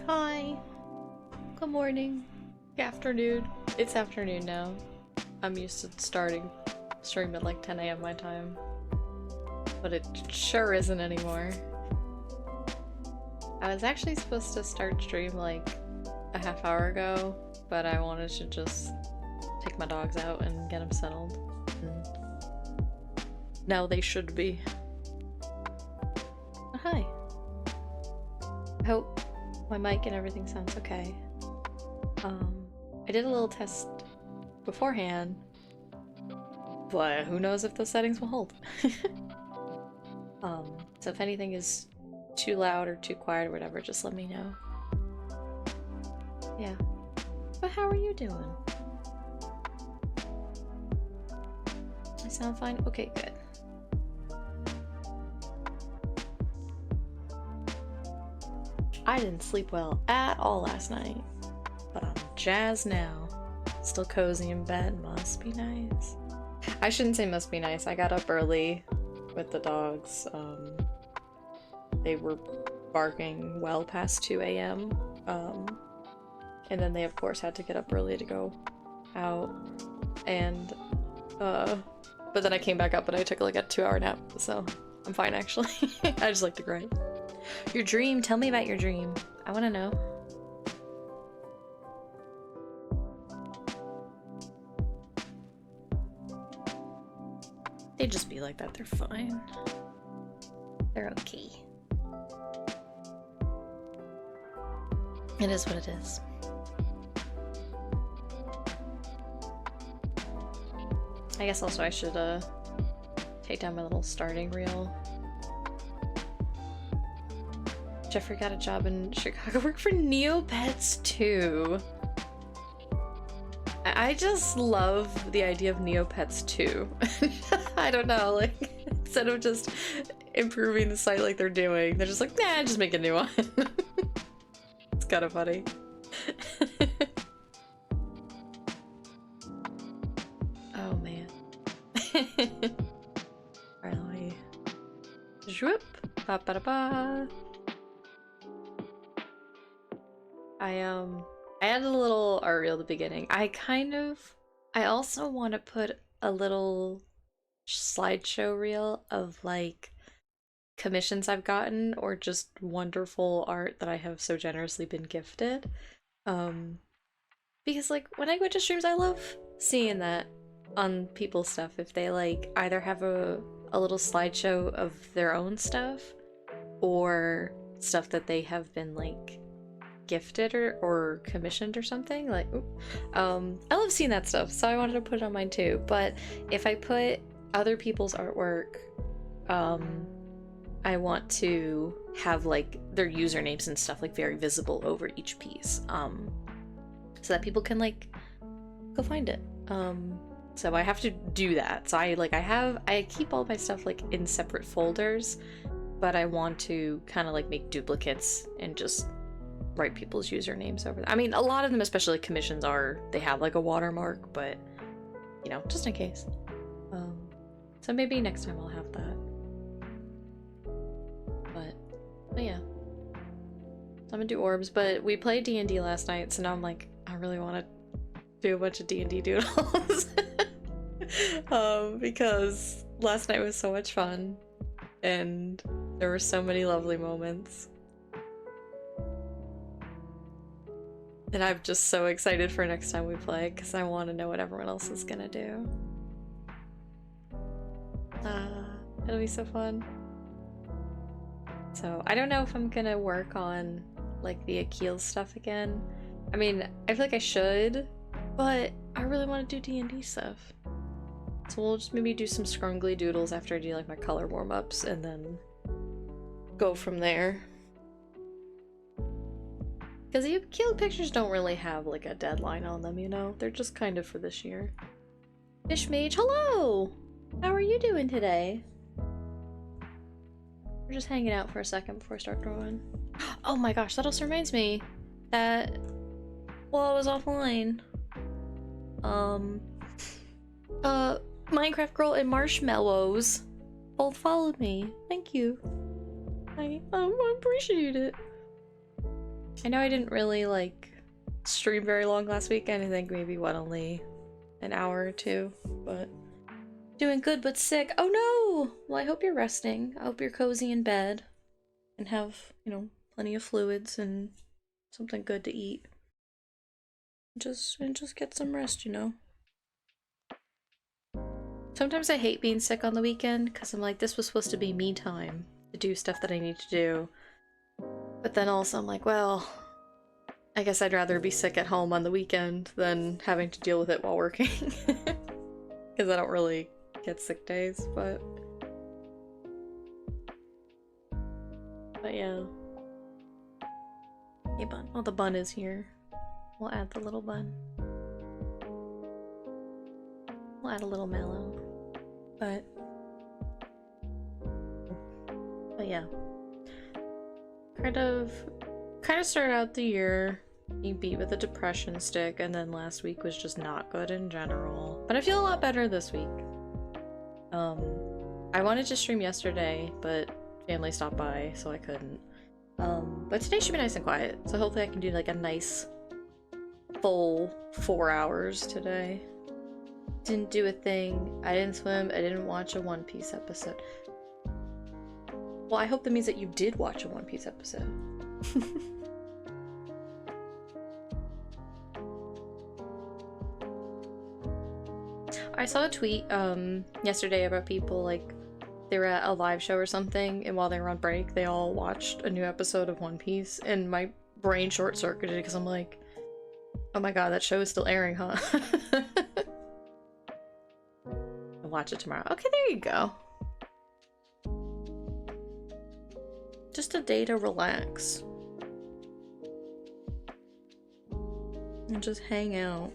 Hi. Good morning. Good afternoon. It's afternoon now. I'm used to starting stream at like 10 a.m. my time. But it sure isn't anymore. I was actually supposed to start stream like a half hour ago, but I wanted to just take my dogs out and get them settled. And now they should be. Oh, hi. I hope my mic and everything sounds okay. I did a little test beforehand, but who knows if the settings will hold. So if anything is too loud or too quiet or whatever, just let me know. Yeah. But how are you doing? I sound fine? Okay, good. I didn't sleep well at all last night, but I'm jazzed now. Still cozy in bed, must be nice. I shouldn't say must be nice. I got up early with the dogs. They were barking well past 2 a.m. And then they of course had to get up early to go out. And but then I came back up and I took like a 2-hour nap, so I'm fine actually. I just like to cry. Your dream, tell me about your dream. I want to know. They just be like that, they're fine. They're okay. It is what it is. I guess also I should take down my little starting reel. Jeffrey got a job in Chicago. Work for Neopets too. I just love the idea of Neopets too. I don't know, like instead of just improving the site like they're doing, they're just like, nah, just make a new one. It's kind of funny. Oh man. Alright, let me zhoop. Ba ba da ba. I added a little art reel at the beginning. I also want to put a little slideshow reel of like commissions I've gotten or just wonderful art that I have so generously been gifted. Because like when I go to streams, I love seeing that on people's stuff. If they like either have a little slideshow of their own stuff or stuff that they have been like gifted or commissioned or something, like I love seeing that stuff, so I wanted to put it on mine too. But if I put other people's artwork, I want to have like their usernames and stuff like very visible over each piece, so that people can like go find it. So I have to do that. So I keep all my stuff like in separate folders, but I want to kind of like make duplicates and just write people's usernames over there. I mean, a lot of them, especially commissions, they have like a watermark, but you know, just in case. So maybe next time I'll have that. But yeah. So I'm gonna do orbs, but we played D&D last night, so now I'm like, I really want to do a bunch of D&D doodles. Because last night was so much fun, and there were so many lovely moments. And I'm just so excited for next time we play, because I want to know what everyone else is gonna do. It'll be so fun. So, I don't know if I'm gonna work on, like, the Akil stuff again. I mean, I feel like I should, but I really want to do D&D stuff. So we'll just maybe do some scrungly doodles after I do, like, my color warm-ups, and then go from there. Because the Akil pictures don't really have like a deadline on them, you know? They're just kind of for this year. Fish Mage, hello! How are you doing today? We're just hanging out for a second before I start drawing. Oh my gosh, that also reminds me that while I was offline, Minecraft Girl and Marshmallows both followed me. Thank you. I appreciate it. I know I didn't really like stream very long last weekend. I think maybe what, only an hour or two, but doing good but sick. Oh no! Well, I hope you're resting. I hope you're cozy in bed and have, you know, plenty of fluids and something good to eat. Just get some rest, you know. Sometimes I hate being sick on the weekend because I'm like, this was supposed to be me time to do stuff that I need to do. But then also I'm like, well, I guess I'd rather be sick at home on the weekend than having to deal with it while working. Because I don't really get sick days, but yeah. Hey bun. Oh, the bun is here. We'll add the little bun. We'll add a little mallow. But yeah. Kind of started out the year being beat with a depression stick, and then last week was just not good in general. But I feel a lot better this week. I wanted to stream yesterday, but family stopped by, so I couldn't. But today should be nice and quiet, so hopefully I can do like a nice full 4 hours today. Didn't do a thing. I didn't swim. I didn't watch a One Piece episode. Well, I hope that means that you did watch a One Piece episode. I saw a tweet yesterday about people, like, they were at a live show or something, and while they were on break, they all watched a new episode of One Piece, and my brain short-circuited because I'm like, oh my god, that show is still airing, huh? I'll watch it tomorrow. Okay, there you go. Just a day to relax. And just hang out.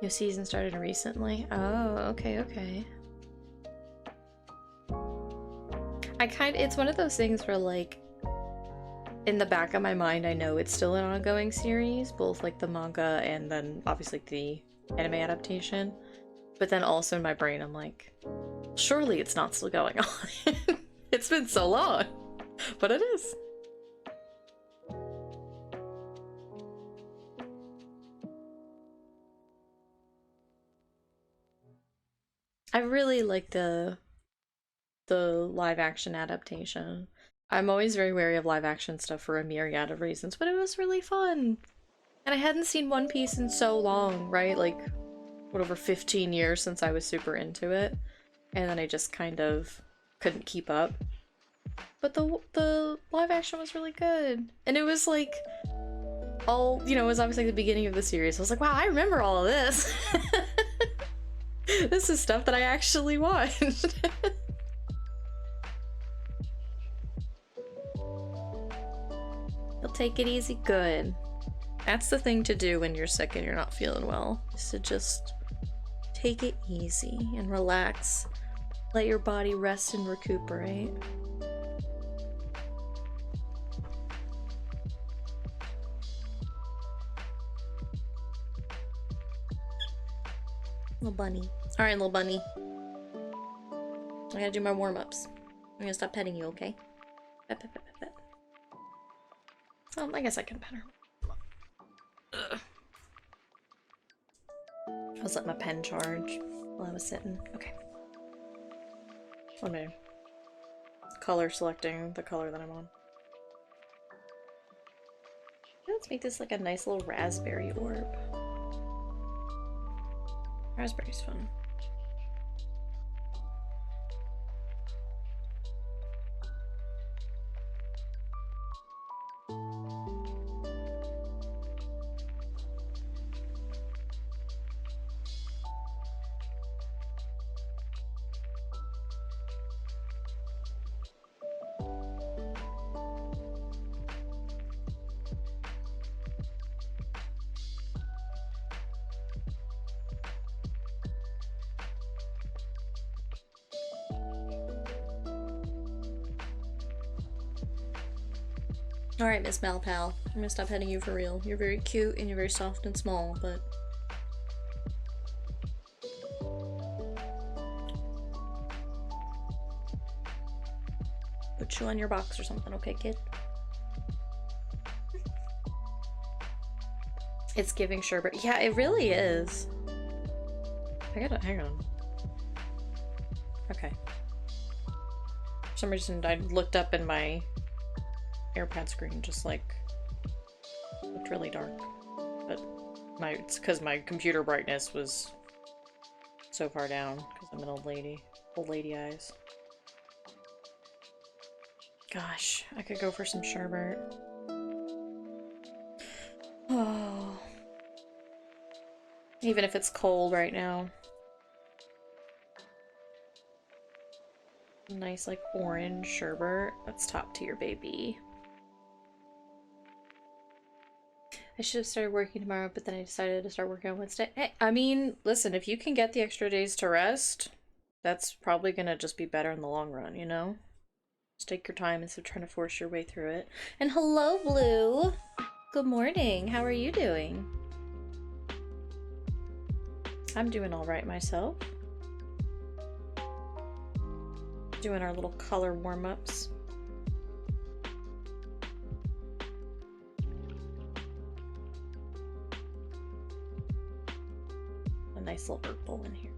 New season started recently. Oh, okay. It's one of those things where, like, in the back of my mind, I know it's still an ongoing series, both like the manga and then obviously the anime adaptation. But then also in my brain, I'm like, surely it's not still going on. It's been so long, but it is. I really like the live action adaptation. I'm always very wary of live action stuff for a myriad of reasons, but it was really fun. And I hadn't seen One Piece in so long, right? Like, what, over 15 years since I was super into it. And then I just kind of couldn't keep up. But the live action was really good. And it was like, all, you know, it was obviously the beginning of the series. I was like, wow, I remember all of this. This is stuff that I actually watched. You'll take it easy. Good. That's the thing to do when you're sick and you're not feeling well, is to just take it easy and relax. Let your body rest and recuperate. Little bunny. Alright, little bunny. I gotta do my warm-ups. I'm gonna stop petting you, okay? Pet, pet, pet, pet, pet. I guess I can pet her. Ugh. I was letting my pen charge while I was sitting. Okay. What am I doing? Color selecting the color that I'm on. Let's make this like a nice little raspberry orb. Raspberry's fun. Alright, Miss Malpal. I'm gonna stop petting you for real. You're very cute and you're very soft and small, but... chew on your box or something, okay, kid? It's giving sherbet. Yeah, it really is. I gotta, hang on. Okay. For some reason, I looked up in my AirPad screen, just like, looked really dark. But it's because my computer brightness was so far down, because I'm an old lady eyes. Gosh, I could go for some sherbet. Oh. Even if it's cold right now. Nice, like, orange sherbet. That's top tier, baby. I should have started working tomorrow, but then I decided to start working on Wednesday. Hey, I mean, listen, if you can get the extra days to rest, that's probably gonna just be better in the long run, you know? Just take your time instead of trying to force your way through it. And hello, Blue! Good morning. How are you doing? I'm doing all right myself. Doing our little color warm-ups. A nice little purple in here.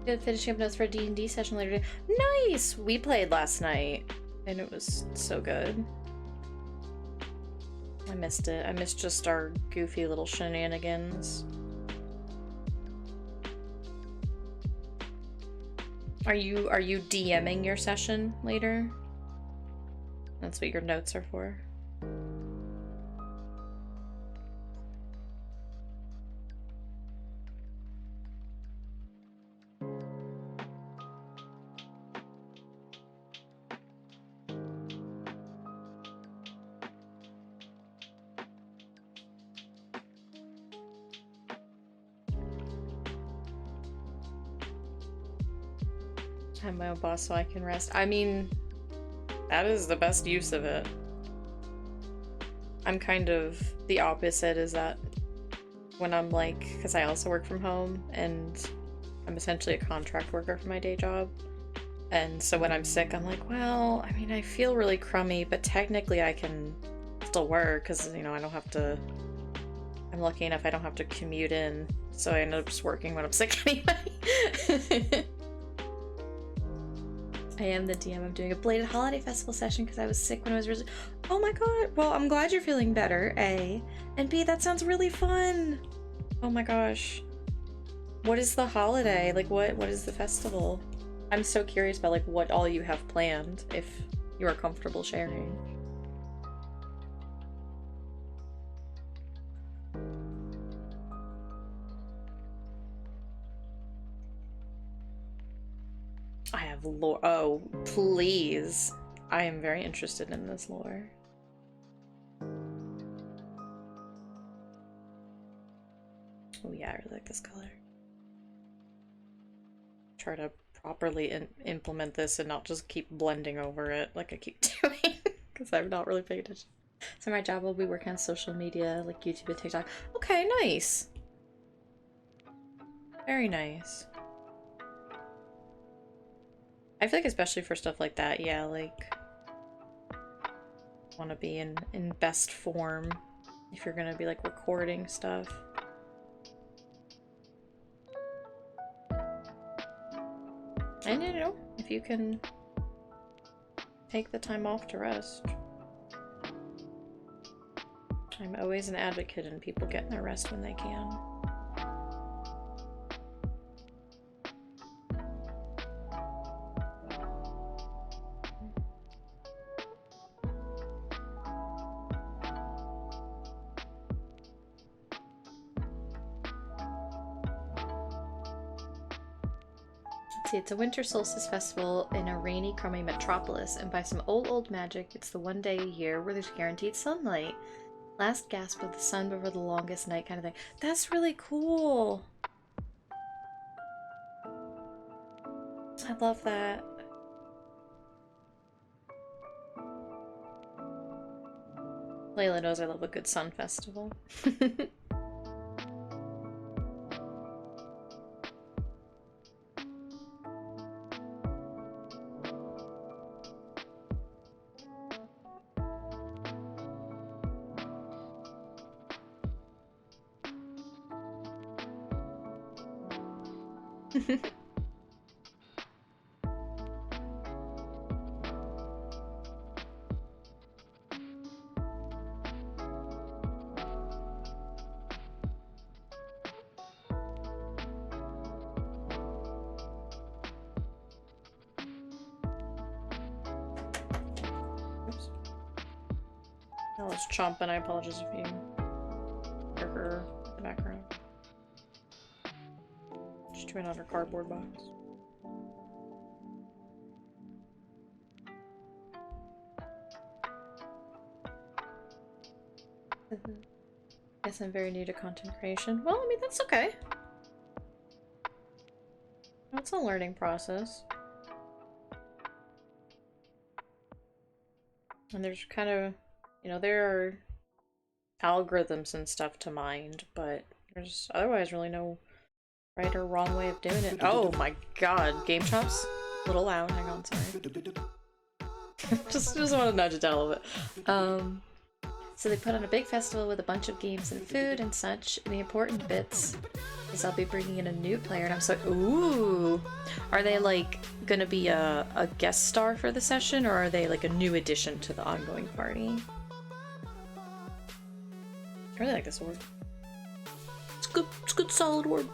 Good, finishing up notes for a D&D session later today. Nice! We played last night, and it was so good. I missed it. I missed just our goofy little shenanigans. Are you DMing your session later? That's what your notes are for. I'm my own boss so I can rest. I mean, that is the best use of it. I'm kind of the opposite, is that when I'm like, because I also work from home and I'm essentially a contract worker for my day job. And so when I'm sick, I'm like, well, I mean, I feel really crummy, but technically I can still work because, you know, I don't have to, I'm lucky enough I don't have to commute in. So I end up just working when I'm sick anyway. I am the DM. I'm doing a belated holiday festival session because I was sick when I was Oh my god. Well, I'm glad you're feeling better, A. And B, that sounds really fun. Oh my gosh. What is the holiday? Like, what is the festival? I'm so curious about, like, what all you have planned, if you are comfortable sharing. I have lore. Oh, please. I am very interested in this lore. Oh yeah, I really like this color. Try to properly implement this and not just keep blending over it like I keep doing, because I'm not really paying attention. So my job will be working on social media, like YouTube and TikTok. Okay, nice. Very nice. I feel like especially for stuff like that, yeah, like, want to be in best form if you're gonna be like recording stuff. And you know, if you can take the time off to rest. I'm always an advocate in people getting their rest when they can. It's a winter solstice festival in a rainy, crummy metropolis, and by some old magic, it's the one day a year where there's guaranteed sunlight. Last gasp of the sun before the longest night kind of thing. That's really cool! I love that. Layla knows I love a good sun festival. Oops. That was chomping. I apologize if you hear her in the background. Just chewing on her cardboard box. Guess I'm very new to content creation. Well, I mean, that's okay. It's a learning process. And there's kind of, you know, there are algorithms and stuff to mind, but there's otherwise really no right or wrong way of doing it. Oh my god, game chops? A little loud, hang on, sorry. just want to nudge it down a little bit. So they put on a big festival with a bunch of games and food and such, and the important bits is I'll be bringing in a new player, and I'm so ooh! Are they like gonna be a guest star for the session, or are they like a new addition to the ongoing party? I really like this word. It's good solid word.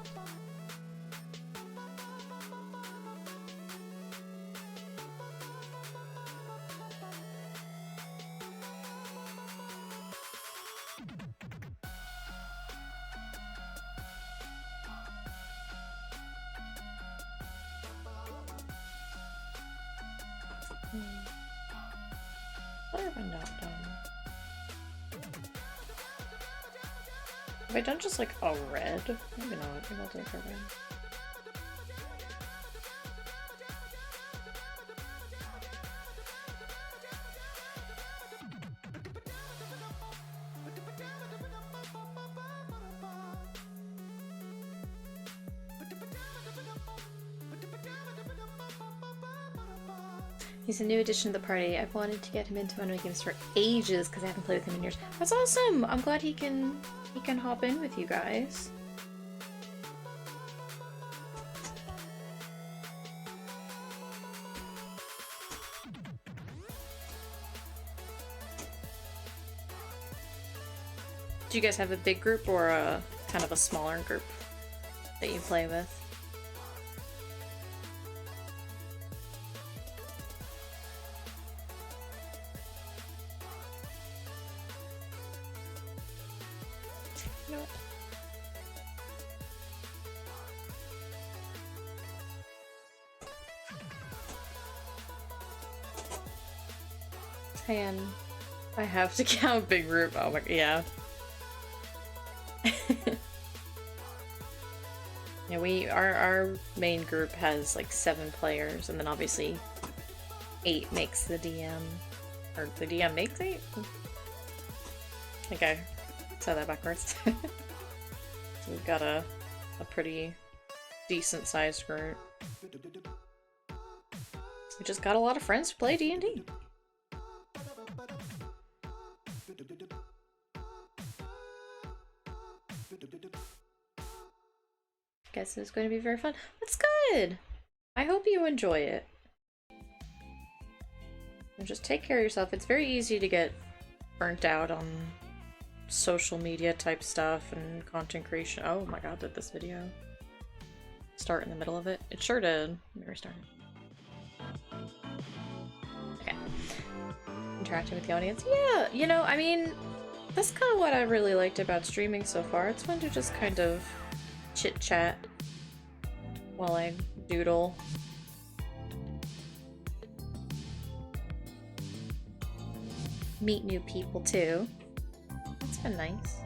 What have I not done? Have I done just like a red? Maybe not. Maybe I'll do like a red. He's a new addition to the party. I've wanted to get him into one of my games for ages because I haven't played with him in years. That's awesome! I'm glad he can hop in with you guys. Do you guys have a big group or a kind of a smaller group that you play with? And I have to count big group. Oh my, yeah. Yeah, our main group has like 7 players, and then obviously 8 makes the DM, or the DM makes 8? I think I said that backwards. So we've got a pretty decent sized group. We just got a lot of friends who play D&D. Guess it's going to be very fun. That's good! I hope you enjoy it. And just take care of yourself. It's very easy to get burnt out on social media type stuff and content creation. Oh my god, did this video start in the middle of it? It sure did. Let me restart it. Okay. Interacting with the audience. Yeah, you know, I mean, that's kind of what I really liked about streaming so far. It's fun to just kind of chit-chat while I doodle. Meet new people too. That's been nice.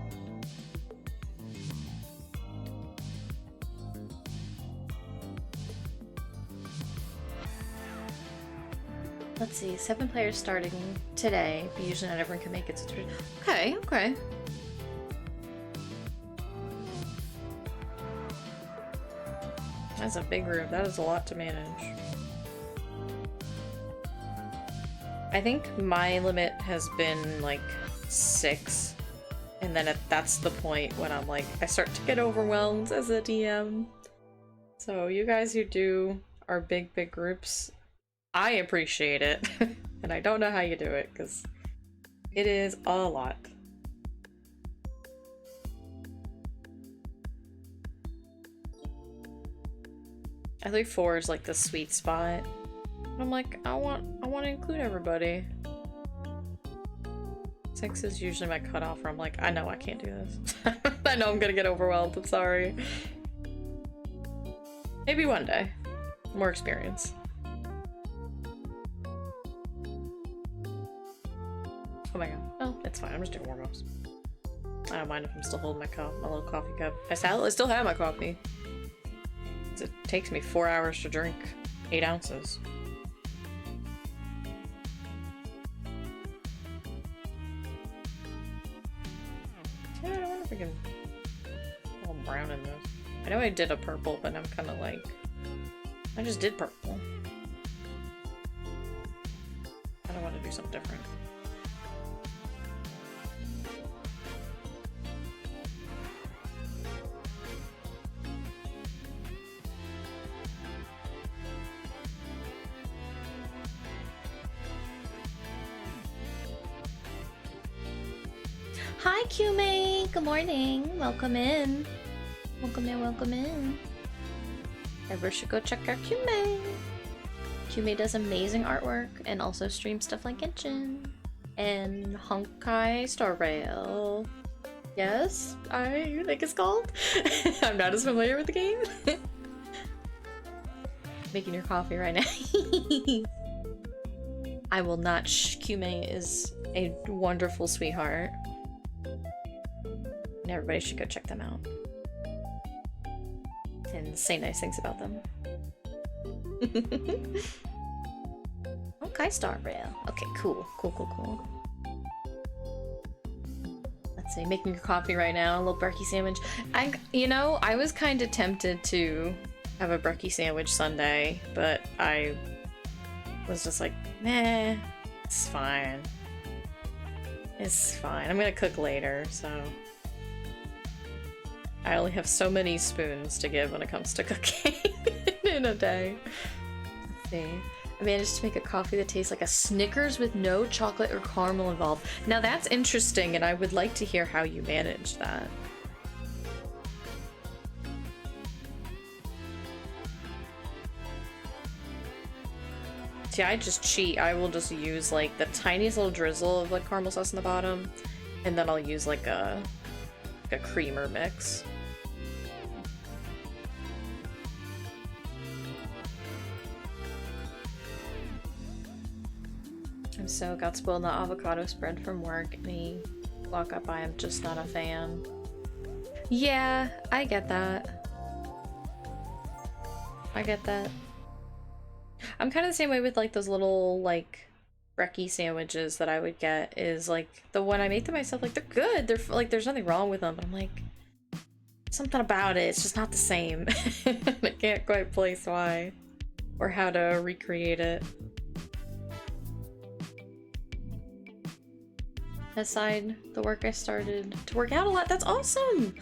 Let's see, 7 players starting today, but usually not everyone can make it. So okay, okay. That's a big group. That is a lot to manage. I think my limit has been like 6. And then that's the point when I'm like, I start to get overwhelmed as a DM. So you guys who do our big groups, I appreciate it. And I don't know how you do it, because it is a lot. I think 4 is like the sweet spot. I'm like, I want to include everybody. 6 is usually my cutoff where I'm like, I know I can't do this. I know I'm gonna get overwhelmed, I'm sorry. Maybe one day. More experience. Oh my god. Oh, it's fine, I'm just doing warm-ups. I don't mind if I'm still holding my little coffee cup. I still have my coffee. It takes me 4 hours to drink 8 ounces. Yeah, I wonder if I can all brown in this. I know I did a purple, but I'm kind of like, I just did purple. I don't want to do something different. Hi, Q-May! Good morning! Welcome in! Welcome in, welcome in! Everyone should go check out Q-May! Q-May does amazing artwork and also streams stuff like Genshin and Honkai Star Rail. Yes, I think it's called. I'm not as familiar with the game. Making your coffee right now. I will not Q-May is a wonderful sweetheart. And everybody should go check them out. And say nice things about them. Okay, Star Rail. Okay, cool. Cool. Let's see, making your coffee right now, a little brekkie sandwich. I was kind of tempted to have a brekkie sandwich Sunday, but I was just like, nah, it's fine. It's fine. I'm gonna cook later, so I only have so many spoons to give when it comes to cooking in a day. Let's see. I managed to make a coffee that tastes like a Snickers with no chocolate or caramel involved. Now that's interesting, and I would like to hear how you manage that. See, I just cheat. I will just use like the tiniest little drizzle of like caramel sauce in the bottom, and then I'll use like a creamer mix. I'm so got spoiled on the avocado spread from work. Any walk up by, I'm just not a fan. Yeah, I get that. I get that. I'm kind of the same way with like those little like brekkie sandwiches that I would get. Is like the one I make them myself, like they're good. They're like there's nothing wrong with them, but I'm like something about it. It's just not the same. I can't quite place why or how to recreate it. Aside the work, I started to work out a lot. That's awesome.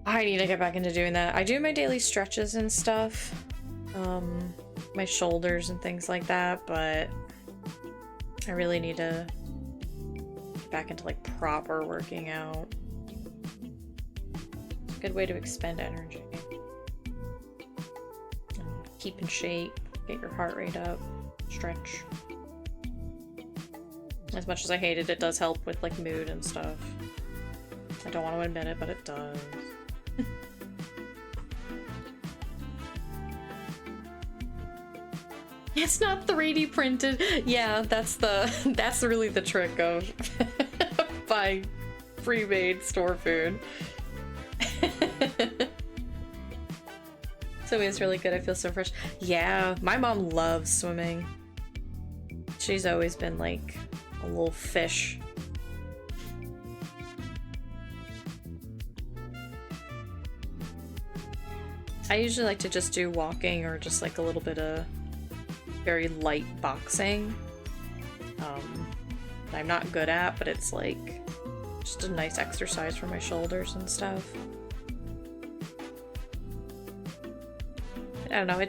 I need to get back into doing that. I do my daily stretches and stuff, my shoulders and things like that, but I really need to get back into like proper working out. It's a good way to expend energy. Keep in shape, get your heart rate up, stretch. As much as I hate it, it does help with like mood and stuff. I don't want to admit it, but it does. It's not 3D printed. Yeah, that's really the trick of buying pre-made store food. Swimming is really good. I feel so fresh. Yeah, my mom loves swimming. She's always been like a little fish. I usually like to just do walking or just like a little bit of very light boxing. I'm not good at, but it's like just a nice exercise for my shoulders and stuff. I don't know,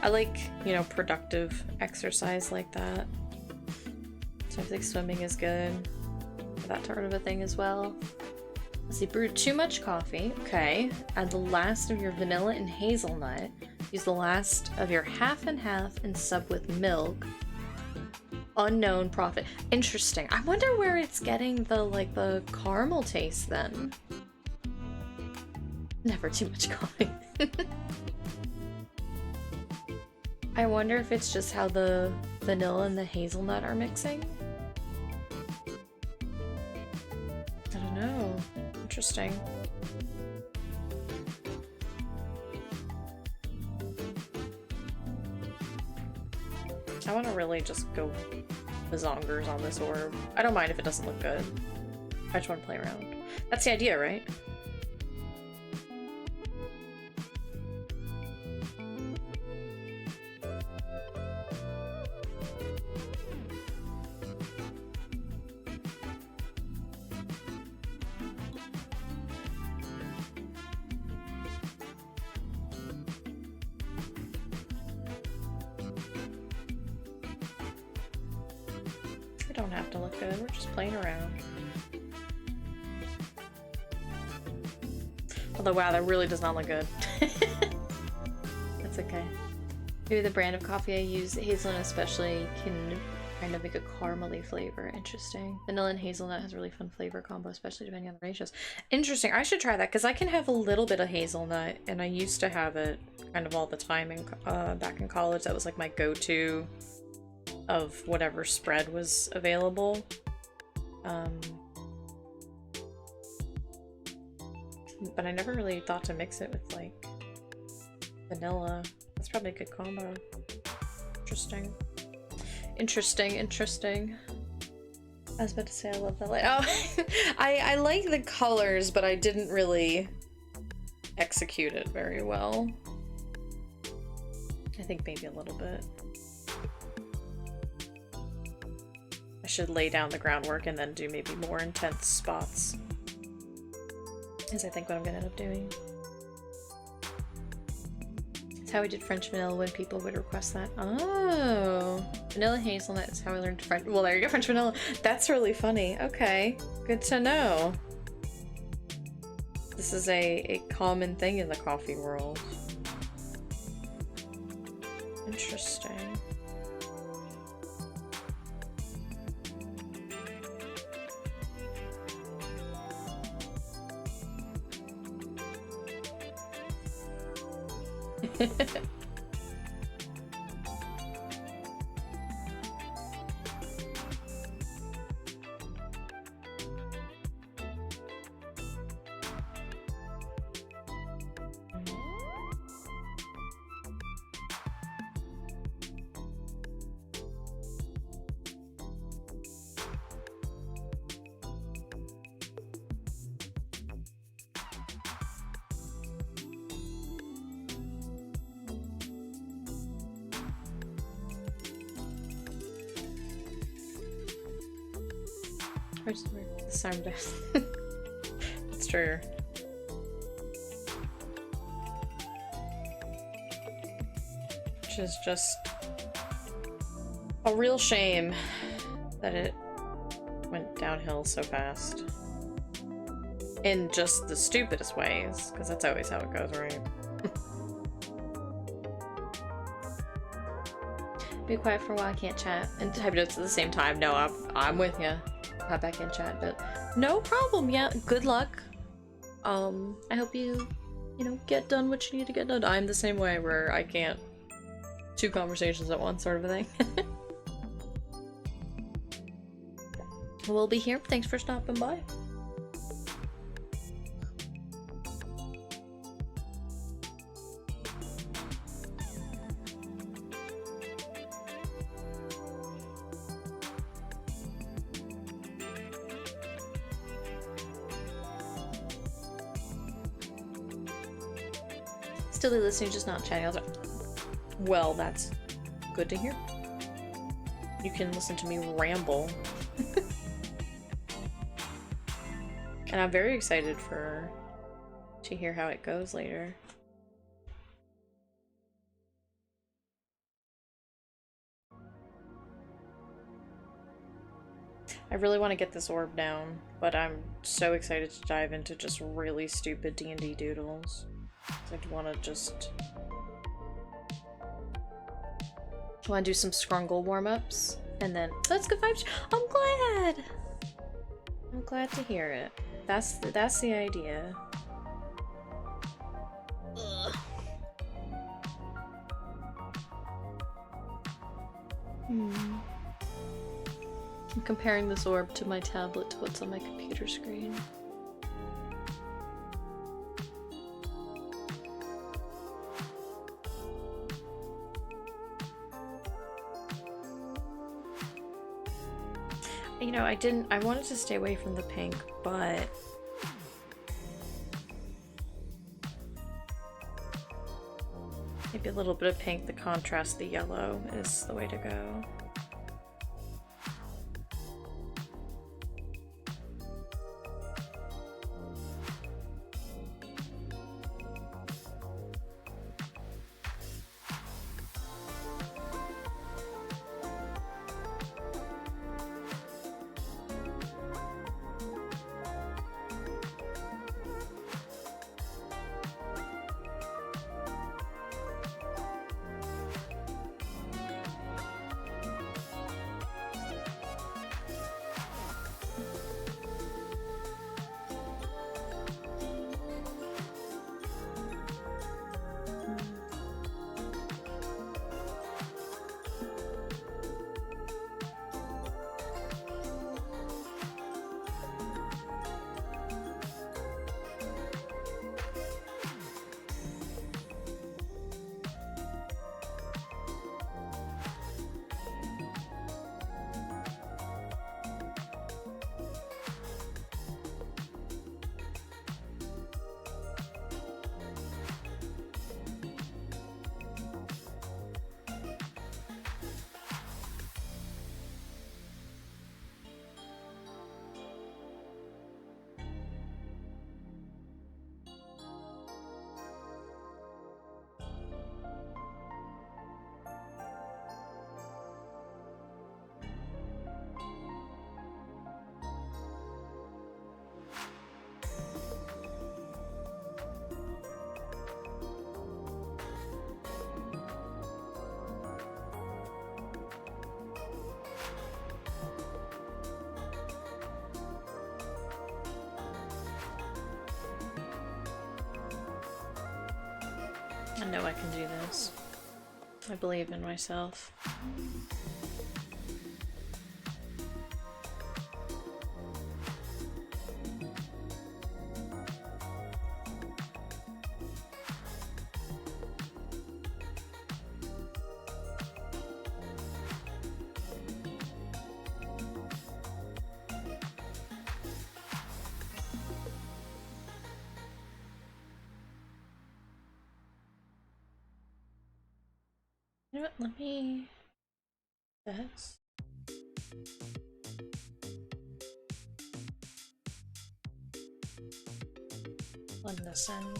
I like, you know, productive exercise like that. So I think swimming is good for that sort of a thing as well. Let's see, brew too much coffee. Okay. Add the last of your vanilla and hazelnut. Use the last of your half and half and sub with milk. Unknown profit. Interesting. I wonder where it's getting the caramel taste then. Never too much coffee. I wonder if it's just how the vanilla and the hazelnut are mixing. I don't know. Interesting. I want to really just go bazongers on this orb. I don't mind if it doesn't look good. I just want to play around. That's the idea, right? Don't have to look good, we're just playing around. Although, wow, that really does not look good. That's okay. Maybe the brand of coffee I use, hazelnut especially, can kind of make a caramely flavor. Interesting. Vanilla and hazelnut has a really fun flavor combo, especially depending on the ratios. Interesting, I should try that, because I can have a little bit of hazelnut, and I used to have it kind of all the time back in college. That was like my go-to of whatever spread was available. But I never really thought to mix it with like vanilla. That's probably a good combo. Interesting. Interesting. I was about to say I love that light. Oh, I like the colors, but I didn't really execute it very well. I think maybe a little bit. I should lay down the groundwork and then do maybe more intense spots. Is I think what I'm gonna end up doing. It's how we did French vanilla when people would request that. Oh, vanilla hazelnut is how I learned French. Well, there you go, French vanilla. That's really funny. Okay, good to know. This is a common thing in the coffee world. Interesting. The sound does. It's true. Which is just a real shame that it went downhill so fast. In just the stupidest ways, because that's always how it goes, right? Be quiet for a while, I can't chat. And type notes at the same time. No, I'm with you. Hop back in chat, but no problem. Yeah, good luck. I hope you know, get done what you need to get done. I'm the same way, where I can't two conversations at once, sort of a thing. We'll be here. Thanks for stopping by. Still listening, just not chatting. I was like, well, that's good to hear. You can listen to me ramble. And I'm very excited to hear how it goes later. I really want to get this orb down, but I'm so excited to dive into just really stupid D&D doodles. I want to just... I want to do some Scrungle warm-ups, and then... Let's go 5... I'm glad! I'm glad to hear it. That's the idea. Ugh. I'm comparing this orb to my tablet to what's on my computer screen. You know, I wanted to stay away from the pink, but maybe a little bit of pink to contrast the yellow is the way to go. I know I can do this. I believe in myself. You know what, let me... This. Blend this in.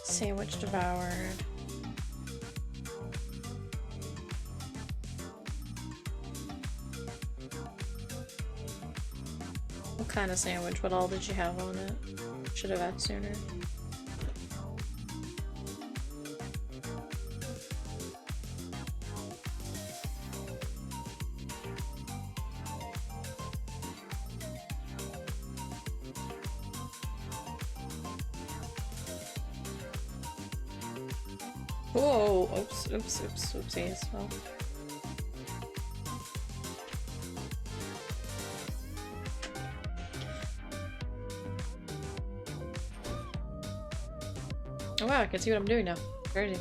Sandwich devoured. What kind of sandwich? What all did you have on it? Should have asked sooner. Whoa! Oops, oops, oops, oopsies. Well. Oh wow, I can see what I'm doing now. Crazy.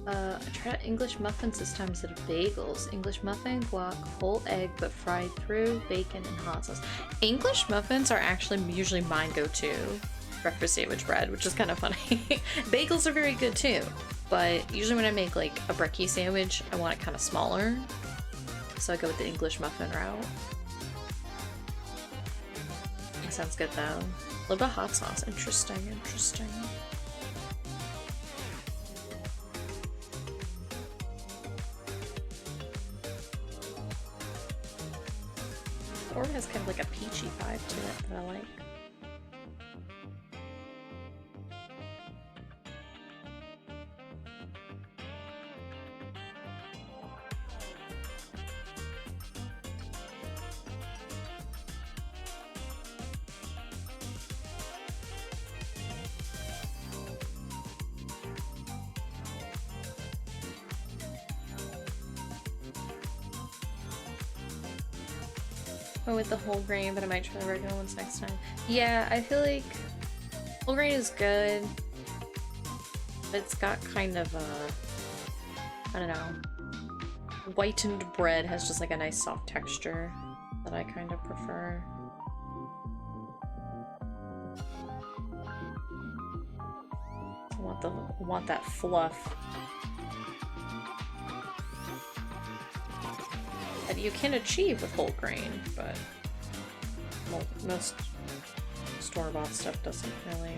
I tried English muffins this time instead of bagels. English muffin, guac, whole egg, but fried through, bacon, and hot sauce. English muffins are actually usually mine go-to breakfast sandwich bread, which is kind of funny. Bagels are very good too, but usually when I make like a brekkie sandwich, I want it kind of smaller. So I go with the English muffin route. That sounds good though. A little bit of hot sauce. Interesting, interesting. Or it has kind of like a peachy vibe to it that I like. With the whole grain, but I might try the regular ones next time. Yeah, I feel like whole grain is good, but it's got kind of a, I don't know, whitened bread has just like a nice soft texture that I kind of prefer. I want that fluff. That you can achieve with whole grain, but most store-bought stuff doesn't really.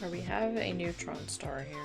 Or we have a neutron star here.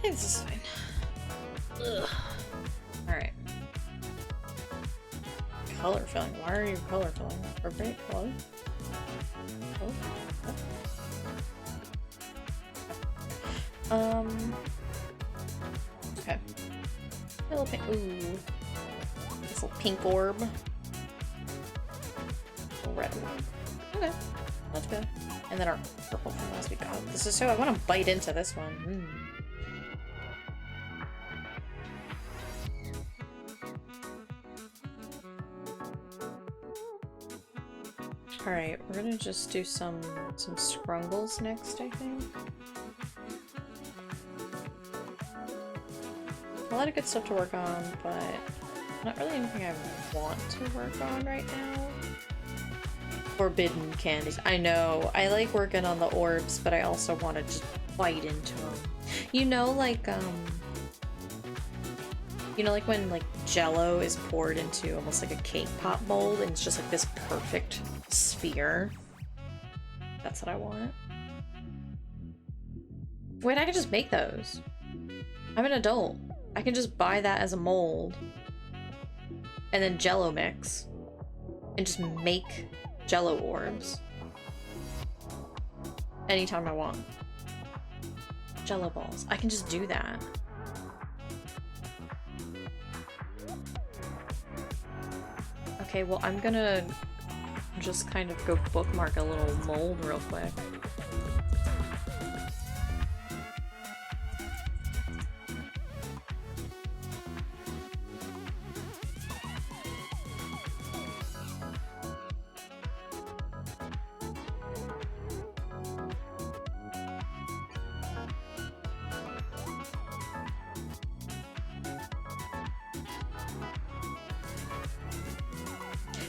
This is fine. Ugh. Alright. Color filling. Why are you color filling? Perfect. What? Oh. Okay. A little pink. Ooh. This little pink orb. A red orb. Okay. That's good. And then our purple from last week. Oh, this is so. I want to bite into this one. Alright, we're gonna just do some scrungles next, I think. A lot of good stuff to work on, but not really anything I want to work on right now. Forbidden candies. I know, I like working on the orbs, but I also want to just bite into them. You know, like when like Jello is poured into almost like a cake pop mold and it's just like this perfect sphere? That's what I want. Wait, I can just make those. I'm an adult. I can just buy that as a mold and then Jello mix and just make Jello orbs anytime I want. Jello balls. I can just do that. Okay, well, I'm gonna just kind of go bookmark a little mold real quick.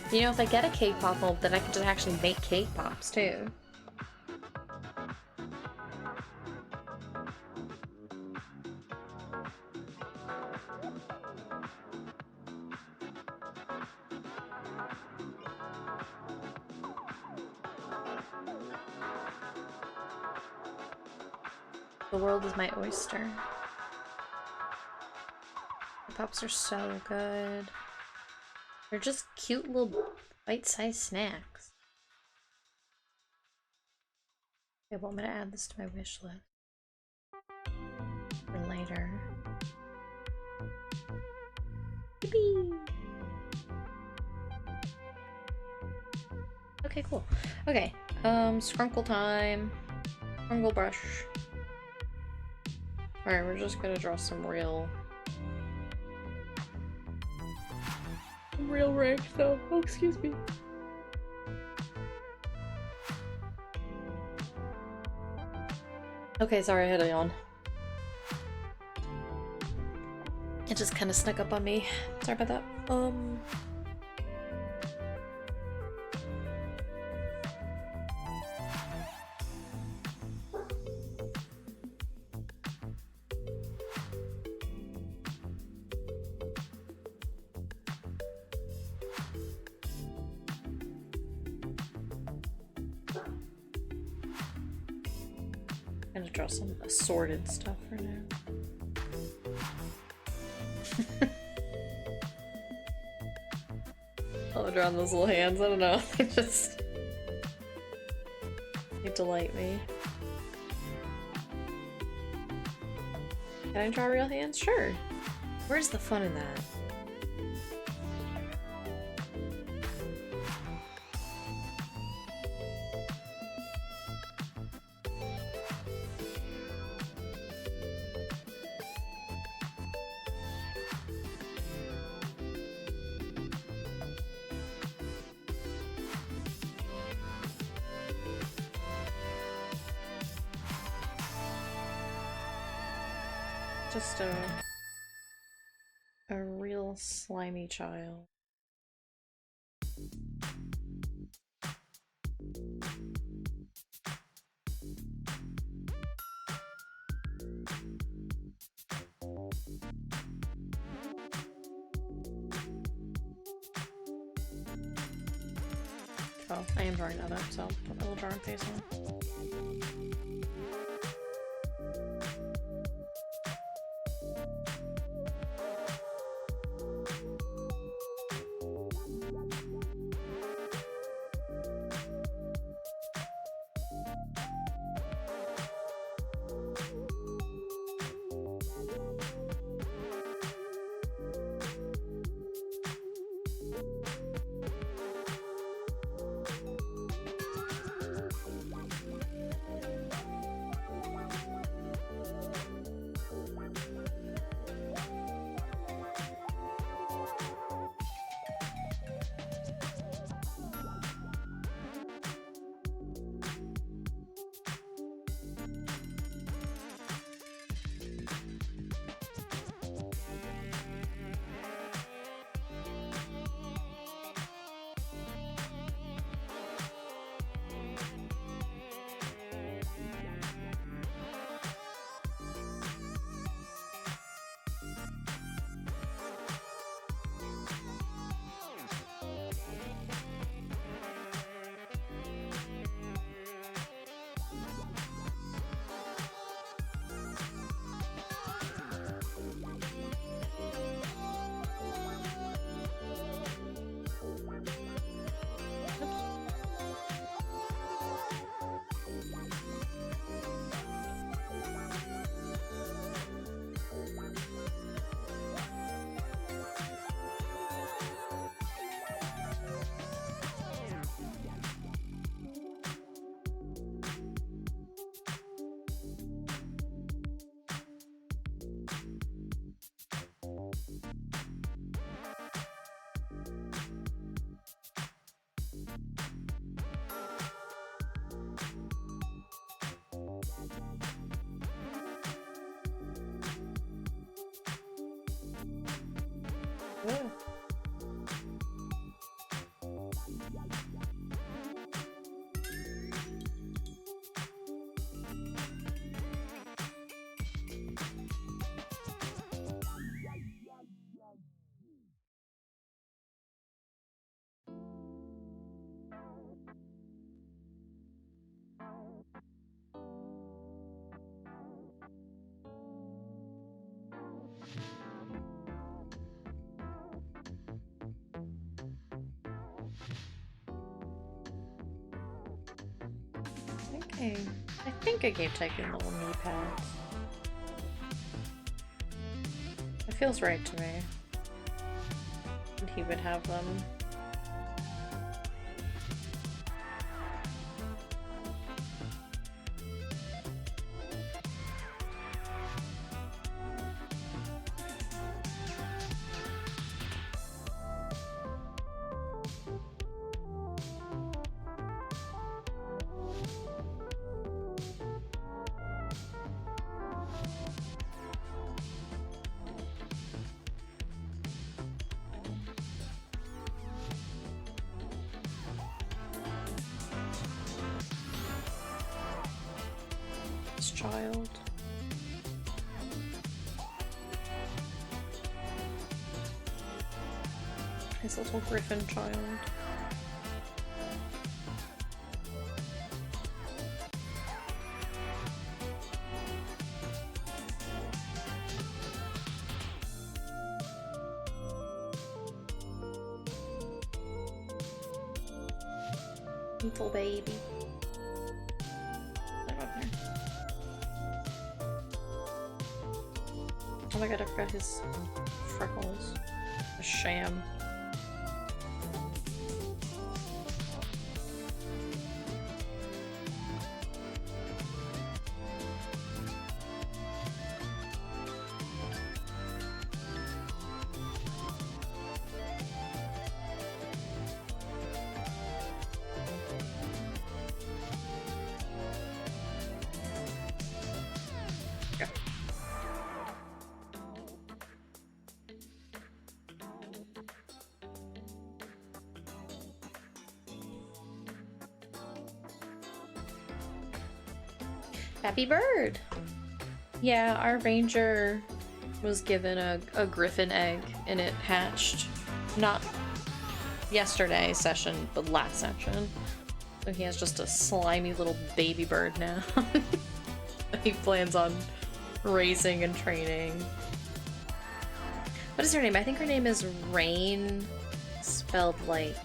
You know, if I get a cake pop mold, then I can just actually make cake pops too. The world is my oyster. The pops are so good. They're just cute little bite-sized snacks. Okay, well, I'm gonna add this to my wish list for later. Yippee! Okay, cool. Okay, scrunkle time. Scrunkle brush. Alright, we're just gonna draw some real rank stuff. Oh, excuse me. Okay, sorry, I had a yawn. It just kind of snuck up on me. Sorry about that. I'm gonna draw some assorted stuff for now. I'll draw those little hands, I don't know. They delight me. Can I draw real hands? Sure. Where's the fun in that? Just a real slimy child. Oh, I am drawing that up, so I'll put my little drawing face on. Hey, I think I gave Tycoon little knee pads. It feels right to me. And he would have them. Child. His little griffin child. Little baby. Oh my god, I forgot his freckles. A sham. Happy bird! Yeah, our ranger was given a griffin egg and it hatched. Not yesterday session, but last session. So he has just a slimy little baby bird now. He plans on raising and training. What is her name? I think her name is Rain, spelled like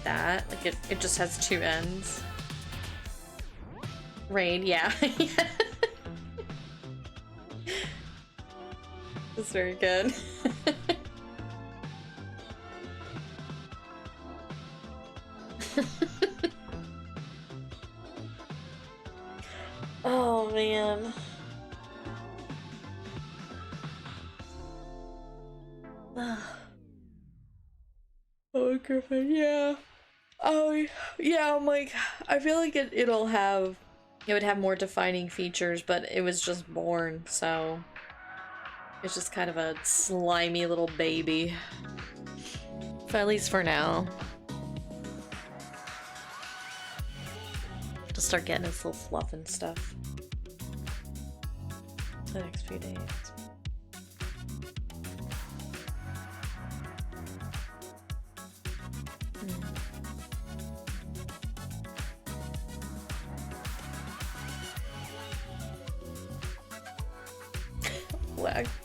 that. Like it just has two N's. Rain, yeah. That's very good. Oh man. Oh, Griffin, yeah. Oh, yeah, I'm like, I feel like it would have more defining features, but it was just born, so it's just kind of a slimy little baby. But at least for now. Just start getting his little fluff and stuff. The next few days.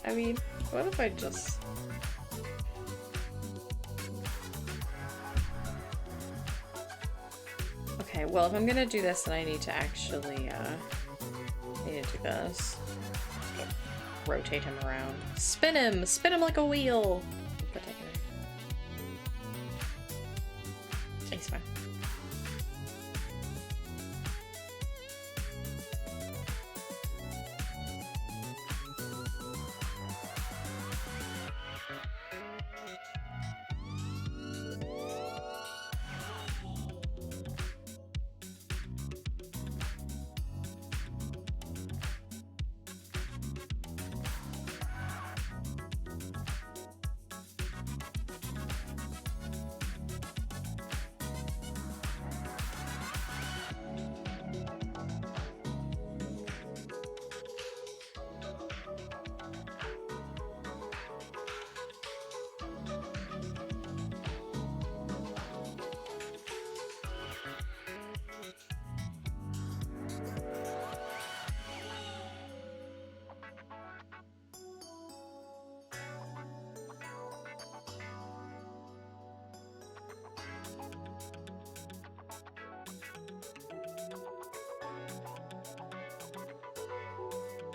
I mean, what if I just... Okay, well, if I'm gonna do this, then I need to actually, I need to do this. Rotate him around. Spin him! Spin him like a wheel! He's fine.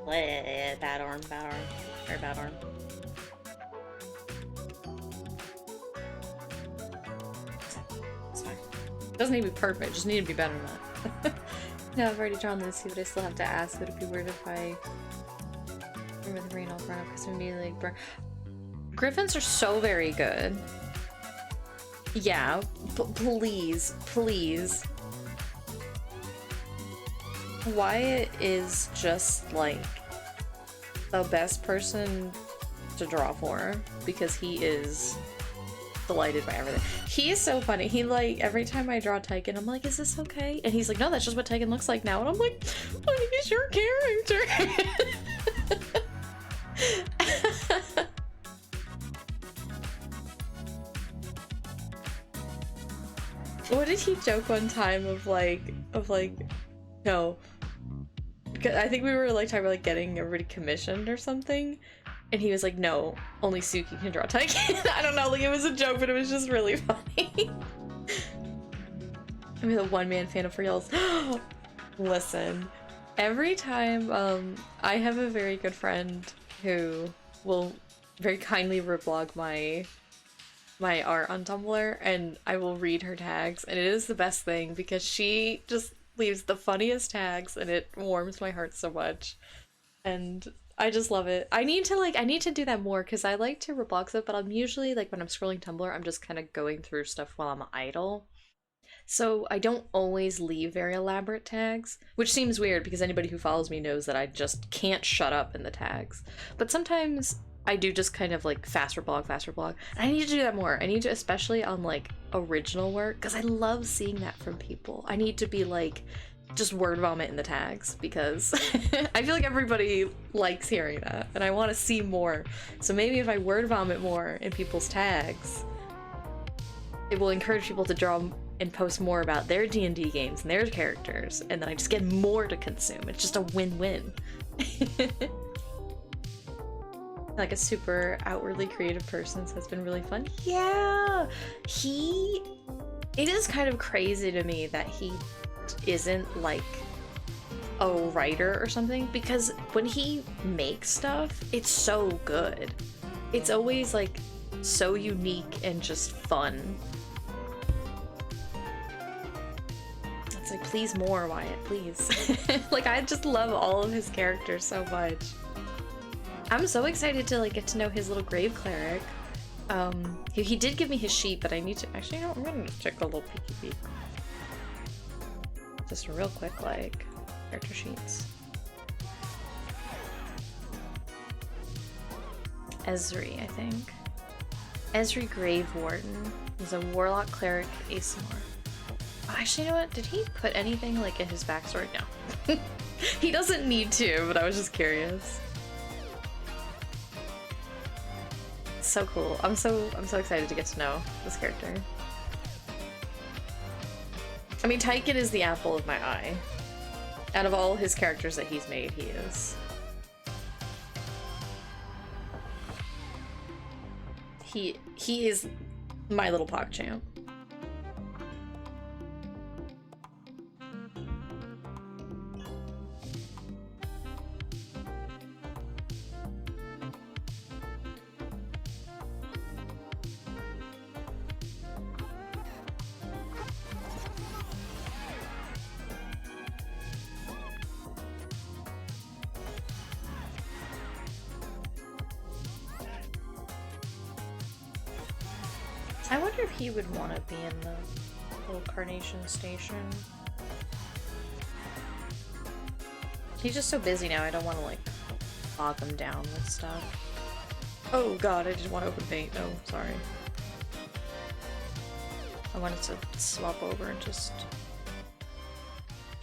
Bad arm, bad arm. Very bad arm. It's fine. Doesn't need to be perfect, just need to be better than that. No, I've already drawn this, but I still have to ask. Would it be weird if I remember the rain all grown up because immediately burn? Griffins are so very good. Yeah, please, please. Wyatt is just like the best person to draw for because he is delighted by everything. He is so funny. He like every time I draw Tyken, I'm like, is this okay? And he's like, no, that's just what Tyken looks like now. And I'm like, oh, he's your character. What did he joke one time of like no, I think we were like talking about like getting everybody commissioned or something, and he was like, no, only Suki can draw Tyken. I don't know, like it was a joke, but it was just really funny. I'm the one-man fan of Reels. Listen, every time I have a very good friend who will very kindly reblog my art on Tumblr, and I will read her tags, and it is the best thing because she just leaves the funniest tags and it warms my heart so much, and I just love it. I need to do that more because I like to reblog stuff, but I'm usually like when I'm scrolling Tumblr, I'm just kind of going through stuff while I'm idle, so I don't always leave very elaborate tags, which seems weird because anybody who follows me knows that I just can't shut up in the tags, but sometimes I do just kind of like fast reblog. And I need to do that more. I need to, especially on like original work, because I love seeing that from people. I need to be like, just word vomit in the tags because I feel like everybody likes hearing that and I want to see more. So maybe if I word vomit more in people's tags, it will encourage people to draw and post more about their D&D games and their characters, and then I just get more to consume. It's just a win-win. Like a super outwardly creative person, so it's been really fun. Yeah, it is kind of crazy to me that he isn't like a writer or something, because when he makes stuff, it's so good. It's always like so unique and just fun. It's like, please more, Wyatt, please. Like, I just love all of his characters so much. I'm so excited to like get to know his little grave cleric. He did give me his sheet, but I need to actually, no, I'm gonna just check a little peeky peek. Just a real quick like character sheets. Esri, I think. Esri Grave Warden. He's a warlock cleric ASMR. Oh, actually, you know what? Did he put anything like in his backstory? No. He doesn't need to, but I was just curious. So cool. I'm so excited to get to know this character. I mean, Tyken is the apple of my eye. Out of all his characters that he's made, he is. He is my little PogChamp. I wonder if he would want to be in the little Carnation Station. He's just so busy now, I don't want to like bog him down with stuff. Oh god, I didn't want to open bait. Oh, sorry. I wanted to swap over and just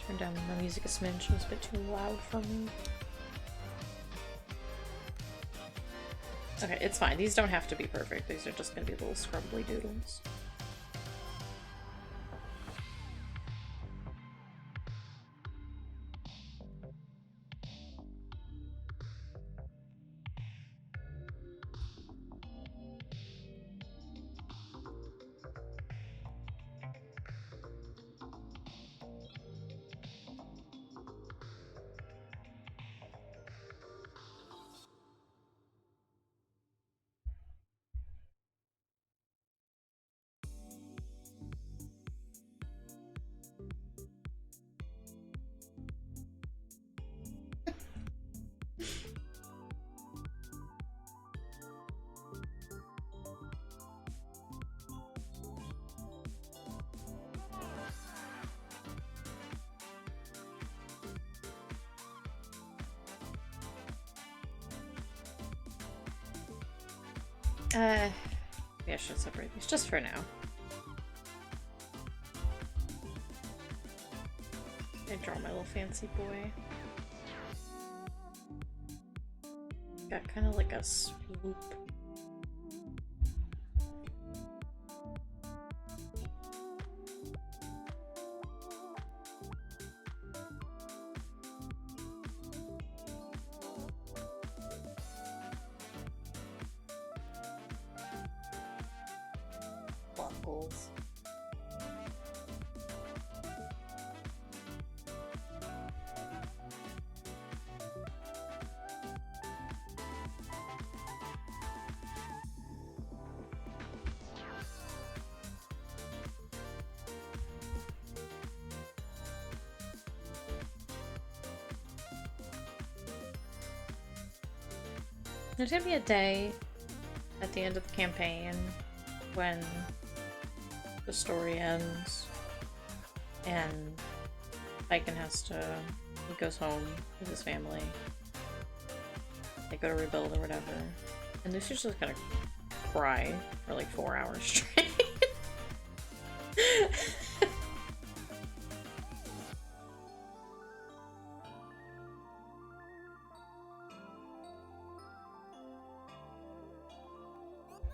turn down the music a smidge. It was a bit too loud for me. Okay, it's fine. These don't have to be perfect. These are just gonna be little scrubbly doodles. Maybe I should separate these just for now. I draw my little fancy boy. Got kind of like a swoop. Buckles. There's gonna be a day at the end of the campaign when the story ends and Tyken he goes home with his family. They go to rebuild or whatever. And Lucy's just gonna cry for like 4 hours straight.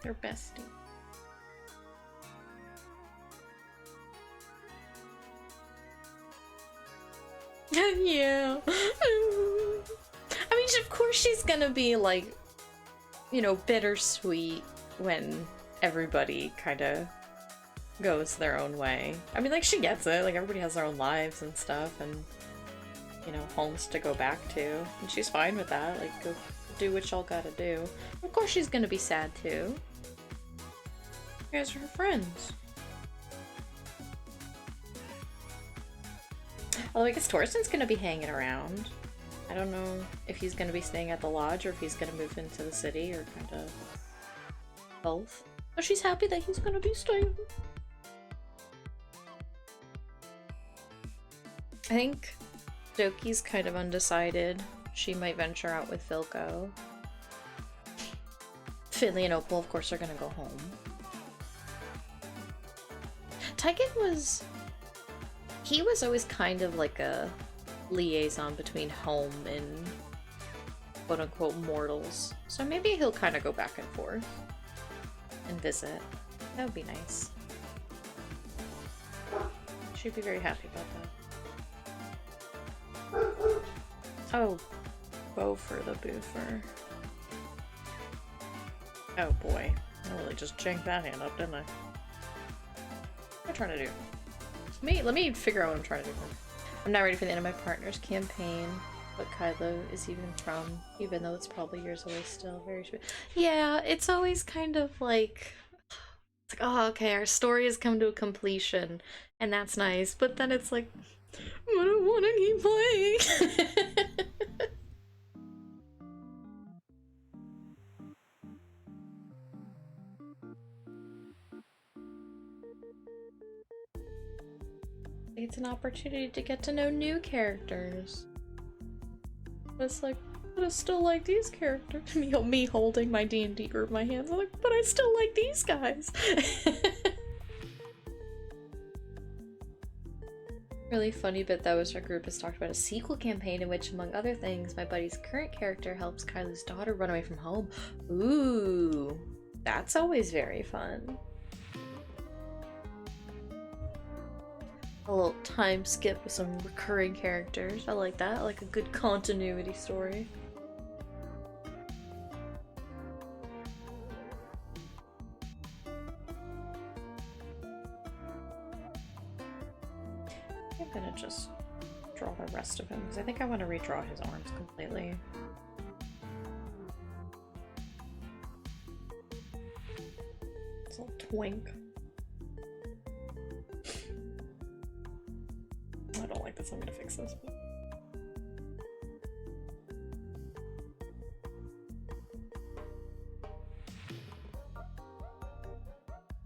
They're bestie. Yeah. I mean, of course she's gonna be like, you know, bittersweet when everybody kind of goes their own way. I mean, like, she gets it. Like, everybody has their own lives and stuff and, you know, homes to go back to. And she's fine with that. Like, go do what y'all gotta do. Of course she's gonna be sad too. You guys are her friends. Although I guess Torsten's gonna be hanging around. I don't know if he's gonna be staying at the lodge or if he's gonna move into the city or kind of both. But she's happy that he's gonna be staying. I think Doki's kind of undecided. She might venture out with Filko. Finley and Opal, of course, are gonna go home. Tyken he was always kind of like a liaison between home and quote-unquote mortals. So maybe he'll kind of go back and forth and visit. That would be nice. She'd be very happy about that. Oh, bow for the boofer. Oh boy, I really just janked that hand up, didn't I? What am I trying to do? Let me figure out what I'm trying to do. I'm not ready for the end of my partner's campaign. What Kylo is even from, even though it's probably years away still. Very sweet. Yeah, it's always kind of like, it's like, oh, okay, our story has come to a completion, and that's nice. But then it's like, I don't want to keep playing. It's an opportunity to get to know new characters. But it's like, but I still like these characters. Me holding my D&D group in my hands. I'm like, but I still like these guys. Really funny bit that was our group has talked about a sequel campaign in which, among other things, my buddy's current character helps Kylo's daughter run away from home. Ooh, that's always very fun. A little time skip with some recurring characters. I like that. I like a good continuity story. I'm gonna just draw the rest of him because I think I want to redraw his arms completely. It's a little twink. I don't like this. I'm gonna fix this.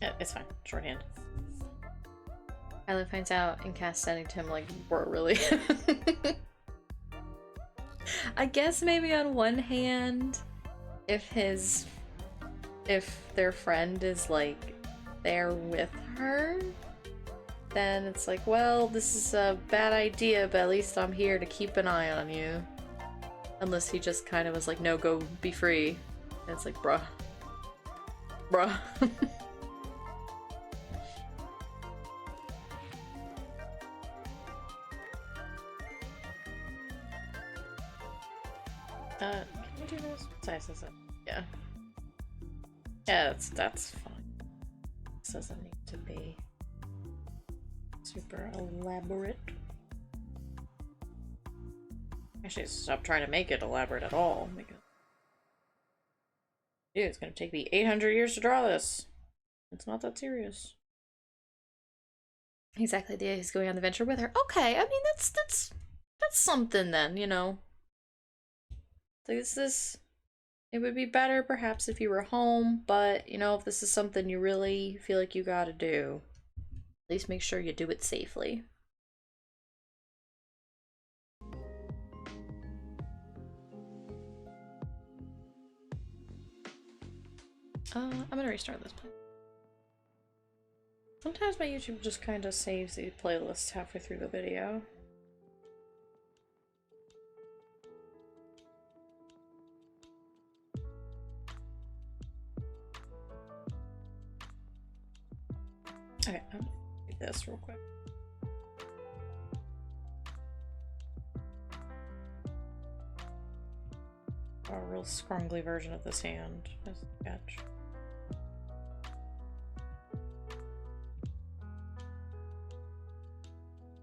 Yeah, it's fine. Shorthand. Kylo finds out and casts sending to him like, we're really. I guess maybe on one hand, if his if their friend is like there with her, then it's like, well, this is a bad idea, but at least I'm here to keep an eye on you. Unless he just kind of was like, no, go be free. And it's like, bruh. Bruh. Can we do this? What size is it? Yeah. Yeah, that's fine. This doesn't need to be super elaborate. Actually, stop trying to make it elaborate at all. Make it... Dude, it's gonna take me 800 years to draw this. It's not that serious. Exactly, the idea he's going on the venture with her. Okay, I mean that's something then, you know. This it would be better perhaps if you were home, but you know, if this is something you really feel like you gotta do, at least make sure you do it safely. I'm gonna restart this play. Sometimes my YouTube just kind of saves the playlist halfway through the video. Okay, I'm gonna do this real quick. A real scrungly version of this hand as a sketch.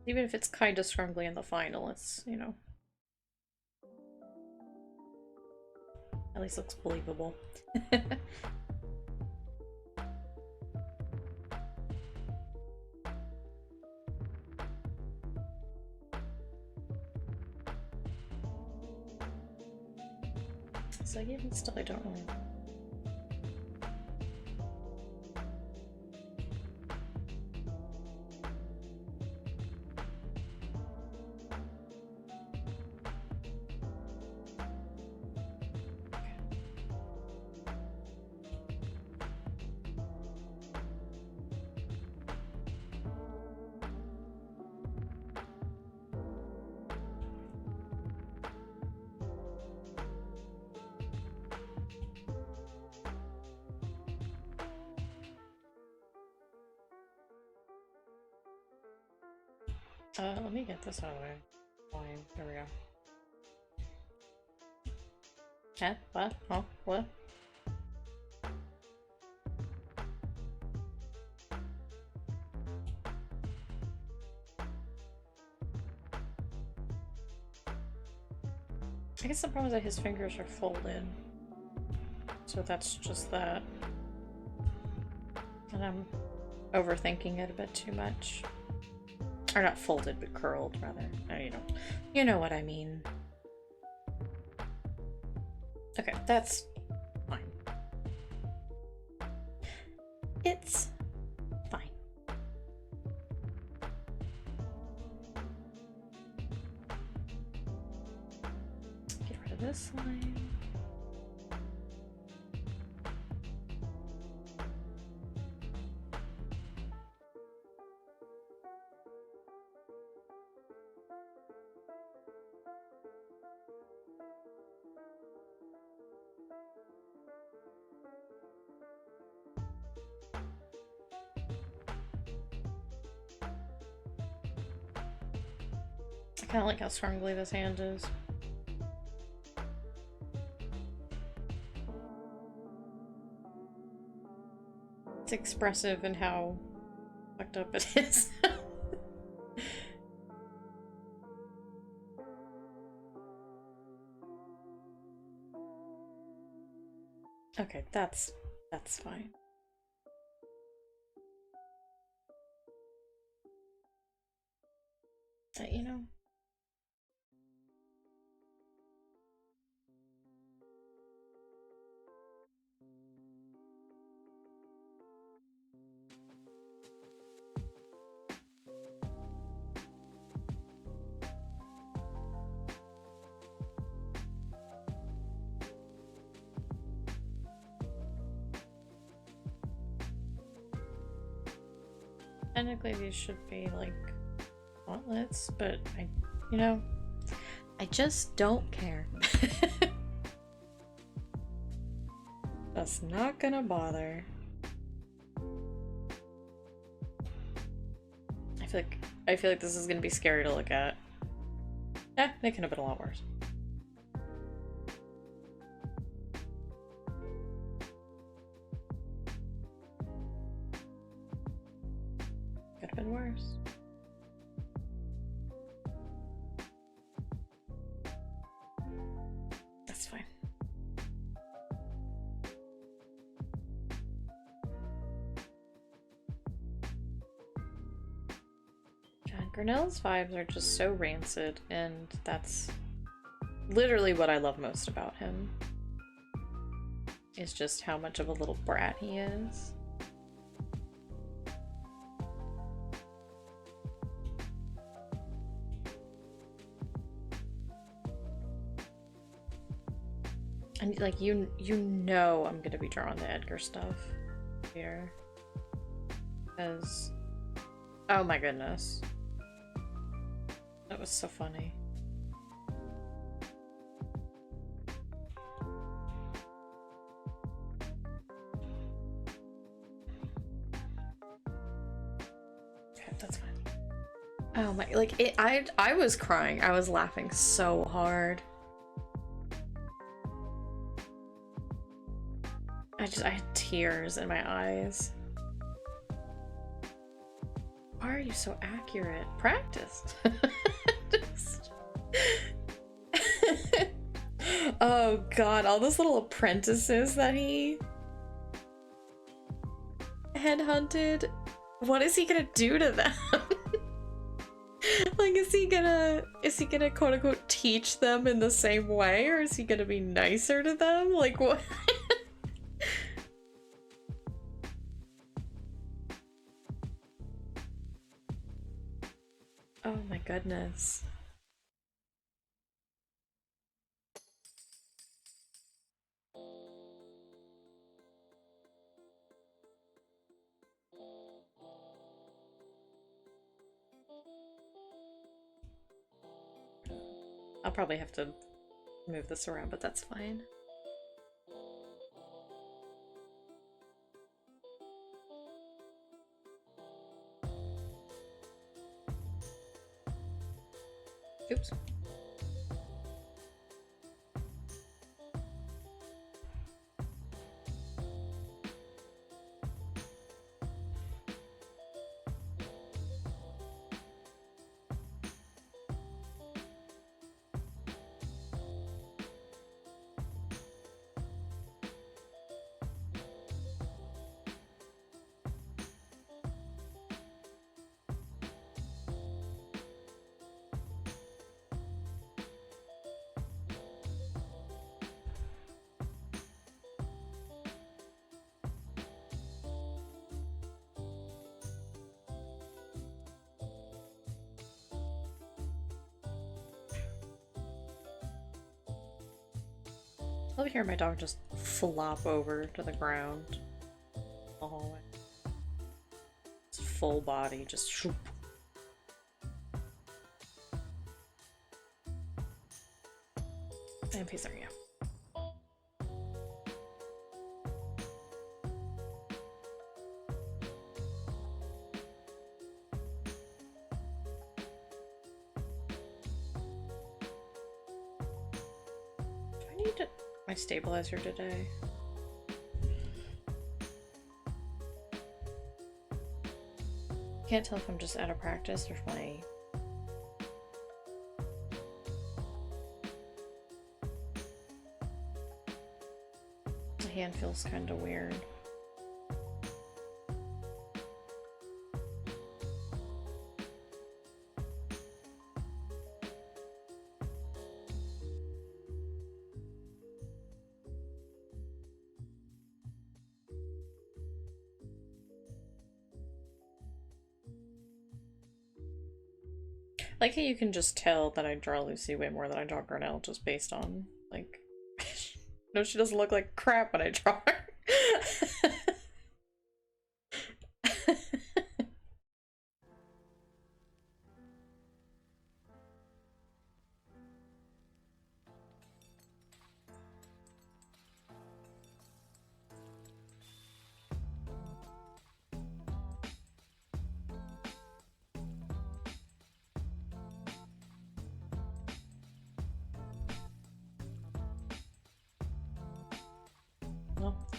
Even if it's kind of scrungly in the final, it's, you know, at least looks believable. So even still, I don't really... let me get this out of the way. Fine, there we go. What? Oh, what? I guess the problem is that his fingers are folded. So that's just that. And I'm overthinking it a bit too much. Or not folded, but curled, rather. No, you know what I mean. Okay, that's fine. It's fine. Get rid of this line. I kind of like how scrungly this hand is. It's expressive in how fucked up it is. Okay, that's fine. You know. Technically these should be like gauntlets, but you know, I just don't care. That's not gonna bother. I feel like this is gonna be scary to look at. Yeah, they could have been a lot worse. Could have been worse. That's fine. Garnell's vibes are just so rancid, and that's literally what I love most about him. Is just how much of a little brat he is. And like you know I'm gonna be drawing the Edgar stuff here. Because oh my goodness. That was so funny. Okay, that's fine. Oh my, like I was crying. I was laughing so hard. I had tears in my eyes. Why are you so accurate? Practice. Oh god, all those little apprentices that he headhunted. What is he gonna do to them? Like, is he gonna quote unquote teach them in the same way, or is he gonna be nicer to them? Like, what? Oh my goodness. I'll probably have to move this around, but that's fine. Oops. I love hearing my dog just flop over to the ground. The hallway. It's full body, just shoop. And peace, there you go. My stabilizer today. Can't tell if I'm just out of practice or if my hand feels kind of weird. Like how you can just tell that I draw Lucy way more than I draw Garnell just based on, like, no, she doesn't look like crap when I draw her.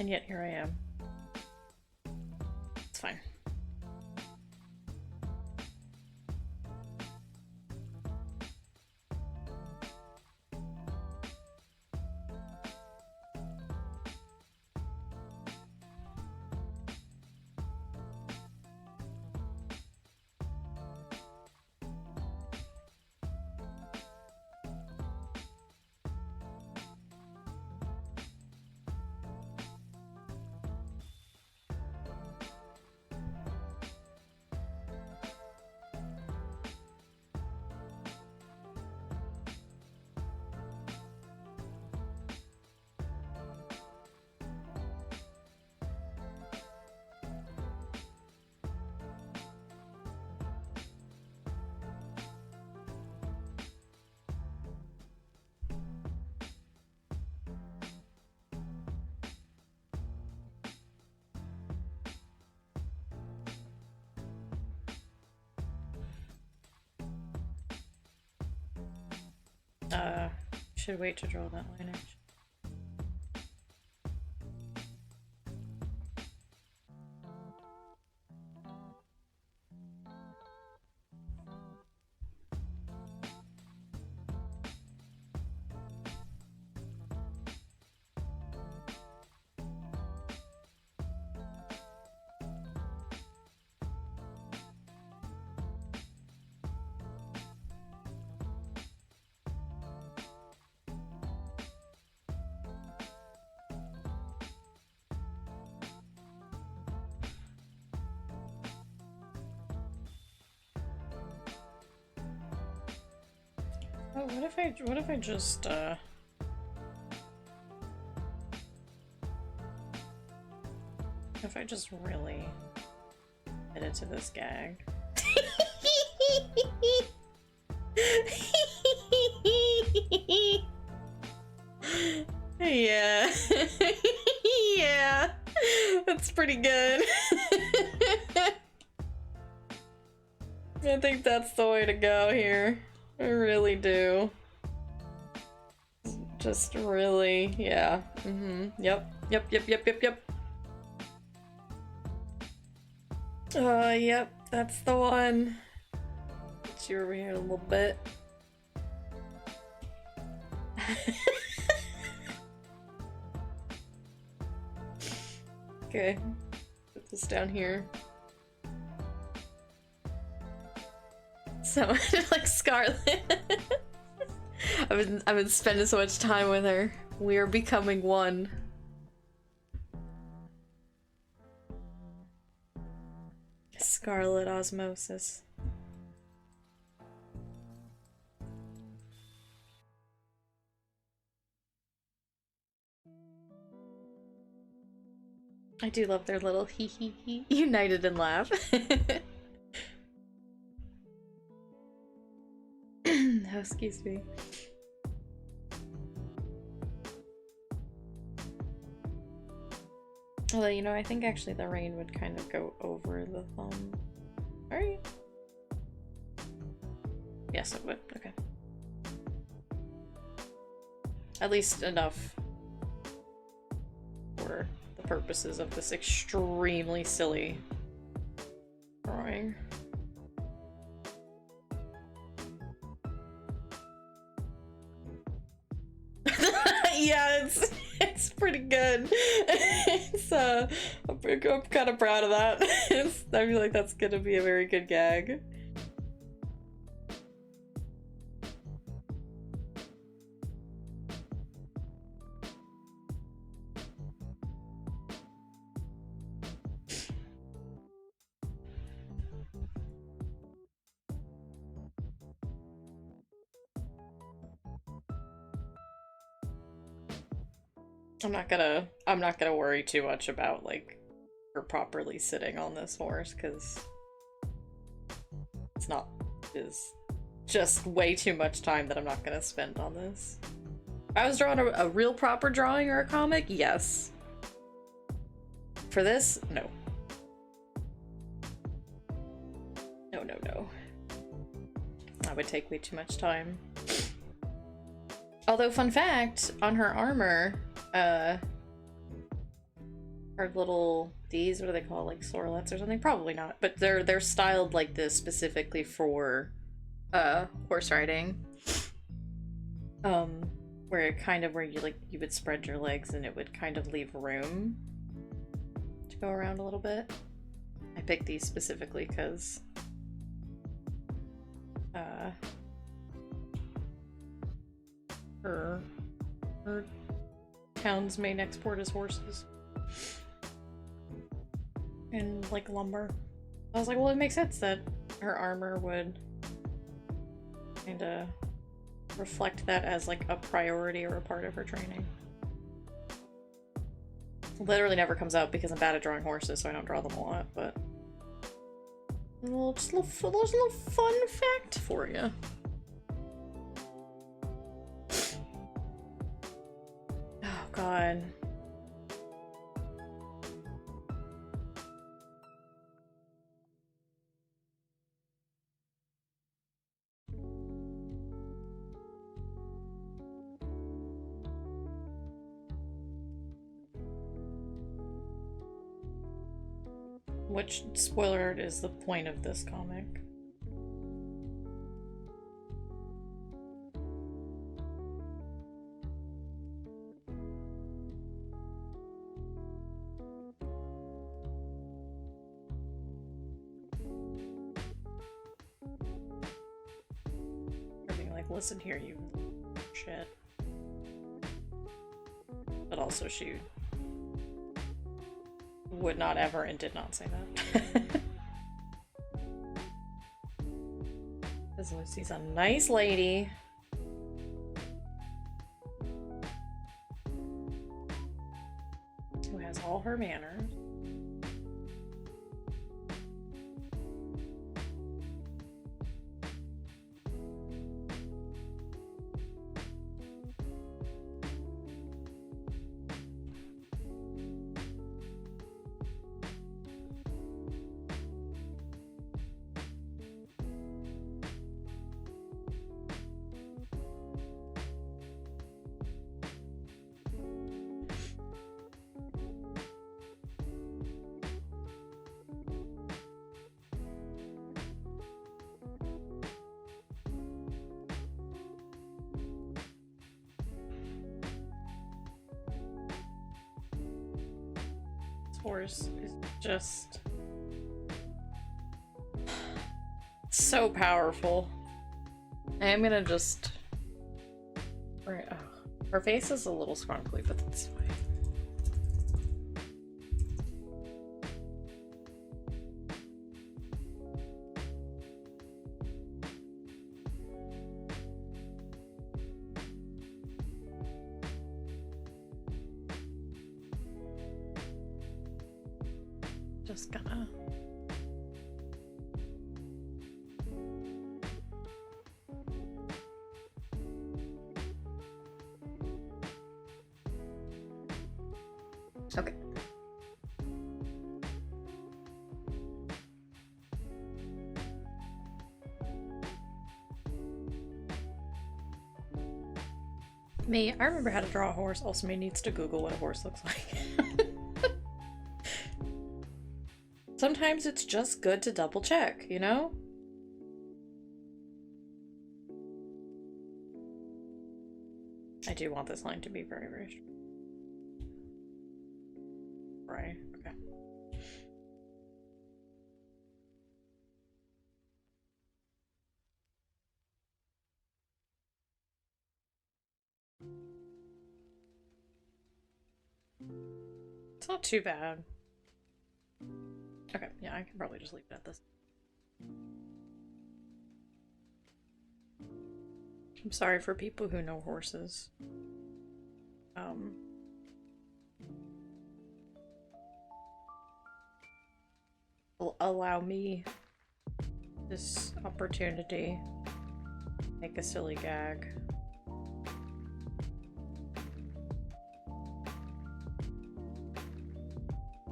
And yet here I am. It's fine. Should wait to draw that line actually. Oh, what if I just, if I just really get into this gag? Yeah. Yeah. That's pretty good. I think that's the way to go here. I really do. Just really, yeah. Yep. Yep. Yep, that's the one. Get you over here a little bit. Okay. Put this down here. So like Scarlet. I've been spending so much time with her. We are becoming one. Scarlet osmosis. I do love their little hee hee hee. United and laugh. Oh, excuse me. Although, you know, I think actually the rain would kind of go over the thumb. Alright. Yes, it would. Okay. At least enough for the purposes of this extremely silly drawing. Yeah, it's pretty good. It's I'm kind of proud of that. I feel like that's gonna be a very good gag. I'm not gonna worry too much about like her properly sitting on this horse because it's just way too much time that I'm not gonna spend on this. If I was drawing a real proper drawing or a comic, yes. For this, no. No. That would take way too much time. Although, fun fact, on her armor, Are little these, what do they call, like sorlets or something? Probably not, but they're styled like this specifically for horse riding. Where it kind of, where you like, you would spread your legs and it would kind of leave room to go around a little bit. I picked these specifically because her town's main export is horses and like lumber. I was like, well, it makes sense that her armor would kind of reflect that as like a priority or a part of her training. Literally never comes up because I'm bad at drawing horses, so I don't draw them a lot, but just a little fun fact for you. Oh god. Which, spoiler alert, is the point of this comic. Or being like, listen here, you shit. But also she would not ever and did not say that. Because Lucy's a nice lady. Who has all her manners. Horse is just so powerful. I am gonna just her face is a little scrunkly, but that's fine. Just gonna okay. Me, I remember how to draw a horse. Also, me needs to Google what a horse looks like. Sometimes it's just good to double check, you know? I do want this line to be very, very strong. Right, okay. It's not too bad. Okay, yeah, I can probably just leave it at this. I'm sorry for people who know horses. Allow me this opportunity to make a silly gag.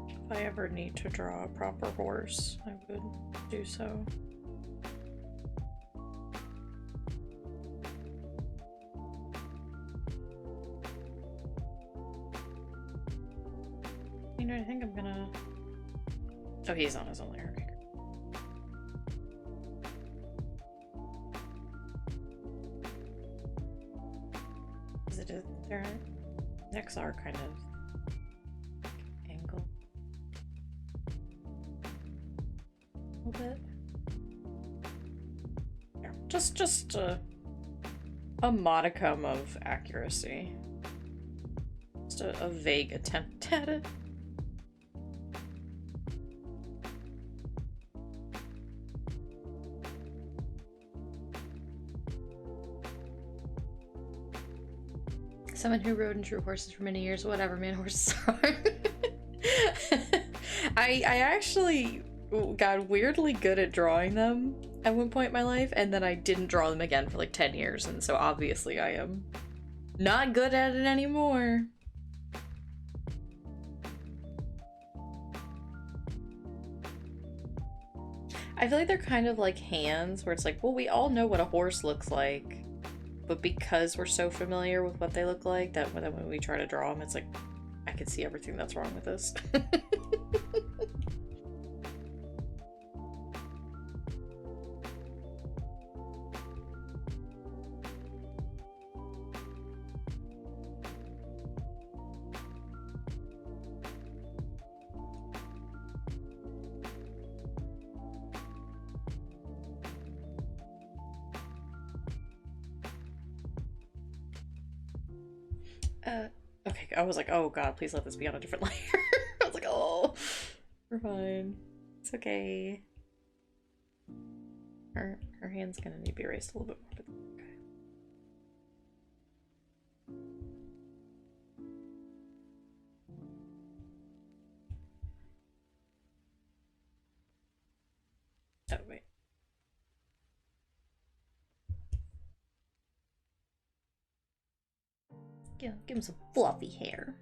If I ever need to draw a proper horse, I would do so. You know, I think I'm gonna... Oh, he's on his own layer. Okay. Is it their necks are kind of angled a little bit. Yeah, just a modicum of accuracy. Just a vague attempt at it. Someone who rode and drew horses for many years. Whatever, man, horses are. I actually got weirdly good at drawing them at one point in my life, and then I didn't draw them again for like 10 years, and so obviously I am not good at it anymore. I feel like they're kind of like hands, where it's like, well, we all know what a horse looks like, but because we're so familiar with what they look like, that when we try to draw them, it's like, I can see everything that's wrong with this. Okay, I was like, oh god, please let this be on a different layer. I was like, oh, we're fine. It's okay. Her hand's gonna need to be erased a little bit more, but okay. Oh, wait. Yeah, give him some fluffy hair.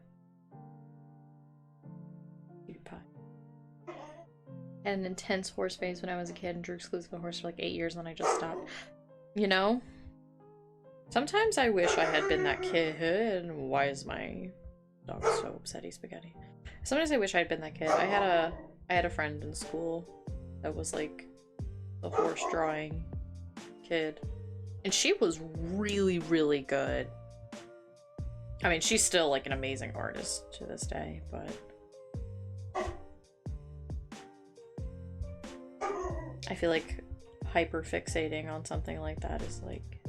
Cutie pie. Had an intense horse phase when I was a kid and drew exclusively horse for like 8 years, and then I just stopped. You know? Sometimes I wish I had been that kid. Why is my dog so upsetty spaghetti? Sometimes I wish I had been that kid. I had a friend in school that was like the horse drawing kid. And she was really, really good. I mean, she's still like an amazing artist to this day, but I feel like hyper fixating on something like that is like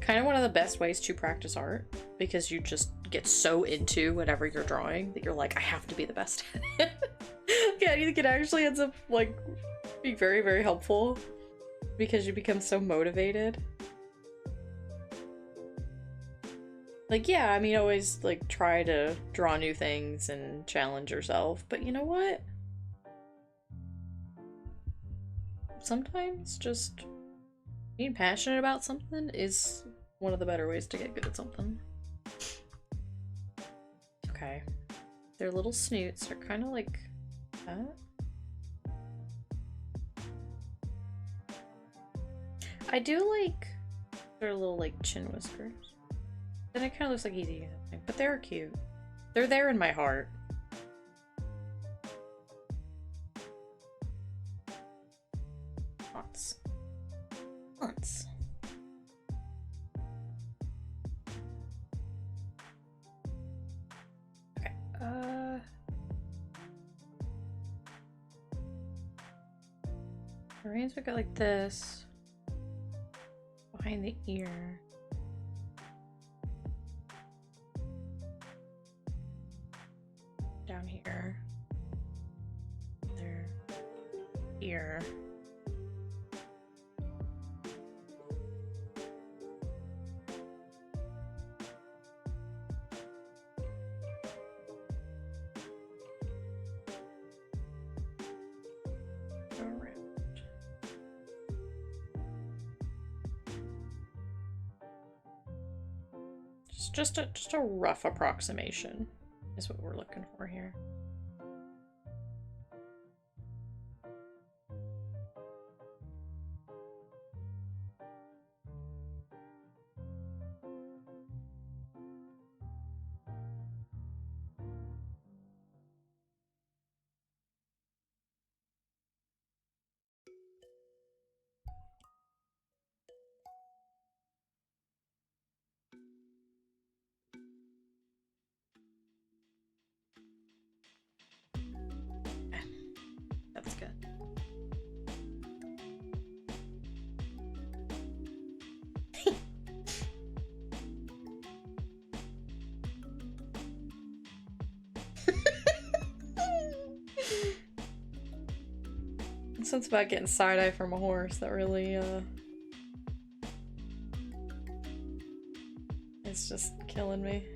kind of one of the best ways to practice art, because you just get so into whatever you're drawing that you're like, I have to be the best at it. Yeah, I think it actually ends up like being very, very helpful because you become so motivated. Like, yeah, I mean, always, like, try to draw new things and challenge yourself, but you know what? Sometimes just being passionate about something is one of the better ways to get good at something. Okay. Their little snoots are kind of like that. I do like their little, like, chin whiskers. Then it kind of looks like easy, but they're cute. They're there in my heart. Lots. Okay. The reins would go like this. Behind the ear. Down here. There. Ear. Just a rough approximation is what we're looking for here. Something about getting side-eye from a horse that really, it's just killing me.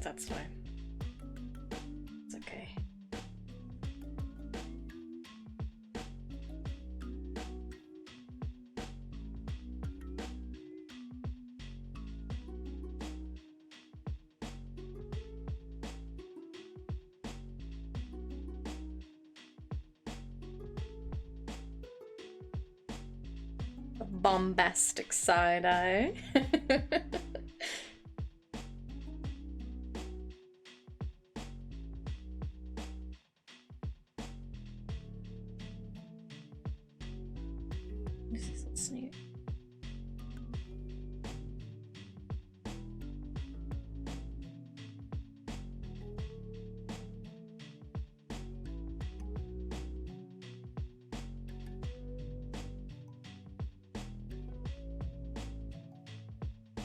That's fine. It's okay. A bombastic side-eye.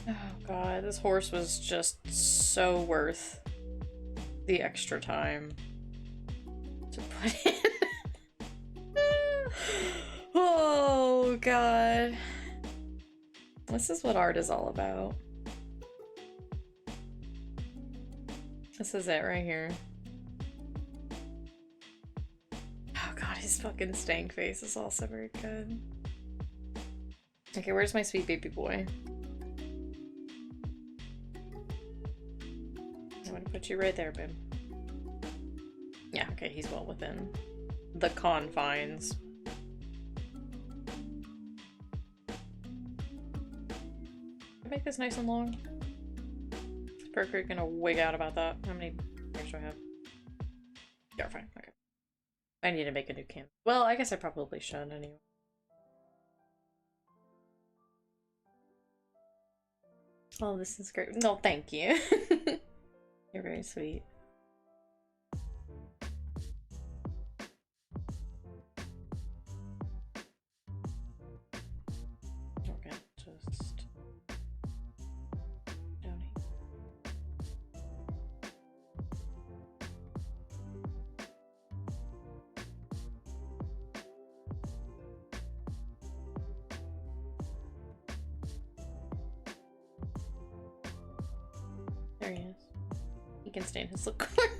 Oh god, this horse was just so worth the extra time to put in. Oh god. This is what art is all about. This is it right here. Oh god, his fucking stank face is also very good. Okay, where's my sweet baby boy? I'm gonna put you right there, babe. Yeah, okay, he's well within the confines. Make this nice and long. Is Parker gonna wig out about that? How many pairs do I have? Yeah, fine. Okay. I need to make a new can. Well, I guess I probably should anyway. Oh, this is great. No, thank you. You're very sweet. Okay, just down here. There he is. He can stay in his little corner.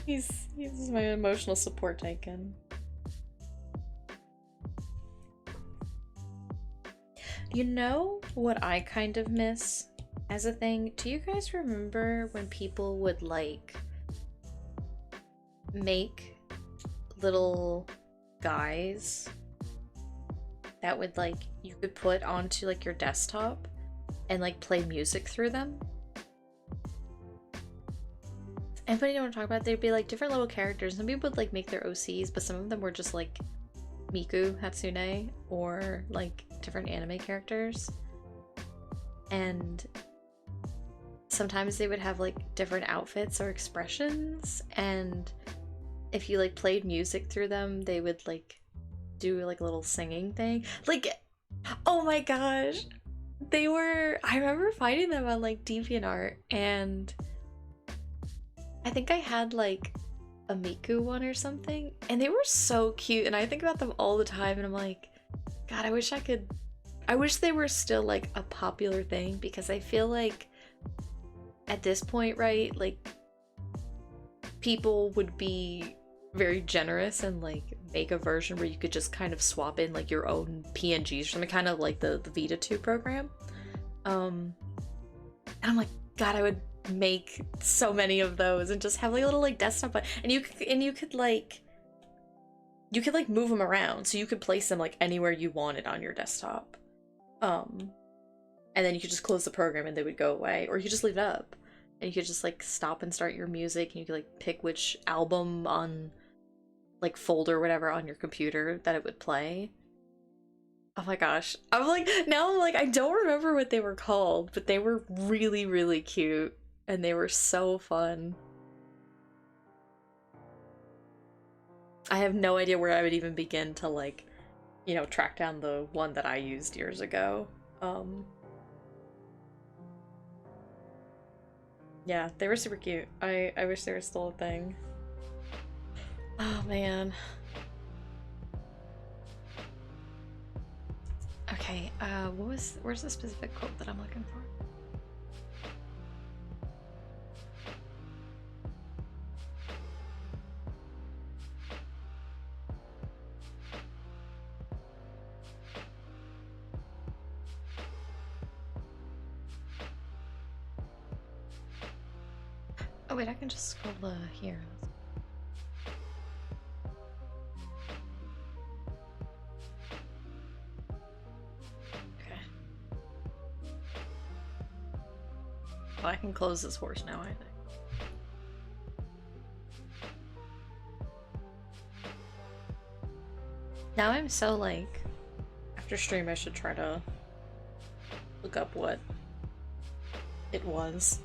He's my emotional support taken. You know what I kind of miss as a thing? Do you guys remember when people would like make little guys that would like you could put onto like your desktop and like play music through them? Anybody know what I'm talking about? They'd be like different little characters. Some people would like make their OCs, but some of them were just like Miku, Hatsune, or like different anime characters. And sometimes they would have like different outfits or expressions, and if you like played music through them, they would like do like a little singing thing. Like, oh my gosh. I remember finding them on like DeviantArt, and I think I had like a Miku one or something, and they were so cute, and I think about them all the time, and I'm like, God, I wish they were still like a popular thing, because I feel like at this point, right, like people would be very generous and like make a version where you could just kind of swap in like your own PNGs or something, kind of like the Vita 2 program. And I'm like, God, I would make so many of those and just have like a little like desktop, and you could like move them around, so you could place them like anywhere you wanted on your desktop. And then you could just close the program and they would go away, or you could just leave it up and you could just like stop and start your music, and you could like pick which album on like folder or whatever on your computer that it would play. Oh my gosh. I'm like, now I'm like, I don't remember what they were called, but they were really, really cute. And they were so fun. I have no idea where I would even begin to like, you know, track down the one that I used years ago. Yeah, they were super cute. I wish they were still a thing. Oh man. Okay, where's the specific quote that I'm looking for? Oh wait, I can just scroll here. Okay. Well, I can close this horse now, I think. Now I'm so like, after stream I should try to look up what it was.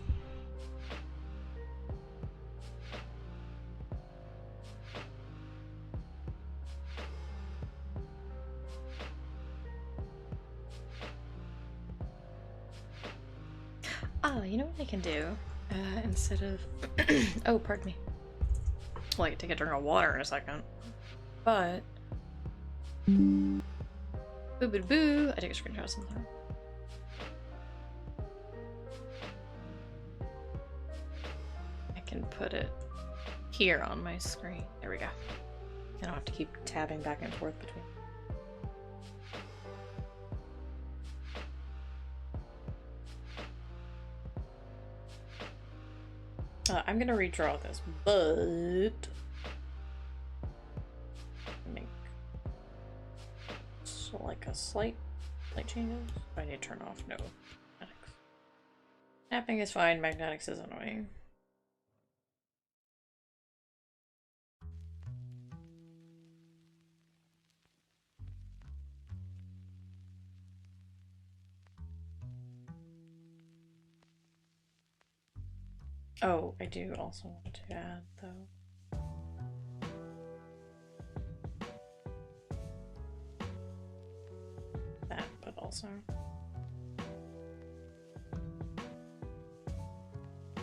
Oh, you know what I can do? Instead of... oh, pardon me. Well, I can take a drink of water in a second. But... boo boo boo! I take a screenshot of something. I can put it here on my screen. There we go. I don't have to keep tabbing back and forth between. I'm gonna redraw this, but make so like a slight changes. I need to turn off no magnetics. Snapping is fine. Magnetics is annoying. Oh, I do also want to add though. That, but also.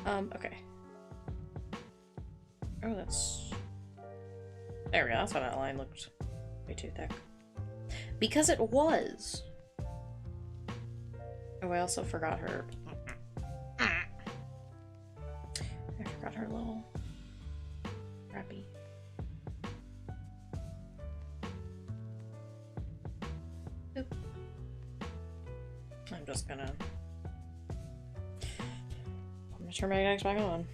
Okay. Oh, that's... there we go, that's why that line looked way too thick. Because it was! Oh, I also forgot her... I forgot her little... crappy. Oop. I'm just gonna... turn my magnetics back on.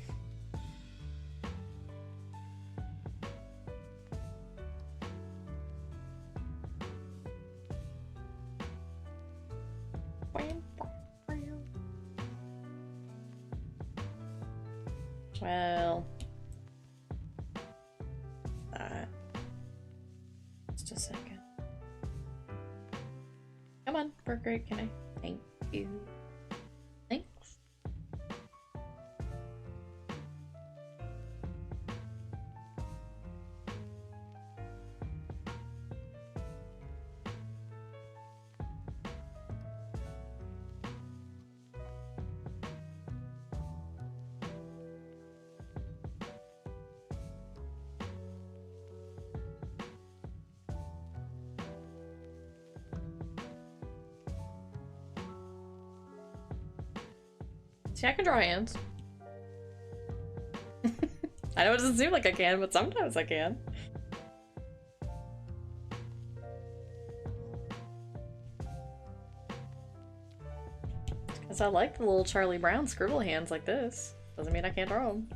Well, that. Just a second. Come on, for a great can I? Thank you. Thanks. See, I can draw hands. I know it doesn't seem like I can, but sometimes I can. Because I like the little Charlie Brown scribble hands like this. Doesn't mean I can't draw them.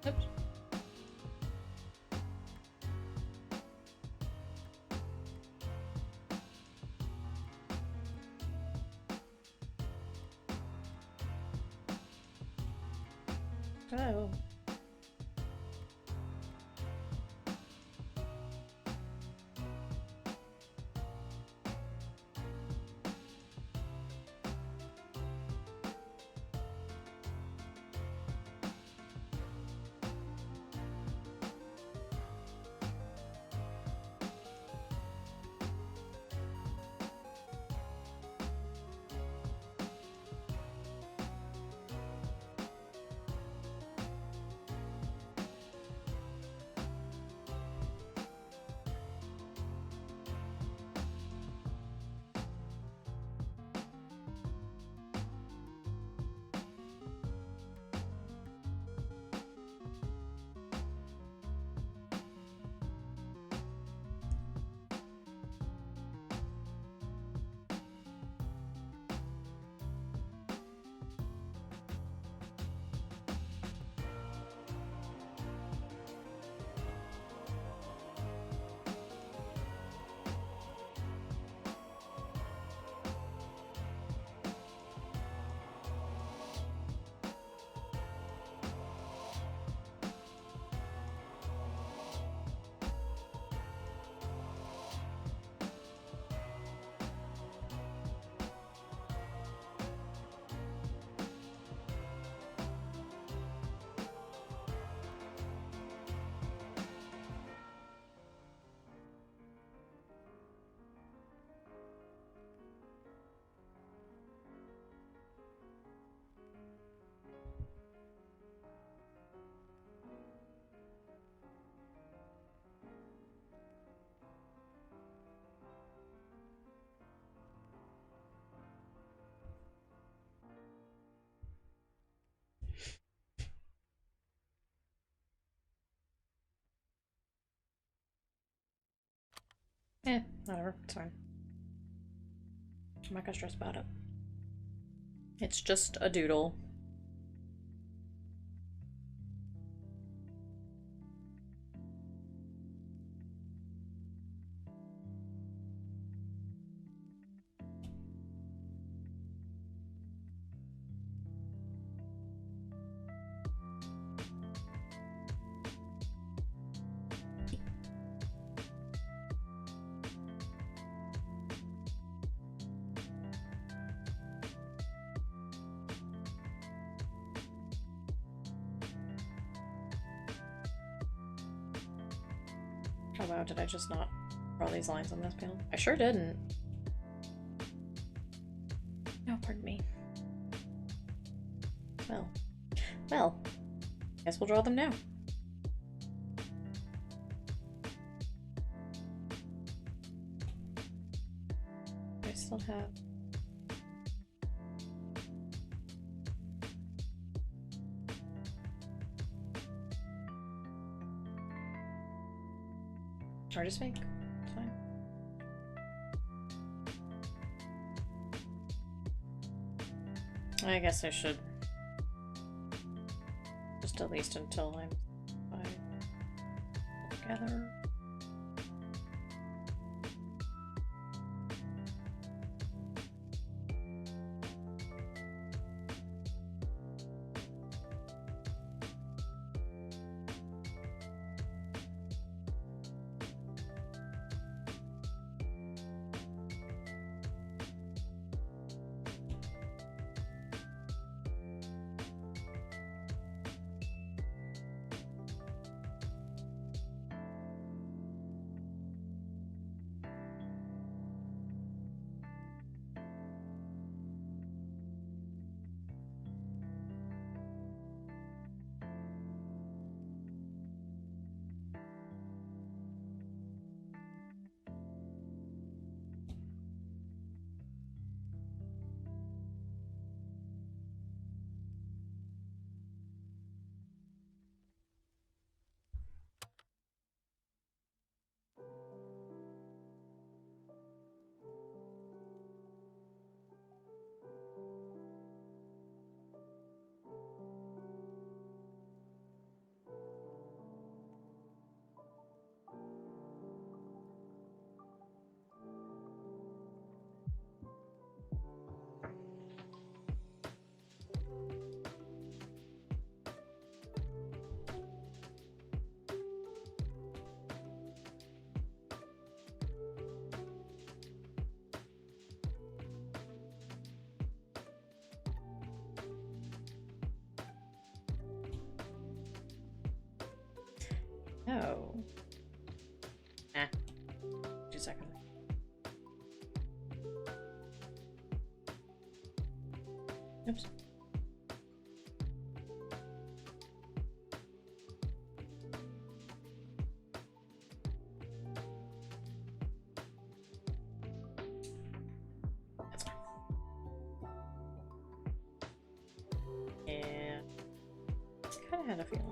Oops. Oh. Whatever. It's fine. I'm not gonna stress about it. It's just a doodle. Oh wow, did I just not draw these lines on this panel? I sure didn't. No, pardon me. Well, guess we'll draw them now. I still have... Artist make. It's fine. I guess I should just at least until I'm together. Oh. Eh. 2 seconds. Oops. That's fine. Yeah. Kind of had a feeling.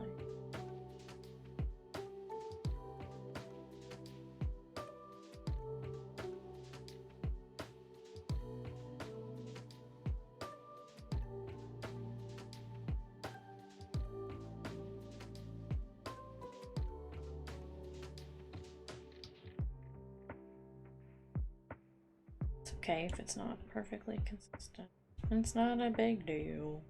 It's okay if it's not perfectly consistent. It's not a big deal.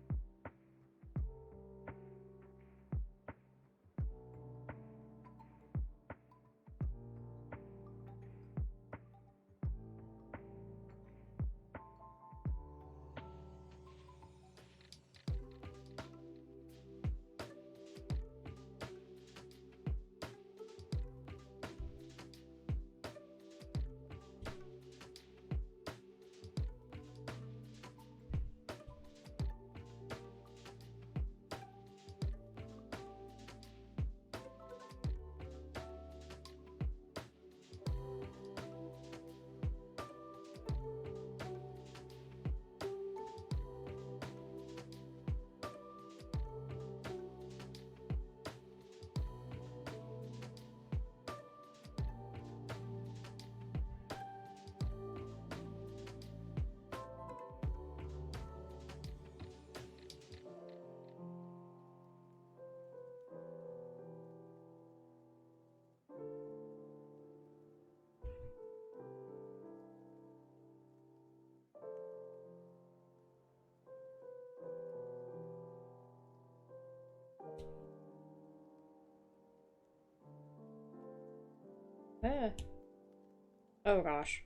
Oh gosh.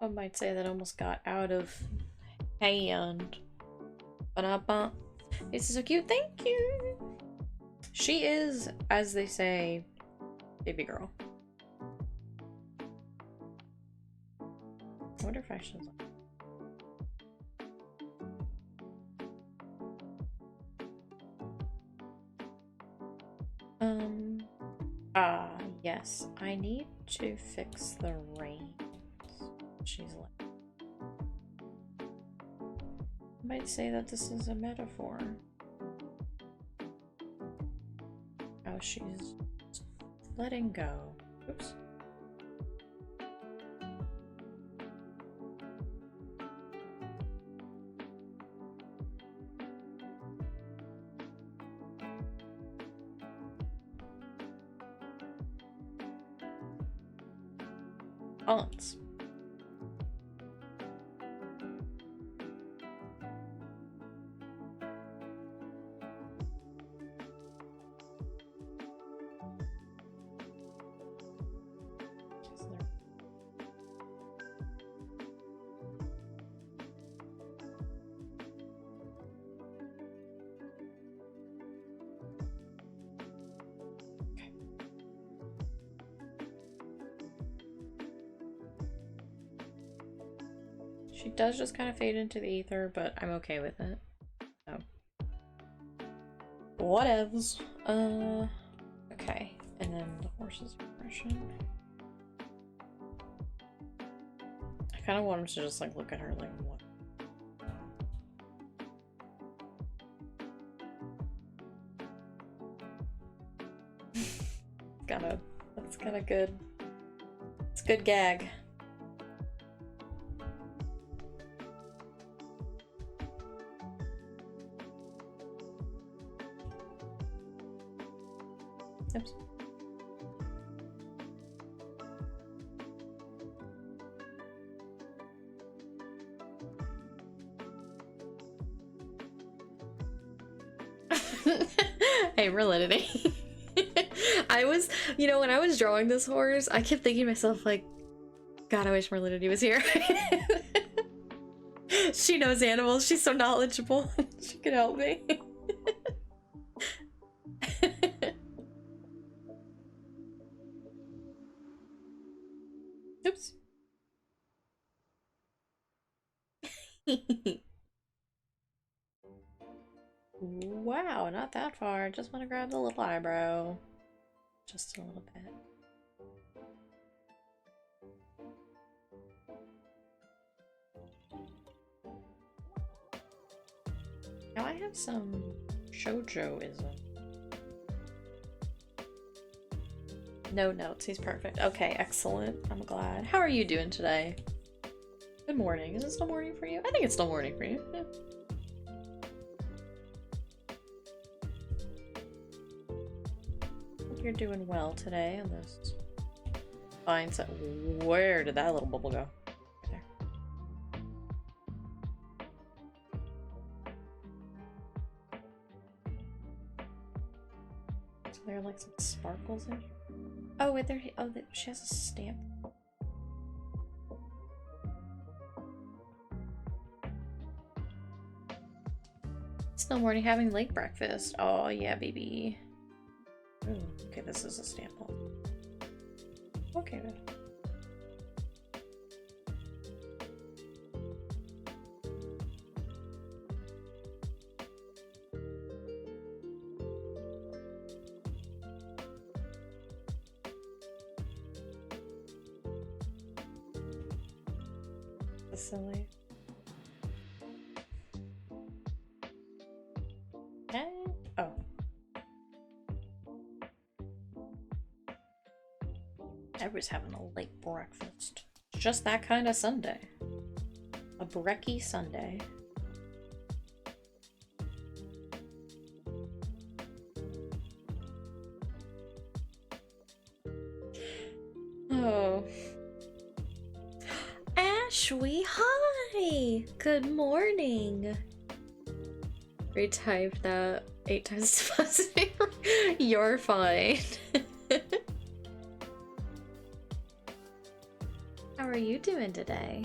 I might say that almost got out of hand. Ba-da-ba. This is so cute, thank you! She is, as they say, baby girl. I wonder if I should... yes, I need to fix the reins. She's like... I might say that this is a metaphor. How she's letting go. Oops. Balance. She does just kind of fade into the ether, but I'm okay with it. So. Whatevs. Okay. And then the horse's impression. I kind of want him to just like look at her like, what? That's kind of good. It's a good gag. Oops. Hey, validity. I was, you know, when I was drawing this horse, I kept thinking to myself, like, God, I wish Merlinity was here. She knows animals. She's so knowledgeable. She could help me. Oops. Wow, not that far. Just want to grab the little eyebrow. Just a little bit. Now I have some shoujo-ism. No notes, he's perfect. Okay, excellent. I'm glad. How are you doing today? Good morning. Is it still morning for you? I think it's still morning for you. Yeah. Hope you're doing well today on this fine set. Where did that little bubble go? Right there. So there are like some sparkles in here. Oh wait, there. Oh, she has a stamp. Still morning, having late breakfast. Oh yeah, baby. Ooh, okay, this is a stamp. Okay then. That's silly. Oh. Everybody's having a late breakfast. It's just that kind of Sunday. A brekkie Sunday. Oh. Ashwy, hi! Good morning! Retyped that 8 times faster. You're fine. How are you doing today?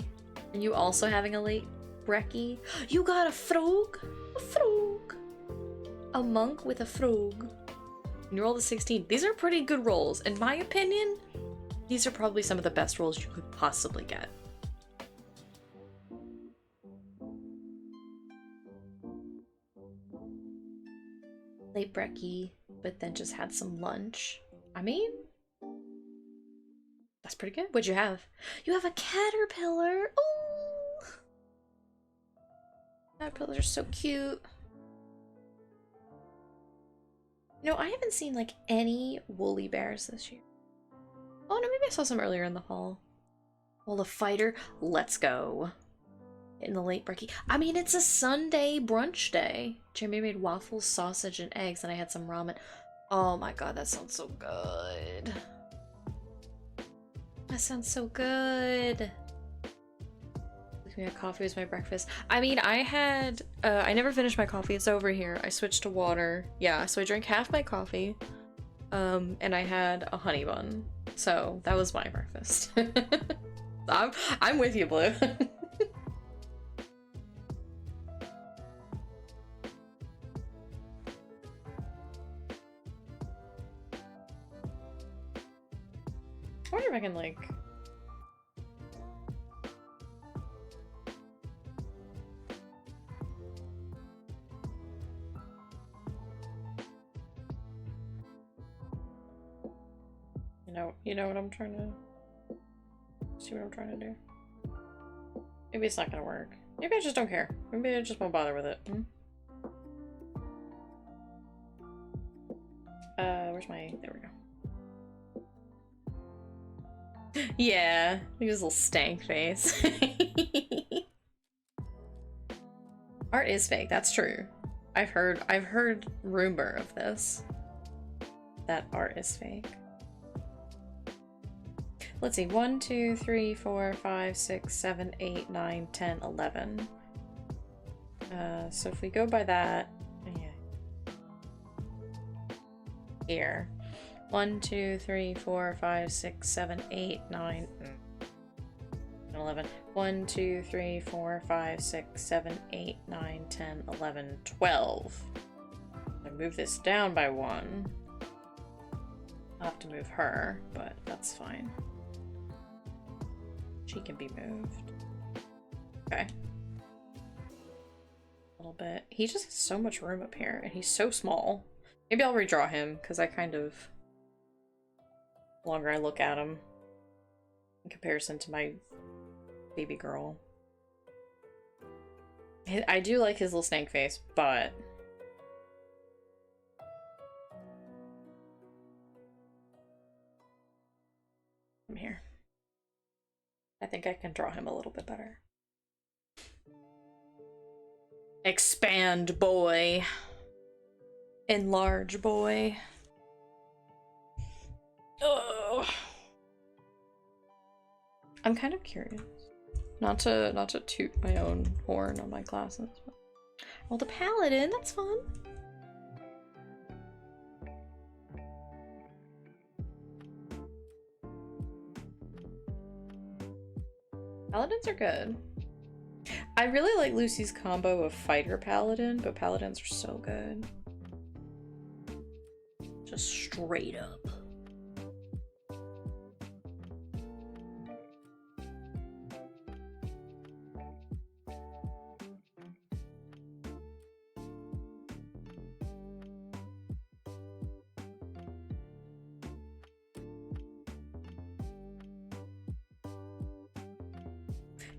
Are you also having a late brekkie? You got a frog? A frog. A monk with a frog. And you rolled a 16. These are pretty good rolls. In my opinion, these are probably some of the best rolls you could possibly get. Late brekkie, but then just had some lunch. I mean, that's pretty good. What'd you have? You have a caterpillar. Oh, caterpillars are so cute. No, I haven't seen like any woolly bears this year. Oh no, maybe I saw some earlier in the fall. Well, the fighter, let's go. In the late brekkie. I mean, it's a Sunday brunch day. Jeremy made waffles, sausage, and eggs, and I had some ramen. Oh my god, that sounds so good. That sounds so good. Me a coffee was my breakfast. I mean, I had I never finished my coffee. It's over here. I switched to water. Yeah, so I drank half my coffee. And I had a honey bun. So that was my breakfast. I'm with you, Blue. I wonder if I can, like... You know what I'm trying to... See what I'm trying to do? Maybe it's not gonna work. Maybe I just don't care. Maybe I just won't bother with it. Where's my... There we go. Yeah, his little stank face. Art is fake, that's true. I've heard rumor of this. That art is fake. Let's see, 1, 2, 3, 4, 5, 6, 7, 8, 9, 10, 11. So if we go by that, yeah. Here. 1, 2, 3, 4, 5, 6, 7, 8, 9, 11. 1, 2, 3, 4, 5, 6, 7, 8, 9, 10, 11, 12. move this down by 1. I'll have to move her, but that's fine. She can be moved. Okay. A little bit. He just has so much room up here, and he's so small. Maybe I'll redraw him, because I kind of... The longer I look at him, in comparison to my baby girl. I do like his little snake face, but... I'm here. I think I can draw him a little bit better. Expand, boy. Enlarge, boy. Ugh. I'm kind of curious. Not to toot my own horn on my classes. But... Well, the paladin, that's fun. Paladins are good. I really like Lucy's combo of fighter paladin, but paladins are so good. Just straight up.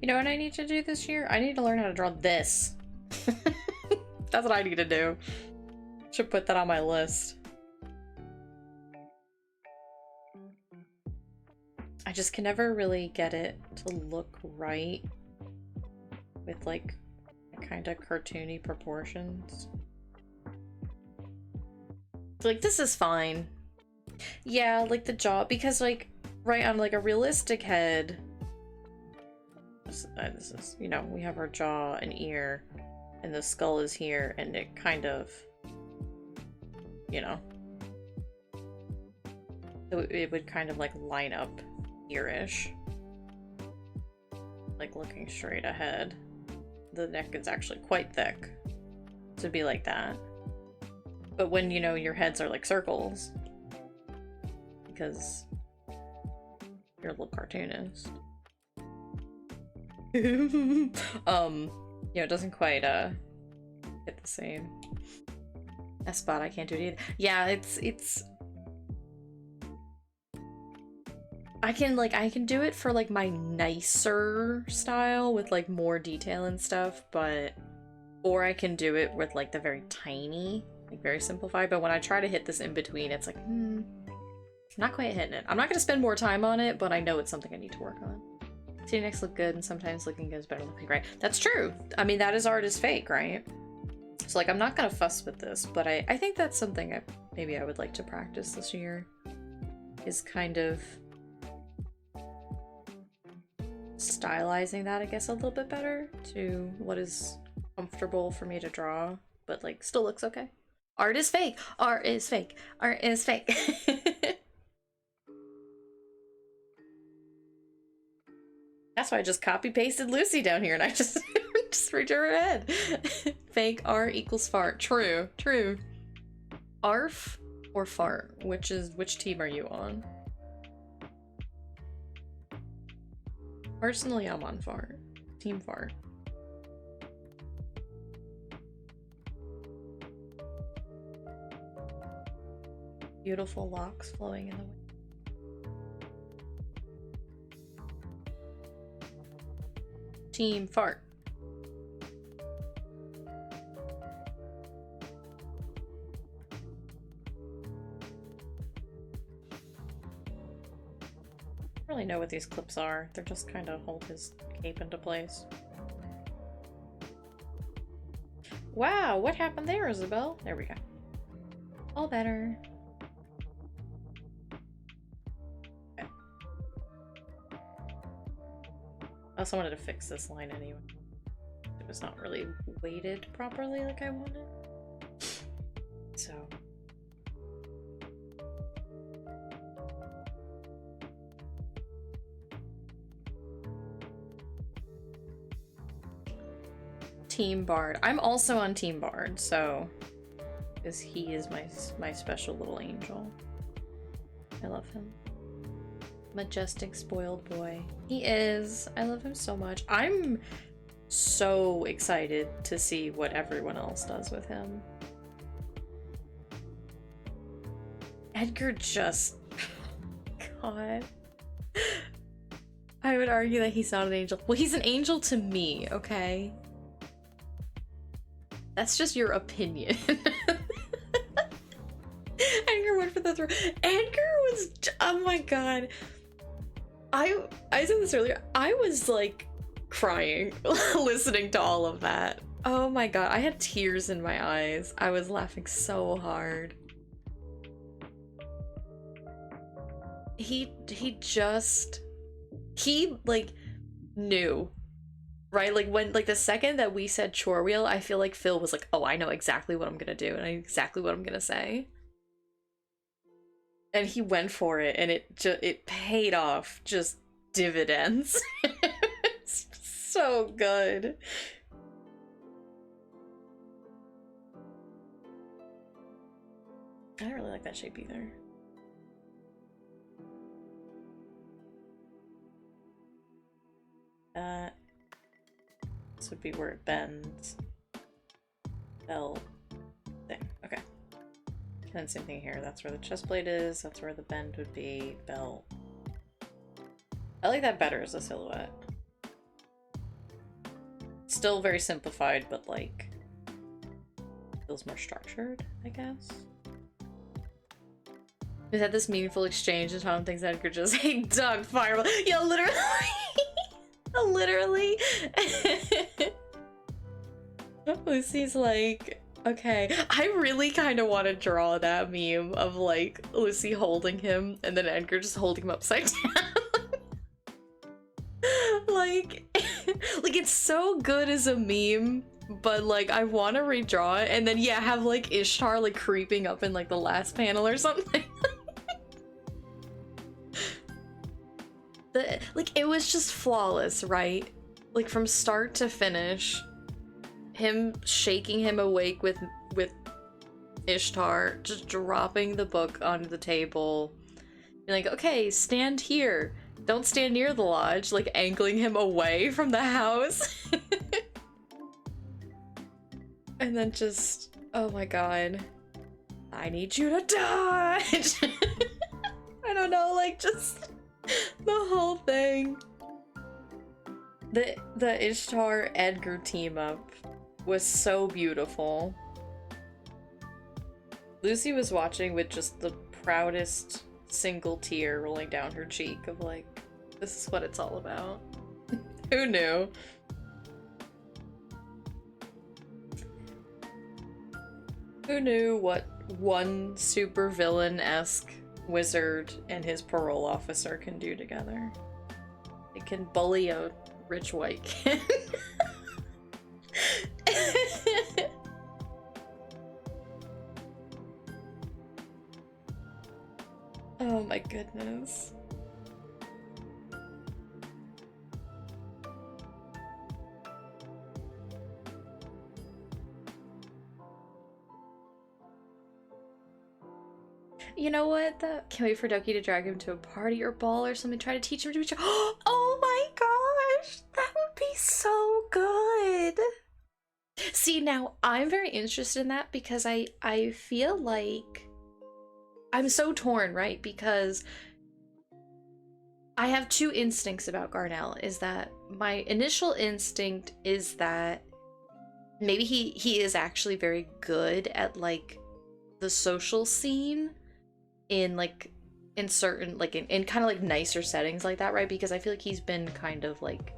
You know what I need to do this year? I need to learn how to draw this. That's what I need to do. Should put that on my list. I just can never really get it to look right with like kind of cartoony proportions. Like, this is fine. Yeah, like the jaw, because like right on like a realistic head, this is, you know, we have our jaw and ear and the skull is here, and it kind of, you know, it would kind of like line up here-ish, like looking straight ahead. The neck is actually quite thick to be like that, but when, you know, your heads are like circles because you're a little cartoonist. You know, it doesn't quite hit the same. That spot, I can't do it either. Yeah, it's I can do it for like my nicer style with like more detail and stuff, but or I can do it with like the very tiny, like very simplified, but when I try to hit this in between, it's like not quite hitting it. I'm not gonna spend more time on it, but I know it's something I need to work on. T-necks look good, and sometimes looking good is better than looking great. That's true. I mean, that is art is fake, right? So like, I'm not gonna fuss with this, but I think that's something maybe I would like to practice this year, is kind of stylizing that, I guess, a little bit better to what is comfortable for me to draw, but like still looks okay. Art is fake. Art is fake. Art is fake. That's why I just copy pasted Lucy down here and I just read her head. Fake R equals fart. True, true. Arf or fart? Which team are you on? Personally, I'm on fart. Team fart. Beautiful locks flowing in the wind. Team fart. I don't really know what these clips are. They're just kind of hold his cape into place. Wow, what happened there, Isabel? There we go. All better. Okay. I also wanted to fix this line anyway. It was not really weighted properly like I wanted. So. Team Bard. I'm also on Team Bard, so because he is my special little angel. I love him. Majestic, spoiled boy. He is. I love him so much. I'm so excited to see what everyone else does with him. Edgar just... God. I would argue that he's not an angel. Well, he's an angel to me, okay? That's just your opinion. Edgar went for the throw. Edgar was... Oh my god. I said this earlier. I was like crying listening to all of that. Oh my god. I had tears in my eyes. I was laughing so hard. He like knew, right? Like when, like the second that we said chore wheel, I feel like Phil was like, oh, I know exactly what I'm gonna do and I know exactly what I'm gonna say. And he went for it and it paid off, just dividends. It's so good. I don't really like that shape either. This would be where it bends. L thing. Okay. And then same thing here. That's where the chest plate is. That's where the bend would be. Belt. I like that better as a silhouette. Still very simplified, but like feels more structured, I guess. We had this meaningful exchange and Tom thinks Edgar just, hey, Doug, fireball. Yeah, literally. Literally. Lucy's like, okay. I really kind of want to draw that meme of like Lucy holding him and then Edgar just holding him upside down. like it's so good as a meme, but like I want to redraw it and then yeah, have like Ishtar like creeping up in like the last panel or something. Like it was just flawless, right? Like from start to finish, him shaking him awake with Ishtar, just dropping the book onto the table, being like, okay, stand here, don't stand near the lodge, like angling him away from the house. And then just, oh my god, I need you to dodge. I don't know, like just the whole thing. The Ishtar Edgar team up was so beautiful. Lucy was watching with just the proudest single tear rolling down her cheek of like, this is what it's all about. Who knew? Who knew what one super villain-esque wizard and his parole officer can do together? It can bully a rich white kid. Oh my goodness. You know what? Can't wait for Doki to drag him to a party or ball or something. Try to teach him to be. Oh my gosh, that would be so good. See, now I'm very interested in that because I feel like I'm so torn, right? Because I have two instincts about Garnell. Is that my initial instinct is that maybe he is actually very good at like the social scene in like in certain like in kind of like nicer settings like that, right? Because I feel like he's been kind of like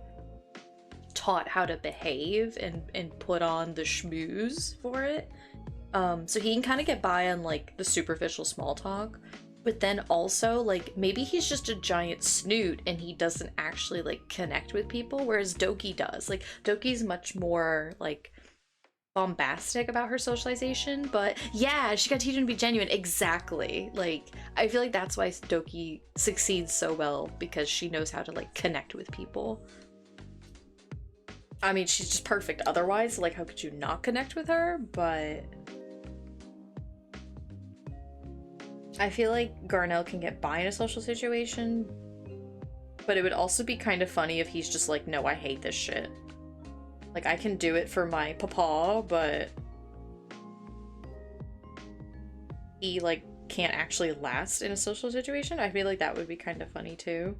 taught how to behave and put on the schmooze for it. So he can kind of get by on like the superficial small talk, but then also like maybe he's just a giant snoot and he doesn't actually like connect with people, whereas Doki does. Like Doki's much more like bombastic about her socialization, but yeah, she got to teach him to be genuine. Exactly. Like I feel like that's why Doki succeeds so well, because she knows how to like connect with people. I mean, she's just perfect otherwise, like how could you not connect with her? But I feel like Garnell can get by in a social situation, but it would also be kind of funny if he's just like, no, I hate this shit. Like, I can do it for my papa, but he, like, can't actually last in a social situation. I feel like that would be kind of funny, too.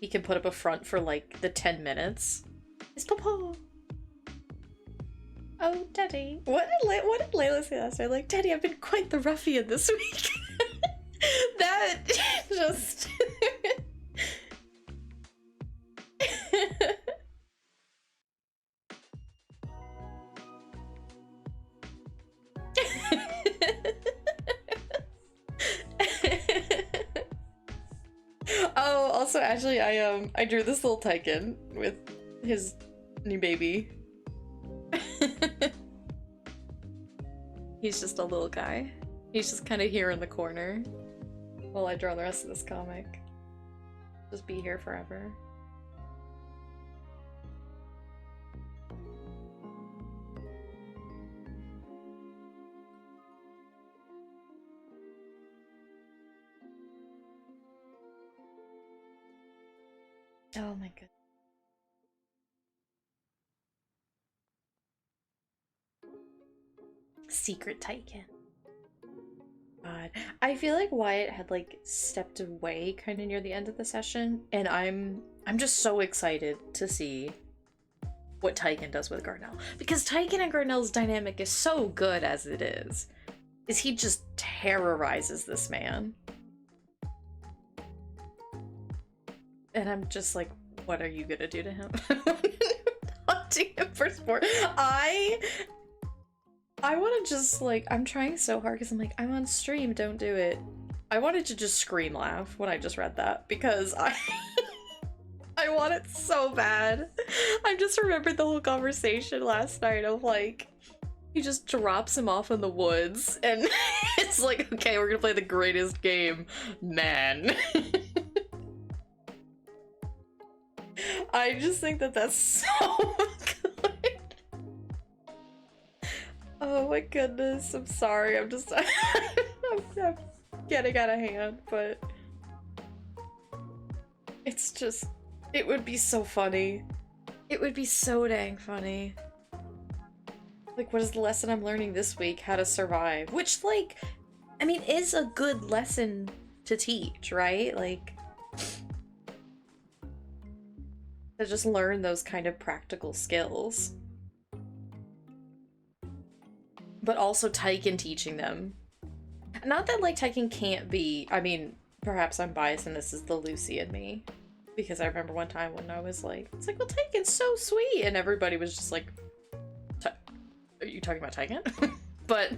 He can put up a front for, like, the 10 minutes. It's papa! Oh, Daddy. What did Layla say last night? Like, Daddy, I've been quite the ruffian this week. That just... Oh, also, actually, I drew this little Tyken with his new baby. He's just a little guy. He's just kind of here in the corner while I draw the rest of this comic. Just be here forever. Oh my goodness. Secret Tyken. God. I feel like Wyatt had like stepped away kind of near the end of the session, and I'm just so excited to see what Tyken does with Garnell. Because Tyken and Garnell's dynamic is so good as it is. He just terrorizes this man. And I'm just like, what are you gonna do to him? Hunting him for sport. I want to just, like, I'm trying so hard because I'm like, I'm on stream, don't do it. I wanted to just scream laugh when I just read that because I want it so bad. I just remembered the whole conversation last night of, like, he just drops him off in the woods and it's like, okay, we're gonna play the greatest game, man. I just think that that's so good. Oh my goodness, I'm sorry, I'm getting out of hand, but it's just, it would be so funny. It would be so dang funny. Like, what is the lesson I'm learning this week? How to survive. Which, like, I mean, is a good lesson to teach, right? Like, to just learn those kind of practical skills. But also Tyken teaching them. Not that, like, Tyken can't be, I mean, perhaps I'm biased and this is the Lucy in me. Because I remember one time when I was like, it's like, well, Tyken's so sweet! And everybody was just like, are you talking about Tyken? But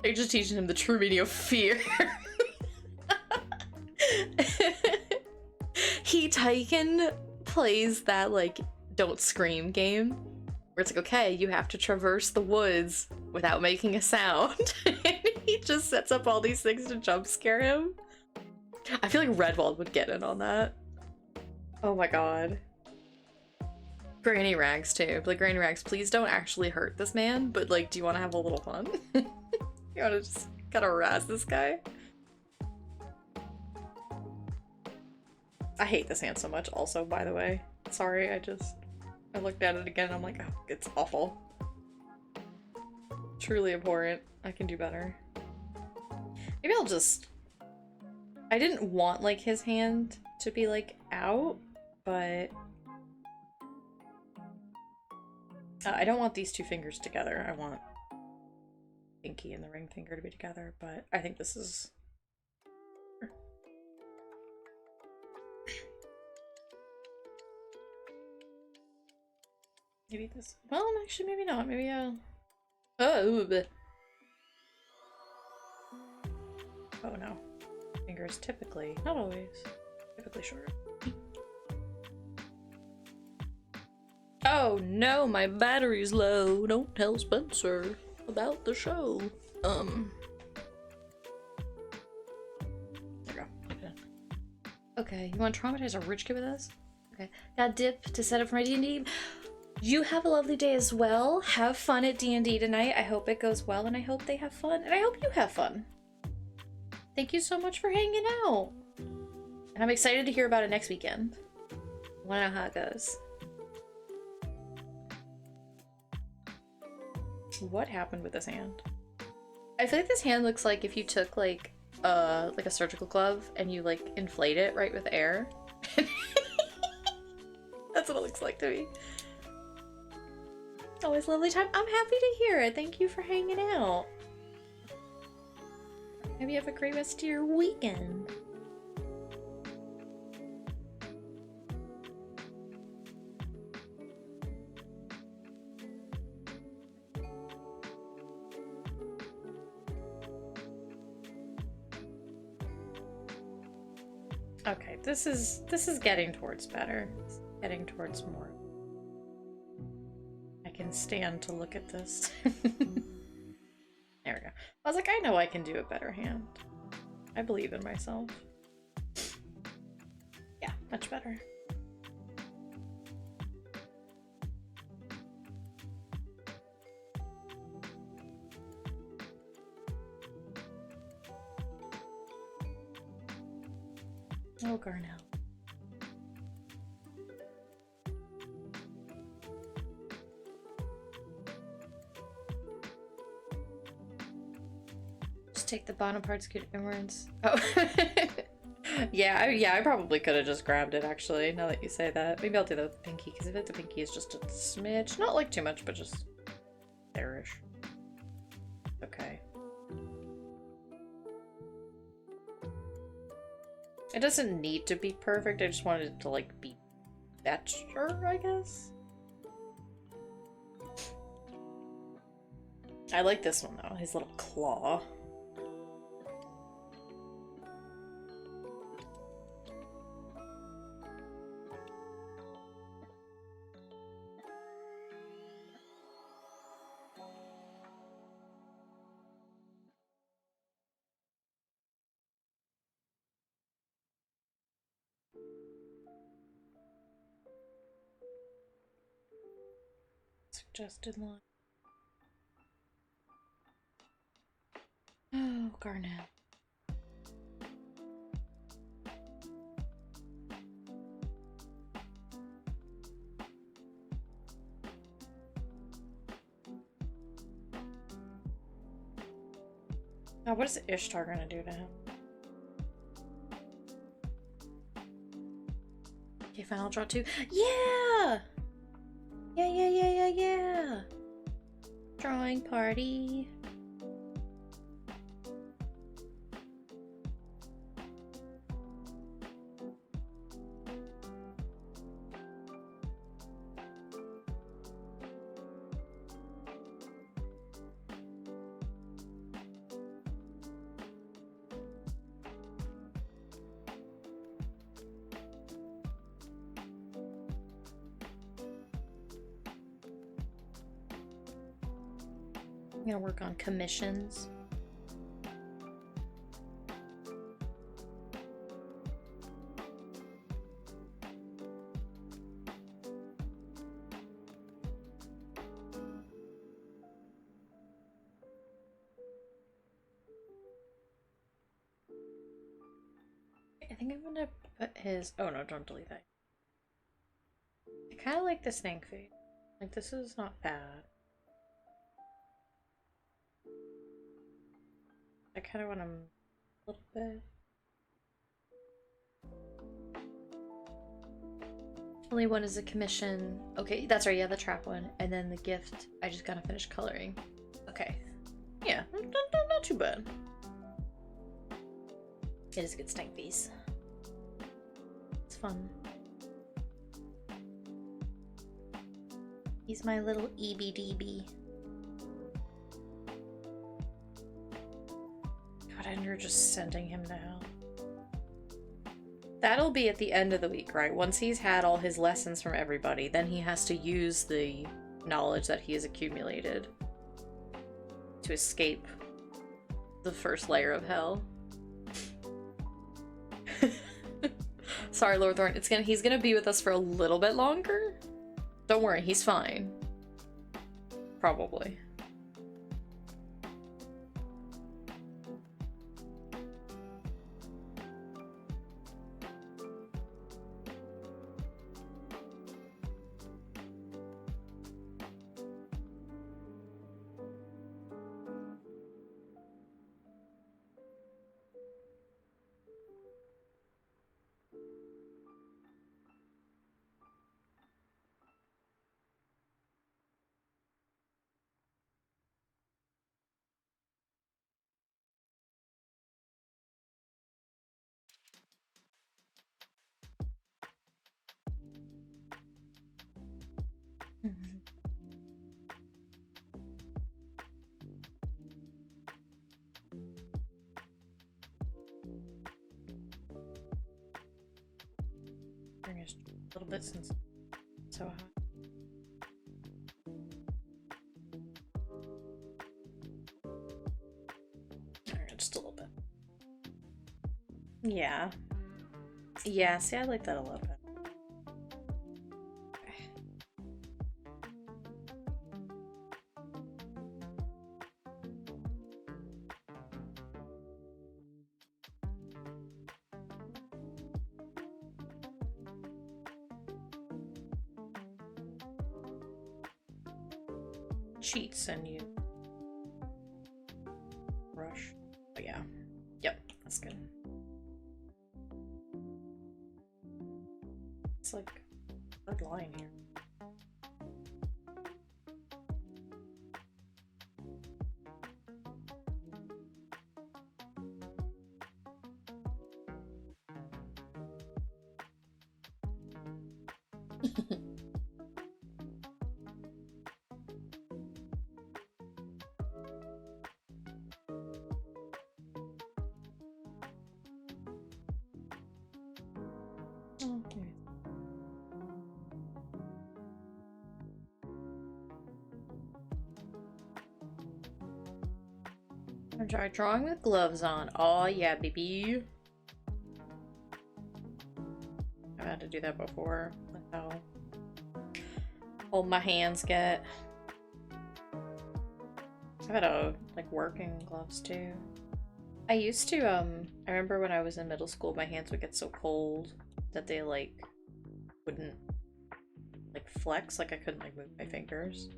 you're just teaching him the true meaning of fear. Tyken plays that, like, don't scream game. Where it's like, okay, you have to traverse the woods without making a sound. And he just sets up all these things to jump scare him. I feel like Redwald would get in on that. Oh my god. Granny Rags too. Like, Granny Rags, please don't actually hurt this man, but, like, do you want to have a little fun? You want to just kind of harass this guy? I hate this hand so much also, by the way. Sorry, I looked at it again and I'm like, oh, it's awful. Truly abhorrent. I can do better. Maybe I'll just... I didn't want, like, his hand to be, like, out, but... I don't want these two fingers together. I want pinky and the ring finger to be together, but I think this is... Maybe this... Well, actually, maybe not. Maybe I'll... Oh, bleh. Oh no. Fingers typically, not always, typically short. Oh no, my battery's low. Don't tell Spencer about the show. There we go. Okay, you want to traumatize a rich kid with us? Okay. Got dip to set up for my D&D. You have a lovely day as well. Have fun at D&D tonight. I hope it goes well, and I hope they have fun, and I hope you have fun. Thank you so much for hanging out. And I'm excited to hear about it next weekend. I want to know how it goes. What happened with this hand? I feel like this hand looks like if you took like a surgical glove and you like inflate it right with air. That's what it looks like to me. Always a lovely time. I'm happy to hear it. Thank you for hanging out. Maybe have a great rest of your weekend. Okay, this is getting towards better. It's getting towards more. I can stand to look at this. There we go. I was like, I know I can do a better hand. I believe in myself. Yeah, much better. Oh, Garnell. Just take the bottom part, scoot inwards. Oh. Yeah, I probably could have just grabbed it, actually, now that you say that. Maybe I'll do the pinky, because I think the pinky is just a smidge. Not like too much, but just there-ish. Okay. It doesn't need to be perfect, I just wanted it to, like, be better, I guess? I like this one, though. His little claw. Suggested line. Oh, Garnell. Now, what is Ishtar gonna do to him? Okay, final draw 2. Yeah! Yeah. Drawing party. I'm gonna work on commissions. I think I'm gonna put his... Oh no, don't delete that. I kind of like the snake feet. Like, this is not bad. I kind of want him a little bit. Only one is a commission. Okay, that's right, yeah, the trap one. And then the gift, I just gotta finish coloring. Okay. Yeah, not too bad. It is a good stank piece. It's fun. He's my little EBDB. God, and you're just sending him to hell. That'll be at the end of the week, right? Once he's had all his lessons from everybody, then he has to use the knowledge that he has accumulated to escape the first layer of hell. Sorry, Lord Thorn. He's gonna be with us for a little bit longer. Don't worry, he's fine. Probably. Just a little bit since it's so hot. Alright, just a little bit. Yeah. Yeah, see, I like that a little bit. Cheats and you brush. But yeah. Yep, that's good. It's like a good line here. Okay. I'm trying drawing with gloves on. Oh yeah, baby. I've had to do that before. Look how old my hands get. I've had like working gloves too. I used to I remember when I was in middle school, my hands would get so cold that they like wouldn't like flex, like I couldn't like move my fingers.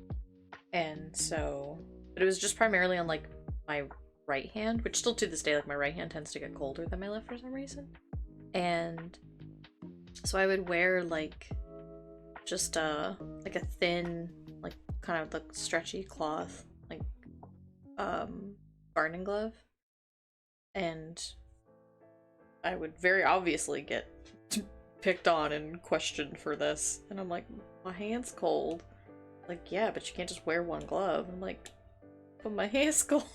And so, but it was just primarily on like my right hand, which still to this day, like my right hand tends to get colder than my left for some reason. And so I would wear like just like a thin, like kind of like stretchy cloth, like gardening glove. And I would very obviously get picked on and questioned for this. And I'm like, my hand's cold. Like, yeah, but you can't just wear one glove. I'm like, but my hand's cold.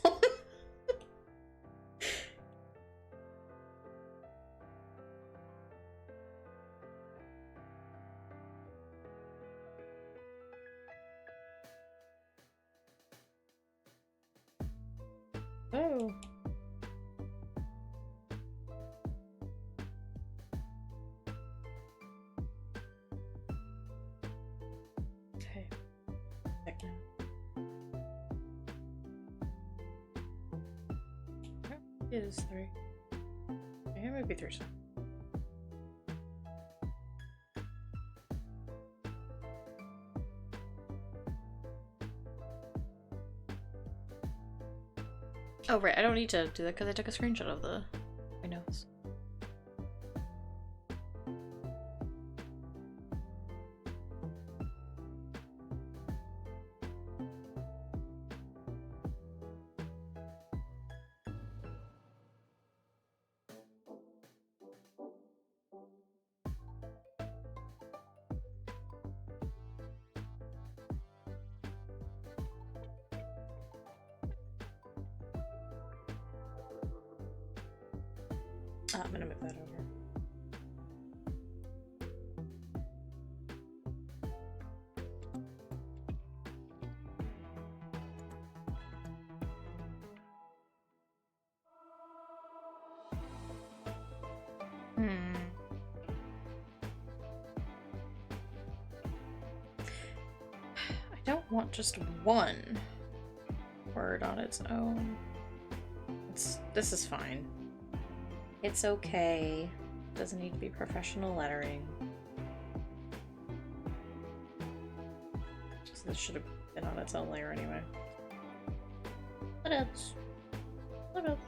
Oh. Okay. It is 3. It might be 3. Oh, right. I don't need to do that because I took a screenshot of my notes. I'm gonna move that over. want just one word on its own. This is fine. It's okay. Doesn't need to be professional lettering. Just, this should have been on its own layer anyway. What else? What else?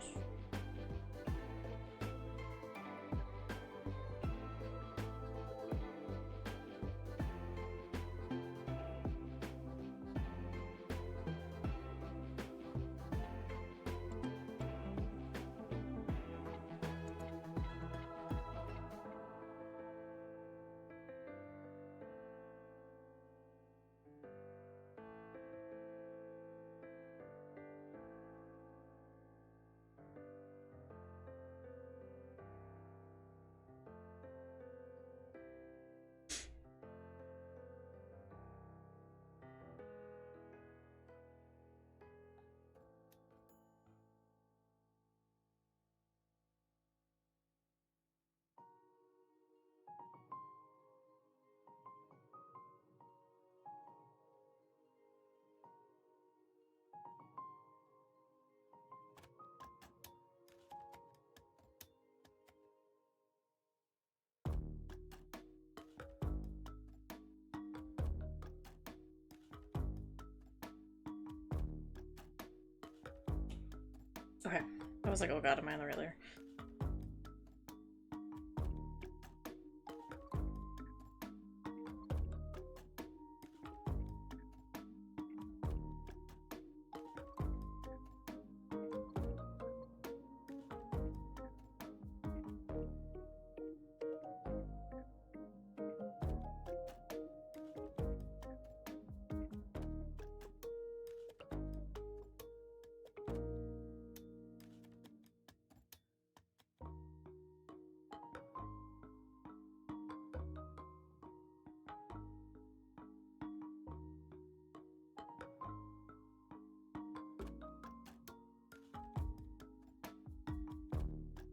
Okay. I was like, oh god, am I on the right layer?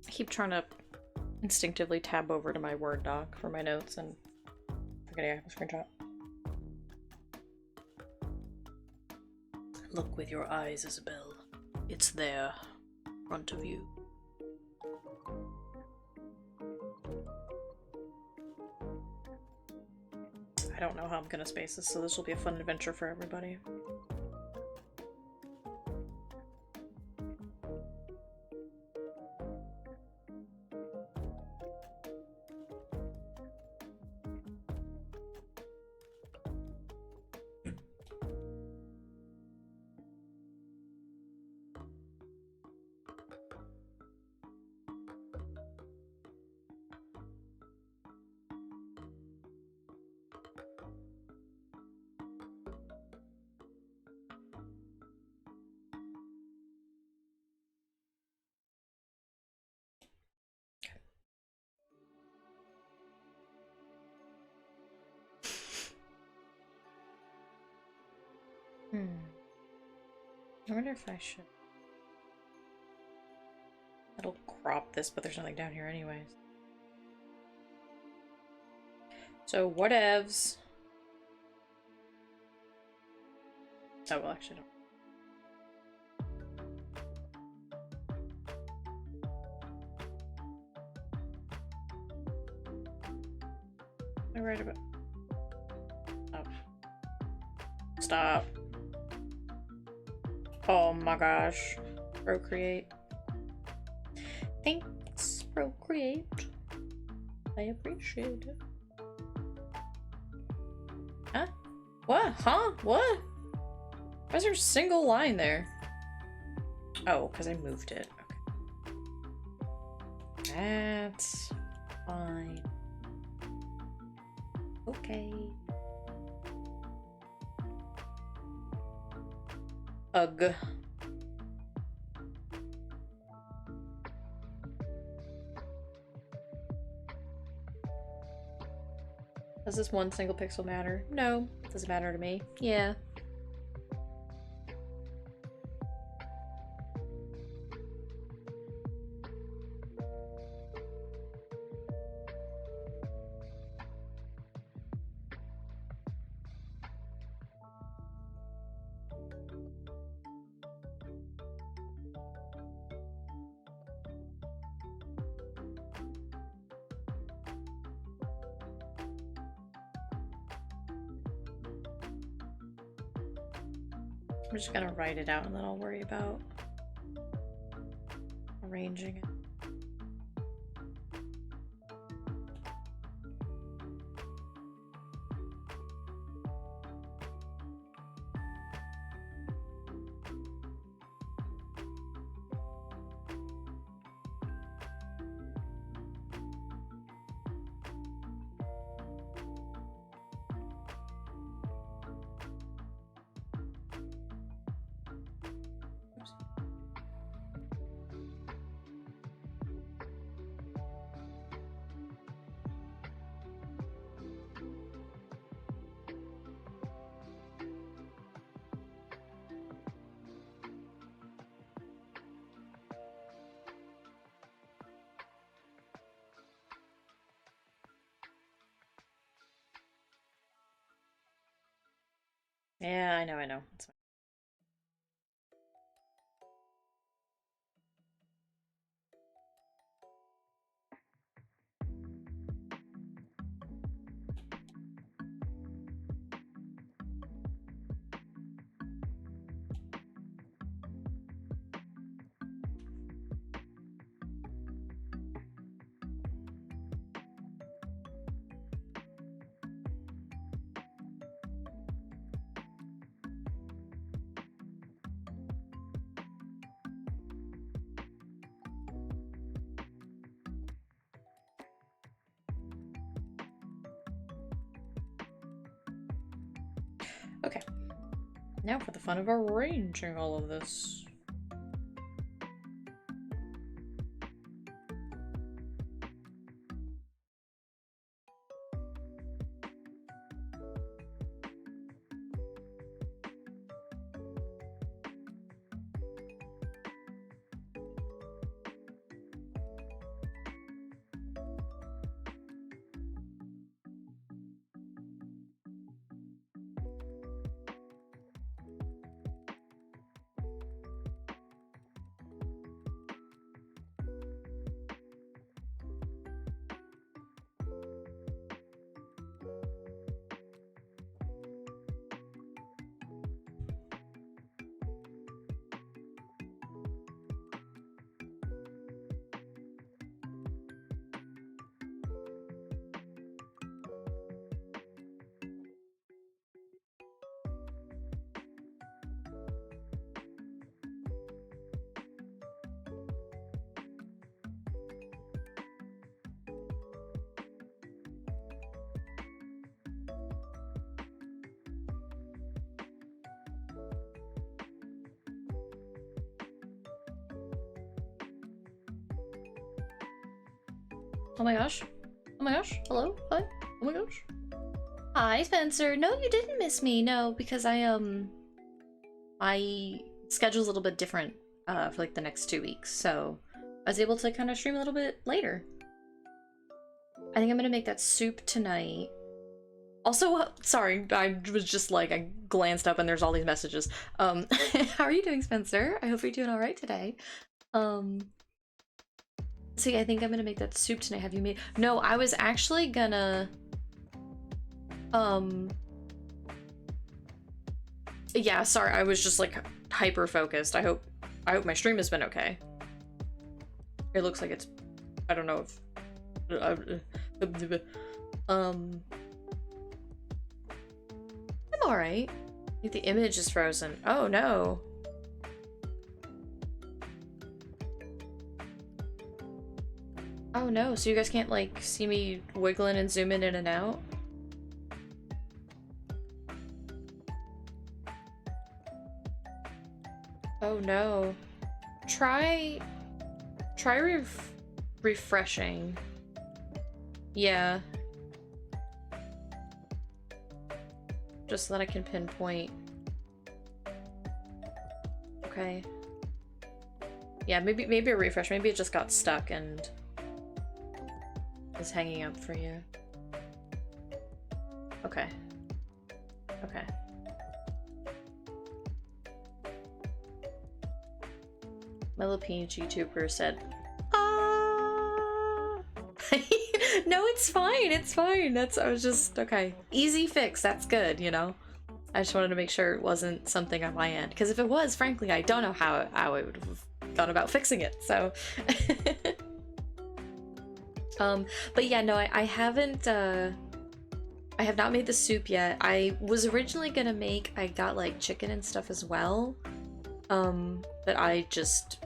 I keep trying to instinctively tab over to my Word doc for my notes and forgetting I have a screenshot. Look with your eyes, Isabel. It's there, in front of you. I don't know how I'm gonna space this, so this will be a fun adventure for everybody. I wonder if I should... It'll crop this, but there's nothing down here anyways. So, whatevs. Oh, well, actually, I write about... Oh. Stop. Oh my gosh. Procreate. Thanks, Procreate. I appreciate it. Huh? What? Huh? What? Why is there a single line there? Oh, because I moved it. Okay. That's fine. Okay. Ugh. Does this one single pixel matter? No. Does it matter to me? Yeah. I'm just gonna write it out and then I'll worry about arranging it. Yeah, I know. It's fine. Okay. Now for the fun of arranging all of this. Oh my gosh. Oh my gosh. Hello? Hi. Oh my gosh. Hi, Spencer. No, you didn't miss me. No, because my schedule's a little bit different for like the next 2 weeks, so I was able to kind of stream a little bit later. I think I'm gonna make that soup tonight. Also, sorry, I was just like, I glanced up and there's all these messages. How are you doing, Spencer? I hope you're doing all right today. See, I think I'm gonna make that soup tonight. Have you made? No, I was actually gonna, yeah, sorry, I was just like hyper focused. I hope my stream has been okay. It looks like it's, I don't know if, I'm alright. I think the image is frozen. Oh no. Oh no, so you guys can't like see me wiggling and zooming in and out? Oh no. Try refreshing. Yeah. Just so that I can pinpoint. Okay. Yeah, maybe a refresh. Maybe it just got stuck and is hanging up for you. Okay. Okay. My little peach YouTuber said, ah. No, it's fine. It's fine. I was just, okay. Easy fix. That's good, you know? I just wanted to make sure it wasn't something on my end, because if it was, frankly, I don't know how I would have gone about fixing it, so. But yeah, no, I haven't, I have not made the soup yet. I was originally gonna make, I got like chicken and stuff as well, but I just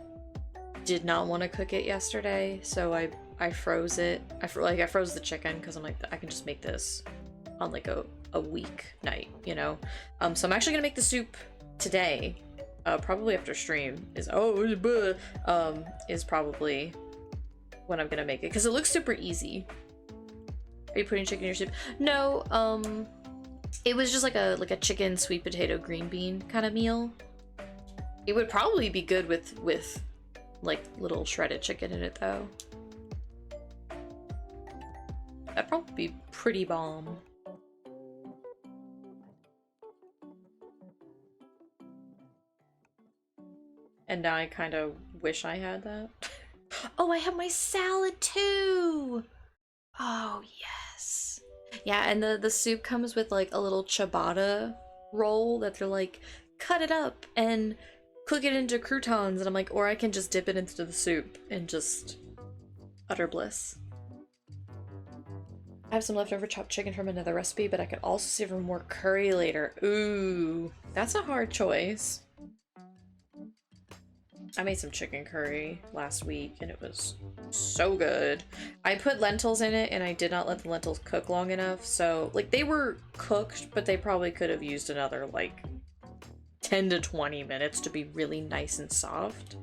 did not want to cook it yesterday, so I froze it. I froze the chicken because I'm like, I can just make this on like a week night, you know? So I'm actually gonna make the soup today, probably after stream is probably when I'm gonna make it, because it looks super easy. Are you putting chicken in your soup? No, it was just like a chicken sweet potato green bean kind of meal. It would probably be good with like little shredded chicken in it though. That'd probably be pretty bomb. And now I kind of wish I had that. Oh, I have my salad too! Oh, yes. Yeah, and the soup comes with like a little ciabatta roll that they're like, cut it up and cook it into croutons. And I'm like, or I can just dip it into the soup and just utter bliss. I have some leftover chopped chicken from another recipe, but I could also save for more curry later. Ooh, that's a hard choice. I made some chicken curry last week and it was so good. I put lentils in it and I did not let the lentils cook long enough, so like they were cooked, but they probably could have used another like 10 to 20 minutes to be really nice and soft.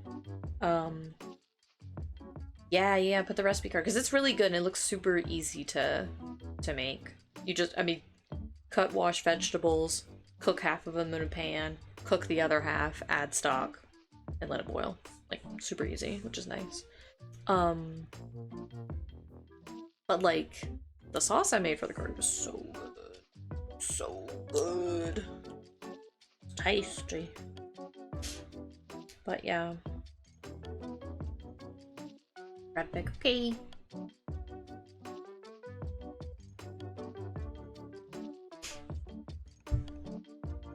Yeah, put the recipe card because it's really good and it looks super easy to make. You just, I mean, cut, wash vegetables, cook half of them in a pan, cook the other half, add stock, and let it boil. Like, super easy, which is nice. But like, the sauce I made for the curry was so good. So good. Tasty. But yeah. Red big cookie.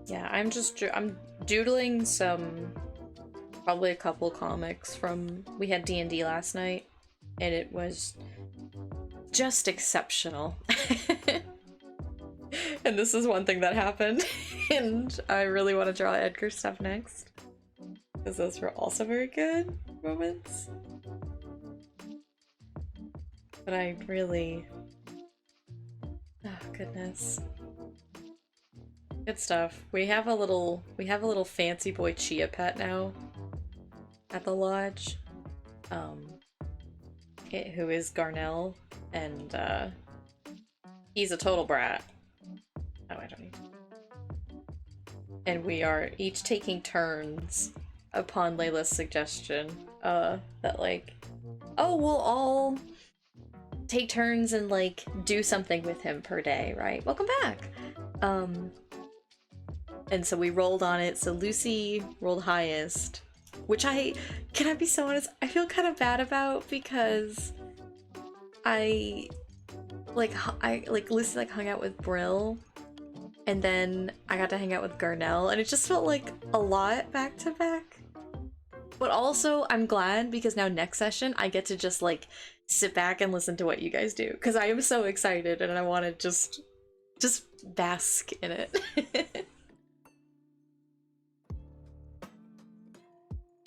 Yeah, I'm doodling some, probably a couple comics from, we had D&D last night, and it was just exceptional. And this is one thing that happened, and I really want to draw Edgar stuff next, because those were also very good moments. But I really, oh goodness. Good stuff. We have a little fancy boy chia pet now at the lodge, who is Garnell, and he's a total brat. Oh, I don't need to. And we are each taking turns upon Layla's suggestion, that like, oh, we'll all take turns and like do something with him per day, right? Welcome back. And so we rolled on it. So Lucy rolled highest, which can I be so honest, I feel kind of bad about, because I Lucy like hung out with Brill, and then I got to hang out with Garnell, and it just felt like a lot back to back. But also I'm glad, because now next session I get to just like sit back and listen to what you guys do, because I am so excited and I want to just bask in it.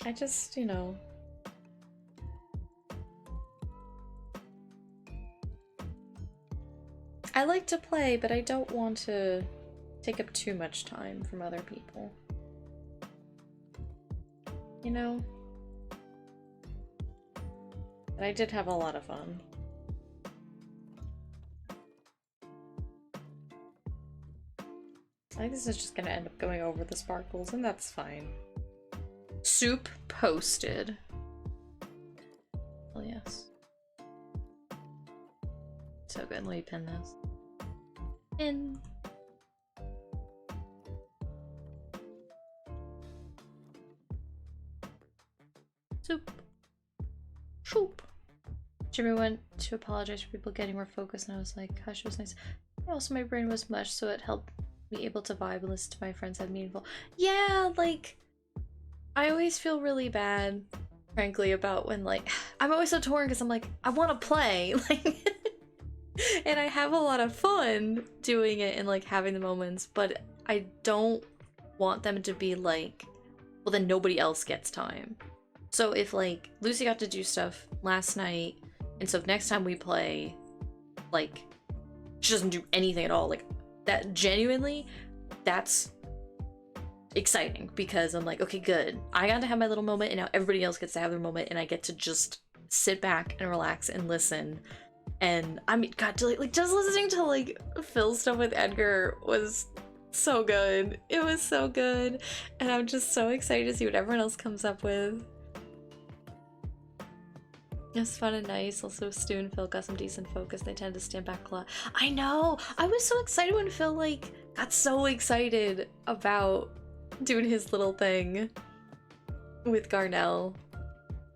I just, you know, I like to play, but I don't want to take up too much time from other people. You know? But I did have a lot of fun. I think this is just gonna end up going over the sparkles, and that's fine. Soup posted. Oh yes. So good. Let me pin this. Pin. Soup. Shoop. Jimmy went to apologize for people getting more focused, and I was like, gosh, it was nice. Also, my brain was mush, so it helped Be able to vibe and listen to my friends have meaningful. Yeah, like, I always feel really bad, frankly, about when, like, I'm always so torn because I'm like, I want to play, like, and I have a lot of fun doing it and, like, having the moments, but I don't want them to be like, well, then nobody else gets time. So if, like, Lucy got to do stuff last night, and so if next time we play, like, she doesn't do anything at all, like, that genuinely, that's exciting, because I'm like, okay, good. I got to have my little moment, and now everybody else gets to have their moment, and I get to just sit back and relax and listen. And I mean, God, like, just listening to, like, Phil's stuff with Edgar was so good. It was so good. And I'm just so excited to see what everyone else comes up with. It's fun and nice. Also, Stu and Phil got some decent focus. They tend to stand back a lot. I know! I was so excited when Phil, like, got so excited about doing his little thing with Garnell.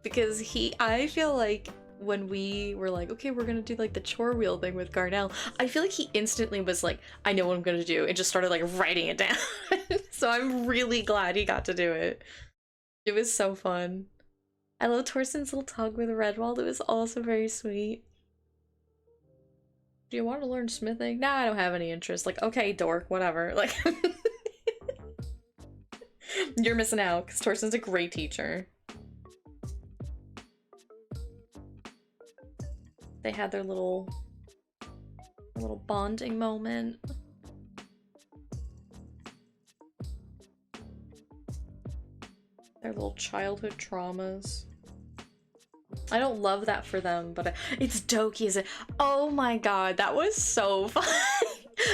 Because I feel like when we were like, okay, we're gonna do, like, the chore wheel thing with Garnell, I feel like he instantly was like, I know what I'm gonna do, and just started, like, writing it down. So I'm really glad he got to do it. It was so fun. I love Torsten's little tug with Redwald. It was also very sweet. Do you want to learn smithing? Nah, I don't have any interest. Like, okay, dork, whatever. Like, you're missing out, because Torsten's a great teacher. They had their little bonding moment. Their little childhood traumas. I don't love that for them, but it's Doki, is it? Oh my god, that was so fun.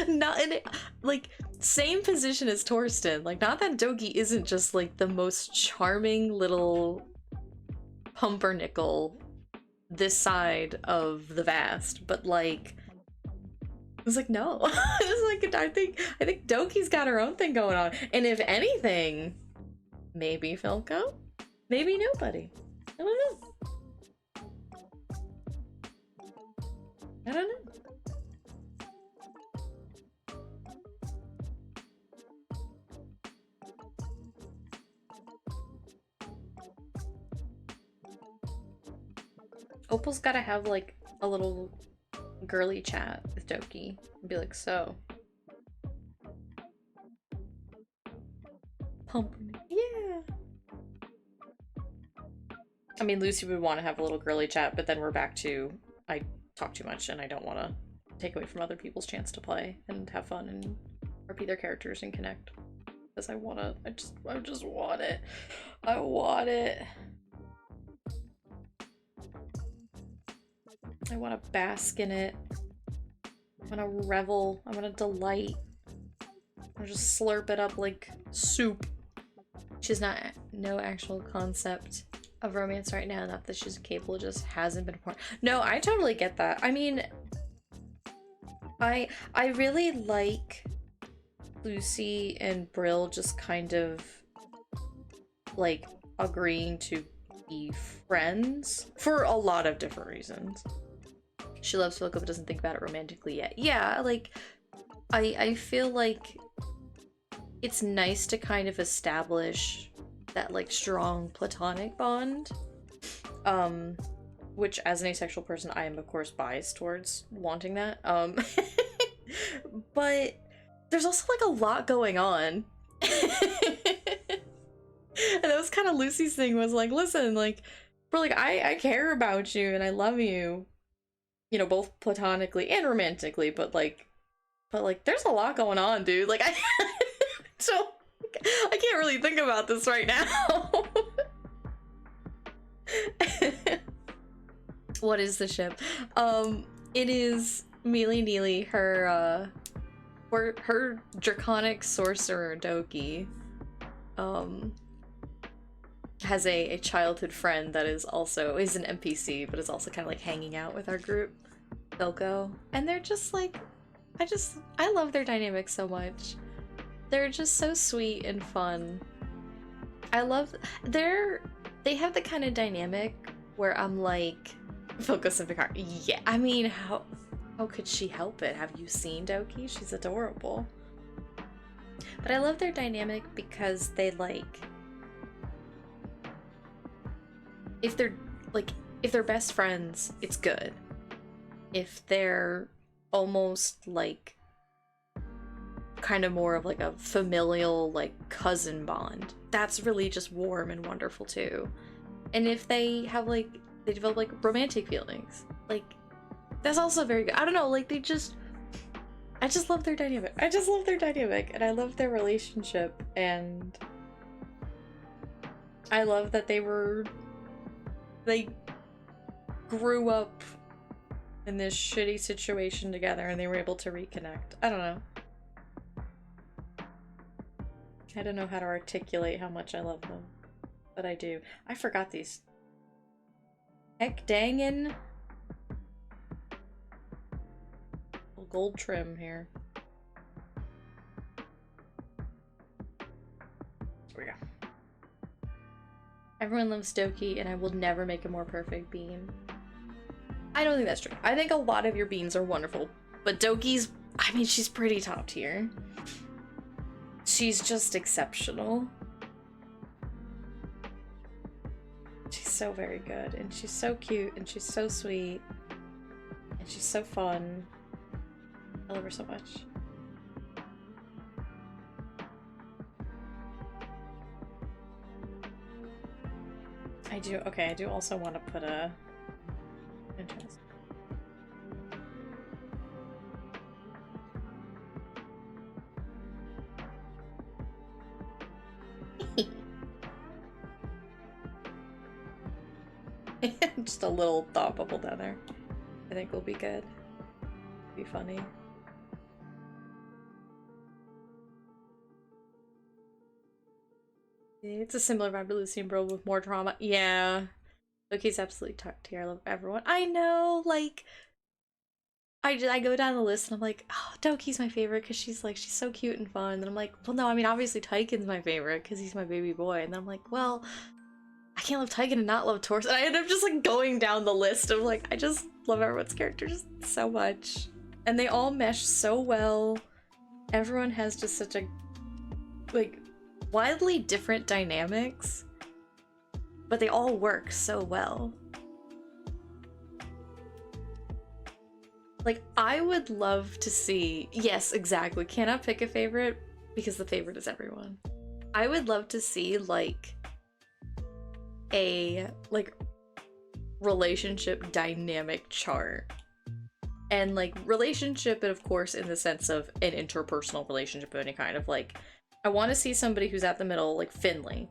Not in it, like, same position as Torsten. Like, not that Doki isn't just, like, the most charming little pumpernickel this side of the vast, but, like, I was like, no. It's like, I think Doki's got her own thing going on. And if anything, maybe Filco, maybe nobody. I don't know. I don't know. Opal's gotta have, like, a little girly chat with Doki and be like, so. Pump. Yeah. I mean, Lucy would want to have a little girly chat, but then we're back to, I talk too much and I don't want to take away from other people's chance to play and have fun and repeat their characters and connect. Because I just want it. I want it. I want to bask in it. I want to revel. I want to delight. I want to just slurp it up like soup. She's no actual concept of romance right now. Not that she's capable, it just hasn't been important. No, I totally get that. I mean, I really like Lucy and Brill just kind of, like, agreeing to be friends for a lot of different reasons. She loves Filco but doesn't think about it romantically yet. Yeah, like, I feel like it's nice to kind of establish that, like, strong platonic bond. Which, as an asexual person, I am, of course, biased towards wanting that. But there's also, like, a lot going on. And that was kind of Lucy's thing, was like, listen, like, bro, like, I care about you and I love you. You know, both platonically and romantically, but there's a lot going on, dude. Like, I can't really think about this right now. What is the ship? It is Mealy Neely, her draconic sorcerer Doki, has a childhood friend that is an NPC, but is also kind of like hanging out with our group, Filco. And they're just like, I love their dynamic so much. They're just so sweet and fun. I love, they have the kind of dynamic where I'm like, Filco's and Picard, yeah, I mean, how could she help it? Have you seen Doki? She's adorable. But I love their dynamic because they like, if they're best friends, it's good. If they're almost like kind of more of like a familial like cousin bond, that's really just warm and wonderful too. And if they have like, they develop like romantic feelings, like that's also very good. I don't know, like I just love their dynamic. I just love their dynamic, and I love their relationship, and I love that they grew up in this shitty situation together and they were able to reconnect. I don't know. I don't know how to articulate how much I love them, but I do. I forgot these. Heck dangin' gold trim here. There we go. Everyone loves Doki, and I will never make a more perfect bean. I don't think that's true. I think a lot of your beans are wonderful, but Doki's, I mean, she's pretty top tier. She's just exceptional. She's so very good, and she's so cute, and she's so sweet, and she's so fun. I love her so much. I do also want to put a interest. Just a little thought bubble down there. I think will be good. Be funny. It's a similar vibe to Lucy and Bro with more drama. Yeah. Loki's absolutely top tier. I love everyone. I know, like, I go down the list and I'm like, oh, Doki's my favorite because she's so cute and fun. And I'm like, well, no, I mean, obviously Taiken's my favorite because he's my baby boy. And then I'm like, well, I can't love Taiken and not love Torso. And I end up just like going down the list of like, I just love everyone's characters so much. And they all mesh so well. Everyone has just such a, like, wildly different dynamics, but they all work so well. Like, I would love to see, yes, exactly, cannot pick a favorite because the favorite is everyone. I would love to see like a relationship dynamic chart. And like relationship, and of course in the sense of an interpersonal relationship of any kind, of like, I want to see somebody who's at the middle, like Finley,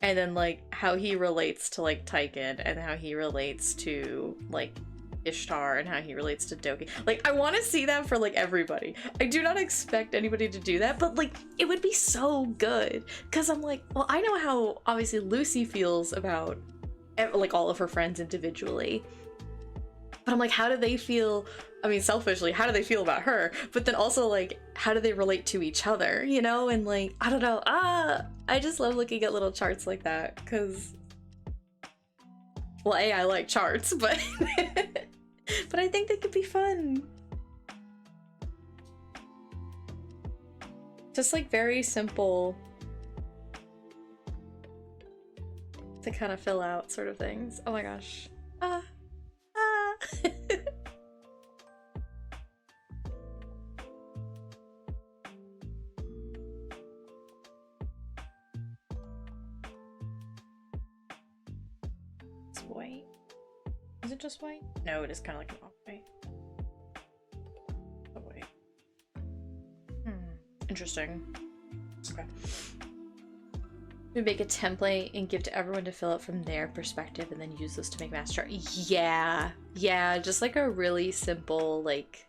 and then like how he relates to like Taiken, and how he relates to like Ishtar, and how he relates to Doki. Like, I want to see that for like everybody. I do not expect anybody to do that, but like it would be so good, because I'm like, well, I know how obviously Lucy feels about like all of her friends individually, but I'm like, how do they feel? I mean, selfishly, how do they feel about her? But then also, like, how do they relate to each other, you know? And like, I don't know. I just love looking at little charts like that, because, well, I like charts, but but I think they could be fun. Just like very simple to kind of fill out sort of things. Oh my gosh. It's white. Is it just white? No, it is kind of like an off-white. Oh, wait. Interesting. Okay. We make a template and give to everyone to fill out from their perspective, and then use this to make master chart. Yeah, just like a really simple, like,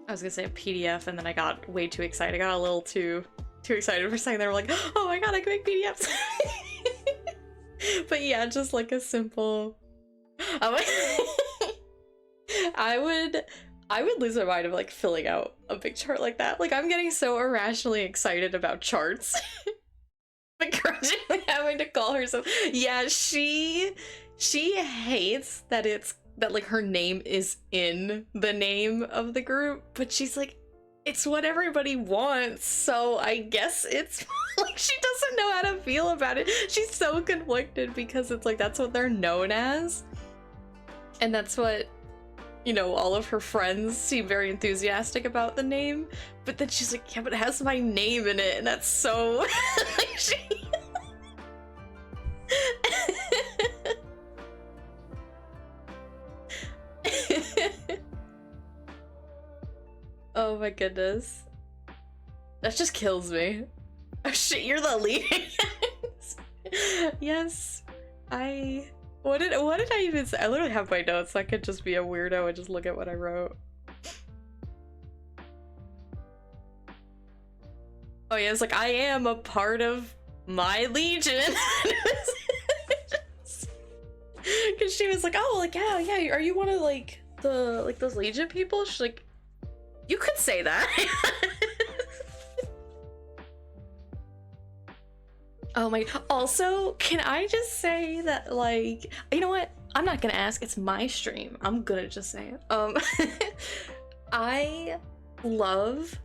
I was gonna say a PDF, and then I got way too excited. I got a little too excited for a second. They were like, oh my god, I can make PDFs. But yeah, just like a simple. I would lose my mind of like filling out a big chart like that. Like, I'm getting so irrationally excited about charts. Begrudgingly having to call herself. Yeah, she hates that like her name is in the name of the group, but she's like, it's what everybody wants, so I guess it's like she doesn't know how to feel about it. She's so conflicted because it's like that's what they're known as. And that's what, you know, all of her friends seem very enthusiastic about the name. But then she's like, yeah, but it has my name in it, and that's so like she Oh my goodness. That just kills me. Oh shit, you're the lead. Yes. What did I even say? I literally have my notes, so I could just be a weirdo and just look at what I wrote. Oh yeah, it's like I am a part of my legion. Cause she was like, oh, like yeah, are you one of like those legion people? She's like, you could say that. Oh my, also, can I just say that, like, you know what? I'm not gonna ask, it's my stream. I'm gonna just say it. I love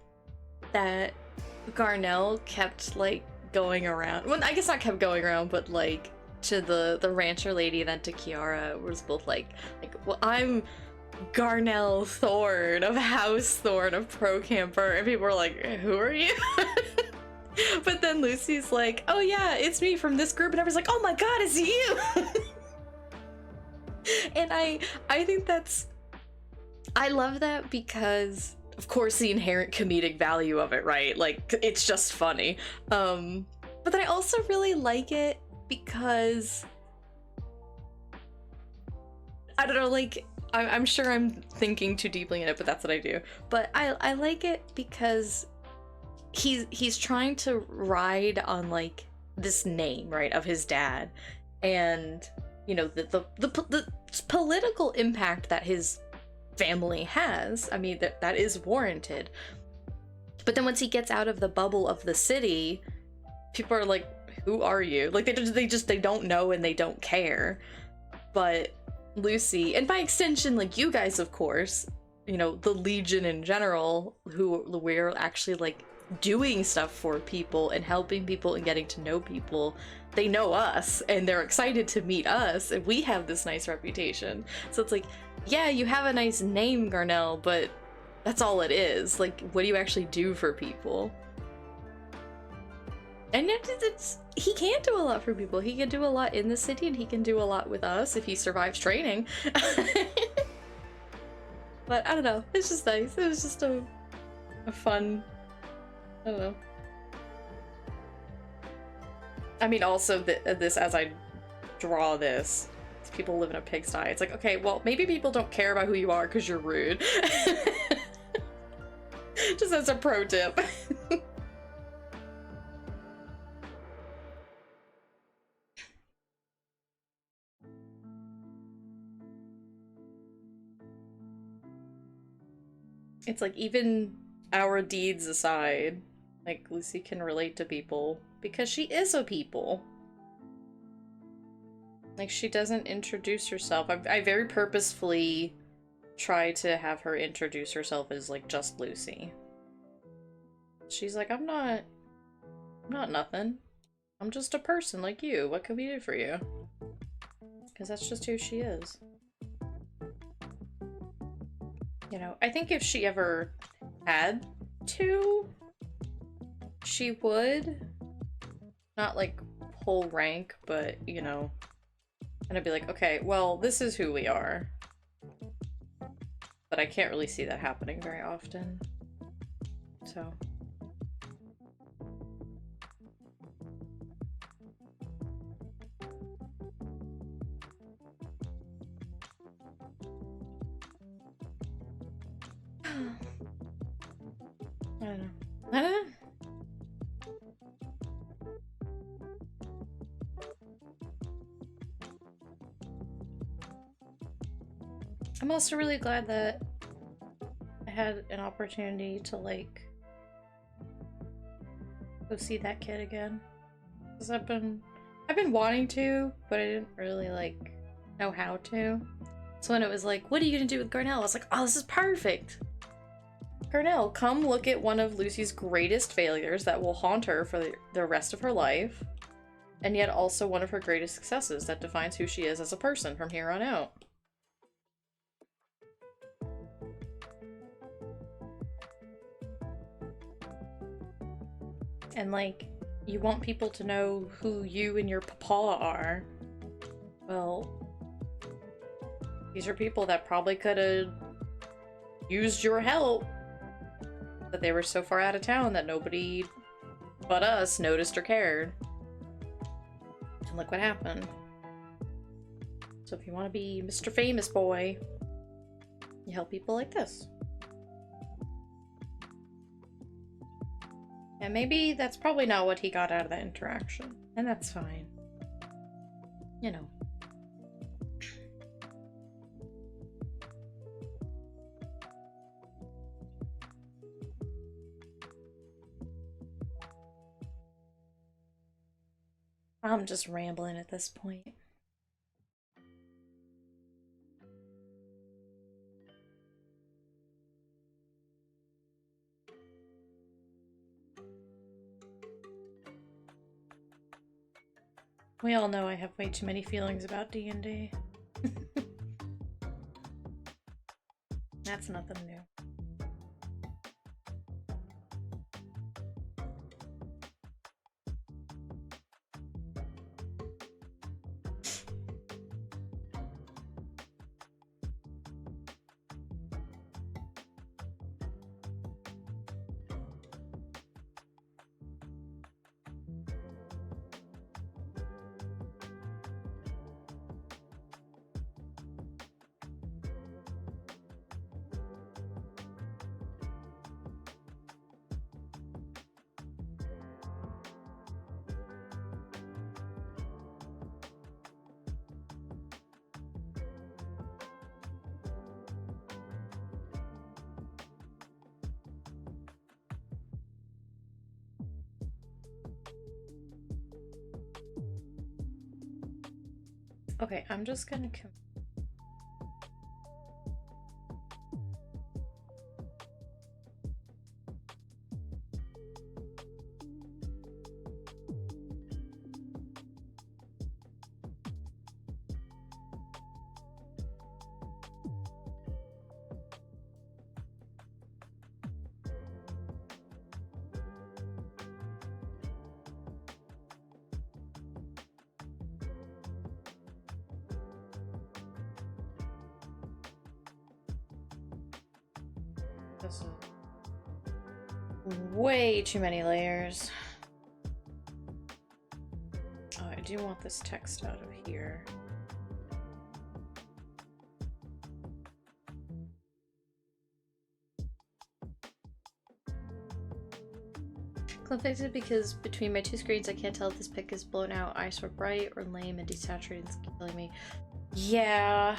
that Garnell kept, like, going around. Well, I guess not kept going around, but, like, to the rancher lady and then to Kiara was both like, well, I'm Garnell Thorn of House Thorn of Pro Camper, and people were like, who are you? But then Lucy's like, oh yeah, it's me from this group, and everyone's like, oh my god, it's you. And I think I love that because of course the inherent comedic value of it, right? Like, it's just funny. But then I also really like it because I don't know, like, I'm sure I'm thinking too deeply in it, but that's what I do. But I like it because he's trying to ride on, like, this name, right, of his dad, and, you know, the political impact that his family has. I mean, that is warranted. But then once he gets out of the bubble of the city, people are like, who are you? Like, they don't know and they don't care. But Lucy, and by extension, like, you guys, of course, you know, the Legion in general, who we're actually, like, doing stuff for people and helping people and getting to know people, they know us and they're excited to meet us, and we have this nice reputation. So it's like, yeah, you have a nice name, Garnell, but that's all it is. Like, what do you actually do for people? And he can do a lot for people. He can do a lot in the city, and he can do a lot with us if he survives training. But I don't know, it's just nice. It was just a fun, I don't know. I mean, also this, as I draw this, people live in a pigsty. It's like, okay, well, maybe people don't care about who you are because you're rude. Just as a pro tip. It's like, even our deeds aside, like, Lucy can relate to people because she is a people. Like, she doesn't introduce herself. I very purposefully try to have her introduce herself as, like, just Lucy. She's like, I'm not nothing. I'm just a person like you. What can we do for you? Because that's just who she is. You know, I think if she ever had to, she would not, like, pull rank, but, you know, and I'd be like, okay, well, this is who we are. But I can't really see that happening very often. So. I don't know. I don't know. I'm also really glad that I had an opportunity to, like, go see that kid again. Because I've been wanting to, but I didn't really, like, know how to. So when it was like, what are you gonna do with Garnell? I was like, oh, this is perfect. Garnell, come look at one of Lucy's greatest failures that will haunt her for the rest of her life, and yet also one of her greatest successes that defines who she is as a person from here on out. And, like, you want people to know who you and your papa are. Well, these are people that probably could have used your help, but they were so far out of town that nobody but us noticed or cared. And look what happened. So if you want to be Mr. Famous Boy, you help people like this. And maybe that's probably not what he got out of that interaction. And that's fine. You know. I'm just rambling at this point. We all know I have way too many feelings about D&D. That's nothing new. Okay, I'm just gonna This is way too many layers. Oh, I do want this text out of here. Conflicted because between my two screens I can't tell if this pic is blown out, eyes were bright, or lame and desaturated. It's killing me. Yeah.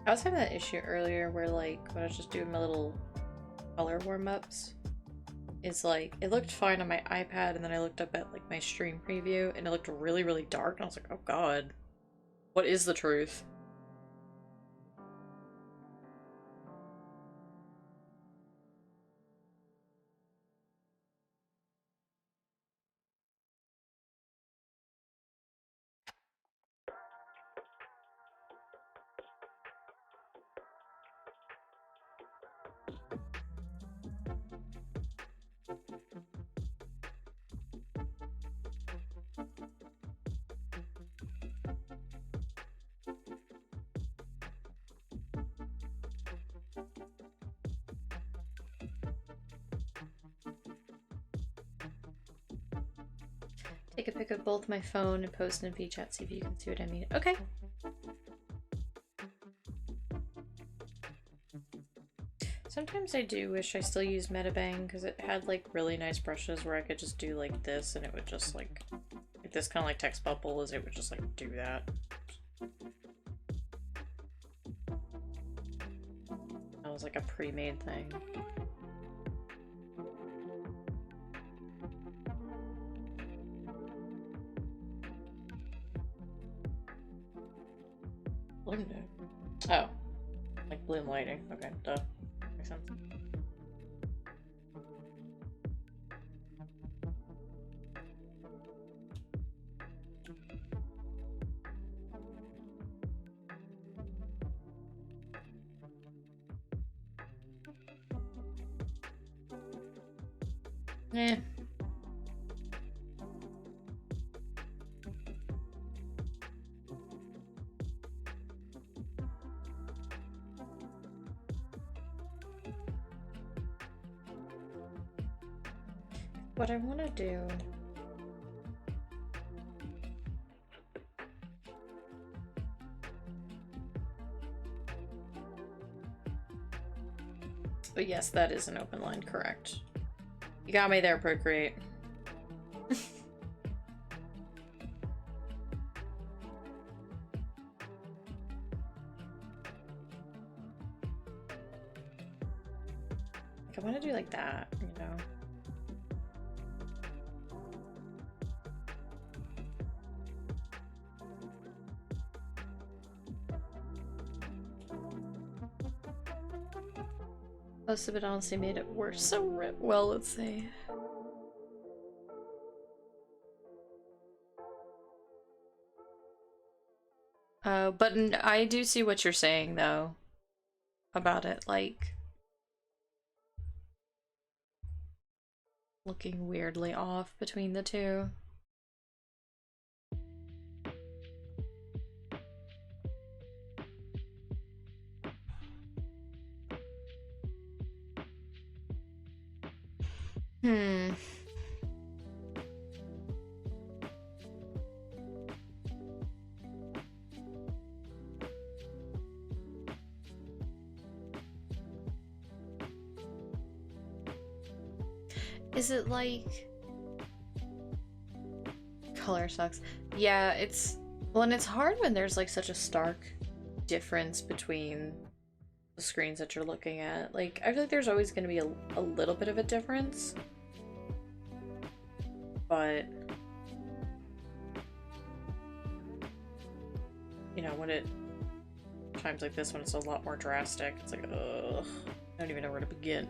I was having that issue earlier where, like, when I was just doing my little color warm-ups, is like, it looked fine on my iPad, and then I looked up at, like, my stream preview, and it looked really, really dark, and I was like, oh god, what is the truth? Take a pic of both my phone and post in VChat, see if you can see what I mean. Okay. Sometimes I do wish I still used Metabang, because it had, like, really nice brushes where I could just do, like, this, and it would just, like this kind of, like, text bubbles, it would just, like, do that. That was, like, a pre-made thing. Bloom day. Oh. Like bloom lighting. Okay, duh. Makes sense. Eh. What I want to do... But yes, that is an open line, correct. You got me there, Procreate. I want to do like that, you know? Most of it honestly made it worse. So, well, let's see. But I do see what you're saying, though, about it, like, looking weirdly off between the two. Hmm. Is it like... Color sucks. Yeah, it's... Well, and it's hard when there's like such a stark difference between the screens that you're looking at. Like, I feel like there's always going to be a little bit of a difference. But... You know, when it... Times like this when it's a lot more drastic, it's like, ugh. I don't even know where to begin.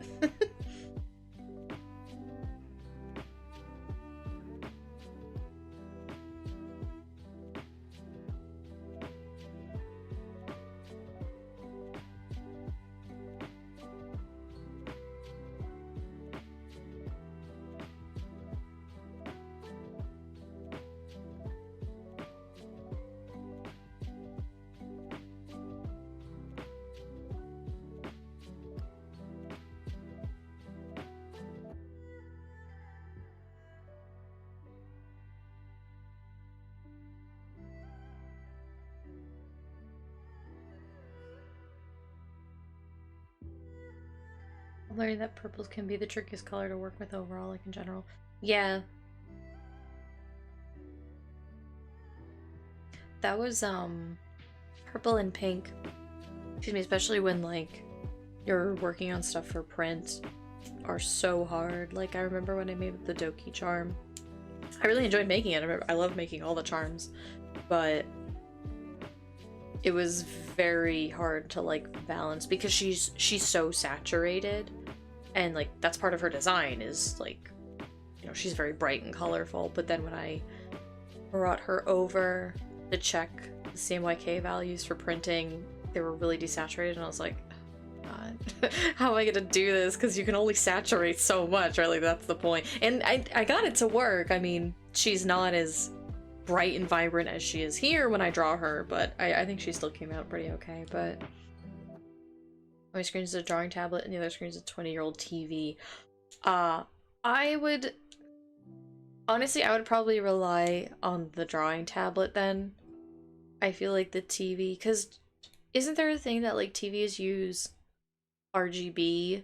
I'm learning that purples can be the trickiest color to work with overall, like in general. Yeah. That was, purple and pink. Excuse me, especially when, like, you're working on stuff for print are so hard. Like, I remember when I made the Doki charm. I really enjoyed making it. I love making all the charms, but it was very hard to, like, balance because she's so saturated. And, like, that's part of her design is, like, you know, she's very bright and colorful. But then when I brought her over to check the CMYK values for printing, they were really desaturated. And I was like, oh, God, how am I going to do this? Because you can only saturate so much, right? Like, that's the point. And I got it to work. I mean, she's not as bright and vibrant as she is here when I draw her. But I think she still came out pretty okay. But... my screen is a drawing tablet and the other screen is a 20-year-old TV. I would... Honestly, I would probably rely on the drawing tablet then. I feel like the TV... Because isn't there a thing that, like, TVs use RGB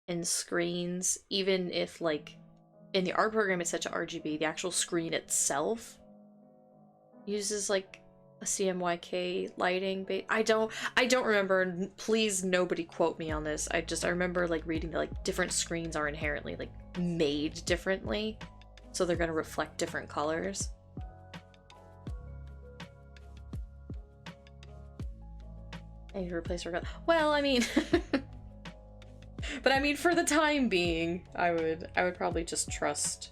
in screens? Even if, like, in the art program it's set to RGB, the actual screen itself uses, like, a CMYK lighting. I don't remember. Please, nobody quote me on this. I remember, like, reading that, like, different screens are inherently, like, made differently, so they're gonna reflect different colors. I need to replace her. Well, I mean, but I mean, for the time being, I would probably just trust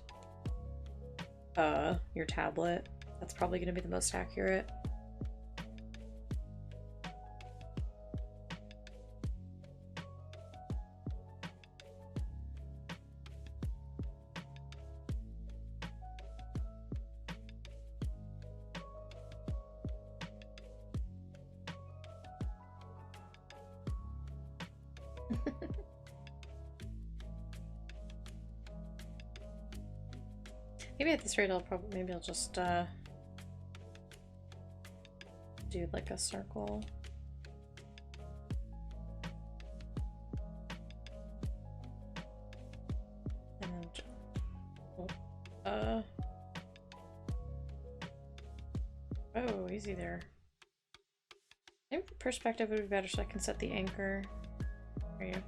your tablet. That's probably gonna be the most accurate. Maybe at this rate maybe I'll just do like a circle. And then oh, easy there. Maybe perspective would be better so I can set the anchor. There you go.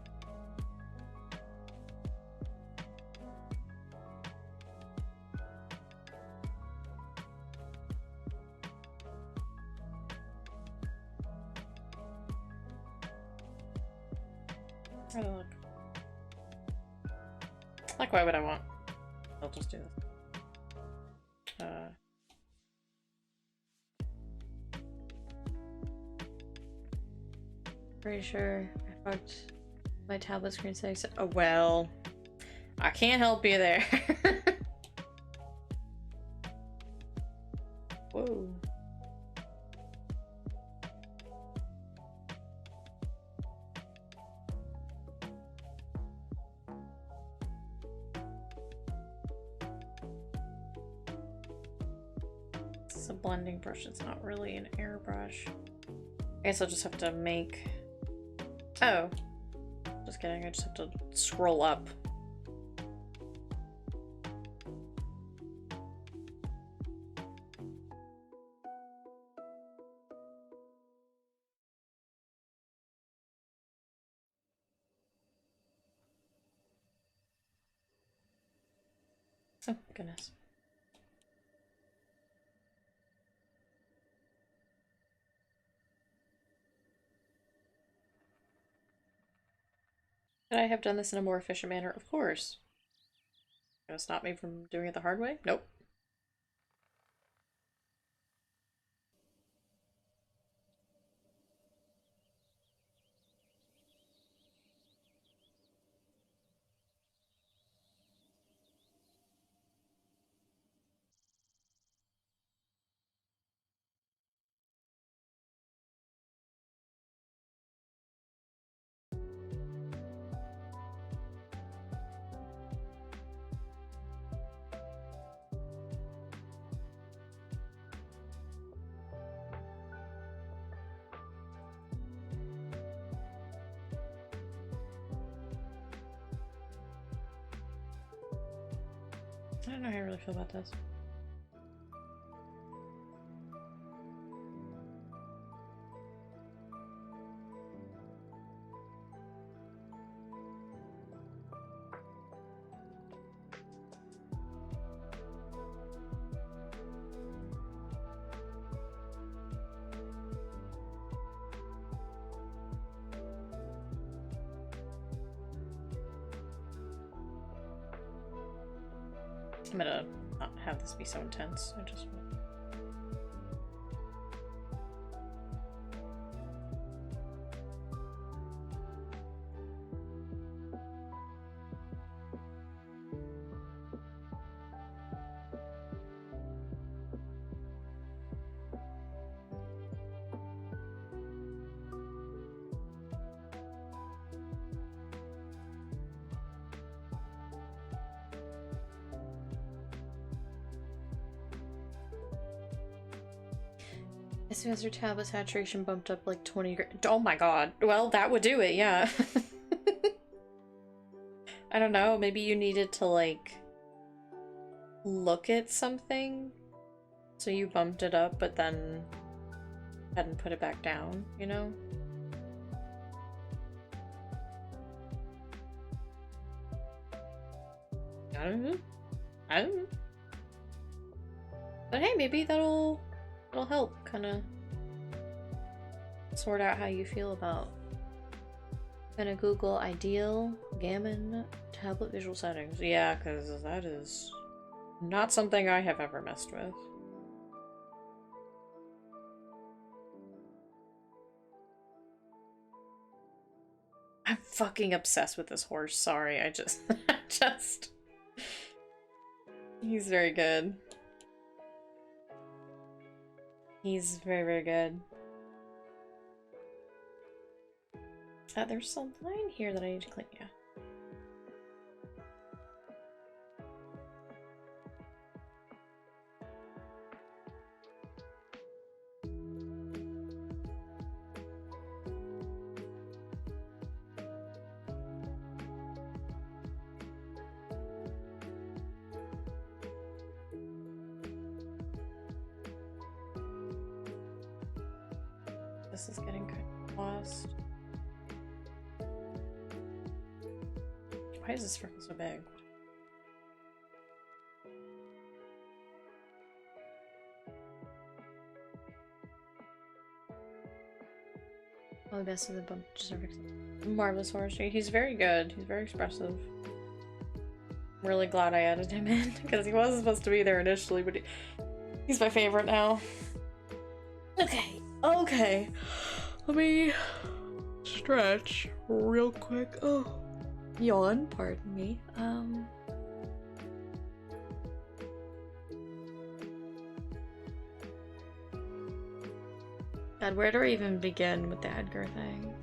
Oh, like why would I want? I'll just do this. Pretty sure I fucked my tablet screen setting. Oh well, I can't help you there. Whoa. It's a blending brush, it's not really an airbrush. I guess I'll just have to make... Oh. Just kidding, I just have to scroll up. Oh, goodness. Could I have done this in a more efficient manner? Of course. Gonna stop me from doing it the hard way? Nope. I don't know how I really feel about this. I'm gonna not have this be so intense. I just want... As soon as your tablet saturation bumped up like 20 oh my god. Well, that would do it, yeah. I don't know, maybe you needed to like look at something, so you bumped it up but then hadn't put it back down, you know? I don't know. But hey, maybe that'll help, kind of. sort out how you feel about gonna Google ideal gammon tablet visual settings. Yeah, because that is not something I have ever messed with. I'm fucking obsessed with this horse. Sorry, I just he's very good. He's very, very good. There's a line here that I need to clean. Yeah. This is getting kind of lost. Why is this freaking so big? Oh, the best of the bunch of marvelous horse. He's very good. He's very expressive. I'm really glad I added him in because he wasn't supposed to be there initially, but he's my favorite now. Okay. Okay. Let me stretch real quick. Oh. Yawn, pardon me. God, where do I even begin with the Edgar thing?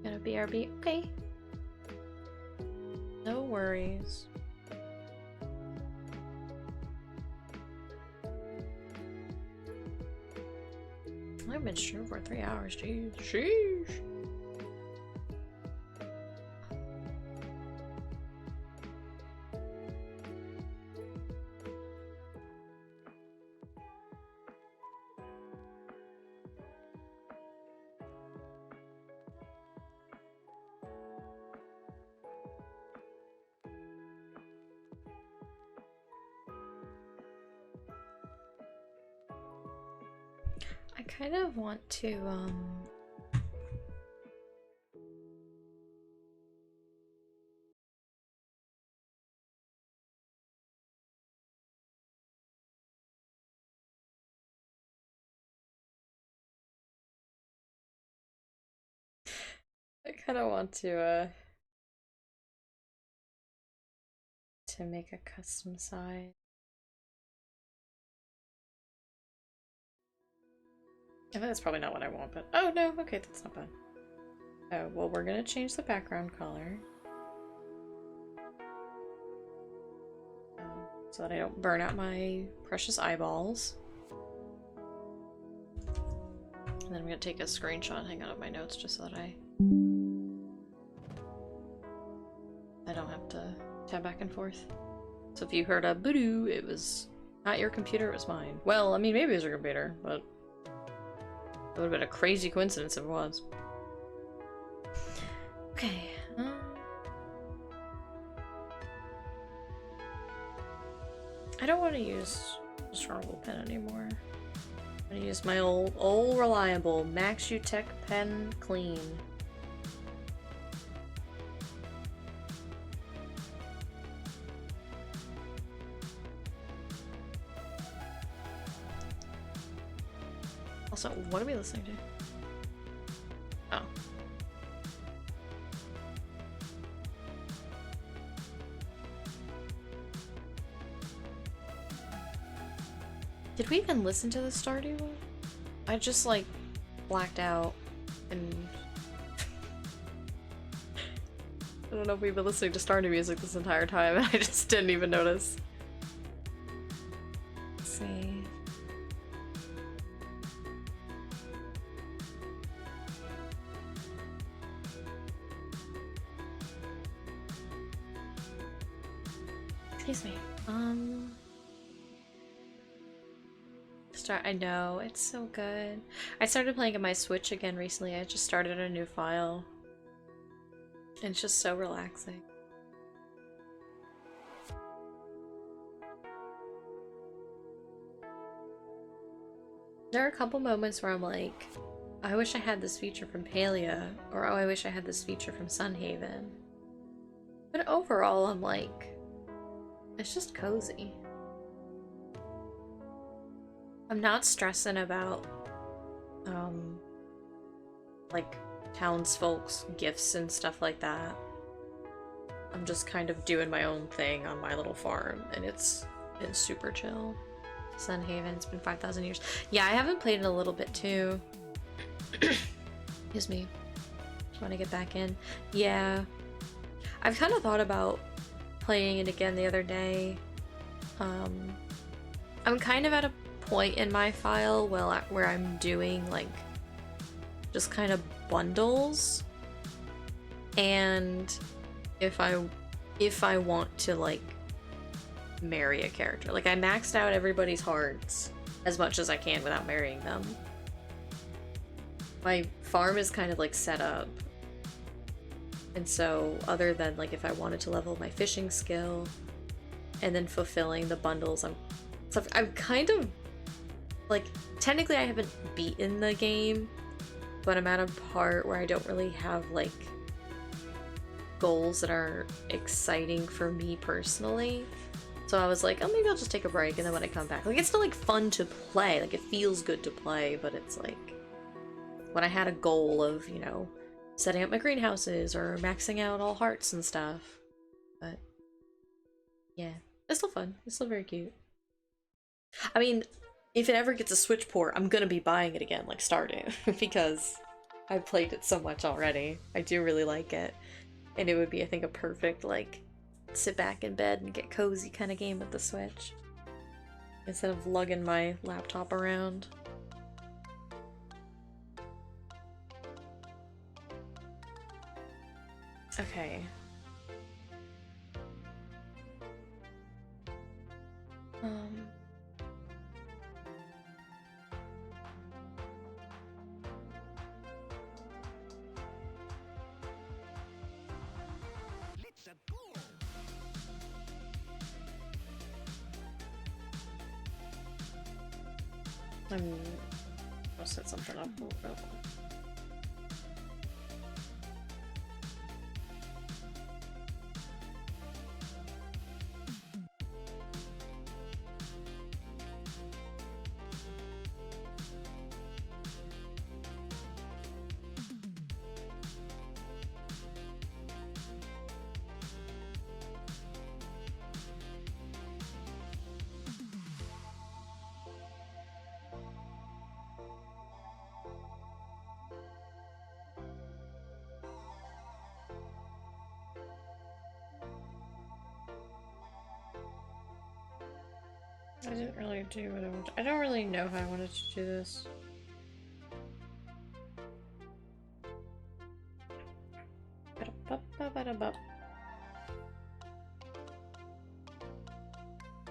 Gonna BRB. Okay. No worries. I've been streaming for 3 hours, jeez. Sheesh. I kind of want to, I kind of want to make a custom side. I think that's probably not what I want, but oh no, okay, that's not bad. Oh, well, we're gonna change the background color. So that I don't burn out my precious eyeballs. And then I'm gonna take a screenshot and hang out of my notes just so that I don't have to tab back and forth. So if you heard a boo-doo, it was not your computer, it was mine. Well, I mean, maybe it was your computer, but it would have been a crazy coincidence if it was. Okay. I don't want to use a sharpened pen anymore. I'm gonna use my old reliable Max Tech pen clean. Also, what are we listening to? Oh. Did we even listen to the Stardew one? I just, like, blacked out and... I don't know if we've been listening to Stardew music this entire time and I just didn't even notice. Let's see. Excuse me. I know, it's so good. I started playing on my Switch again recently. I just started a new file. And it's just so relaxing. There are a couple moments where I'm like, I wish I had this feature from Palia, or oh, I wish I had this feature from Sunhaven. But overall, I'm like, it's just cozy. I'm not stressing about, like, townsfolk's gifts and stuff like that. I'm just kind of doing my own thing on my little farm, and it's been super chill. Sunhaven, it's been 5,000 years. Yeah, I haven't played in a little bit too. Excuse me. Want to get back in? Yeah. I've kind of thought about playing it again the other day. I'm kind of at a point in my file where I'm doing like just kind of bundles, and if I want to like marry a character, like I maxed out everybody's hearts as much as I can without marrying them. My farm is kind of like set up, and so other than like if I wanted to level my fishing skill and then fulfilling the bundles, I'm kind of like, technically I haven't beaten the game, but I'm at a part where I don't really have like goals that are exciting for me personally. So I was like, oh, maybe I'll just take a break, and then when I come back, like, it's still like fun to play, like it feels good to play, but it's like when I had a goal of, you know, setting up my greenhouses or maxing out all hearts and stuff. But yeah, it's still fun. It's still very cute. I mean, if it ever gets a Switch port, I'm gonna be buying it again, like starting, because I've played it so much already. I do really like it. And it would be, I think, a perfect, like, sit back in bed and get cozy kind of game with the Switch, instead of lugging my laptop around. Okay. I'll set something up real quick. I didn't really do what I wanted. I don't really know how I wanted to do this.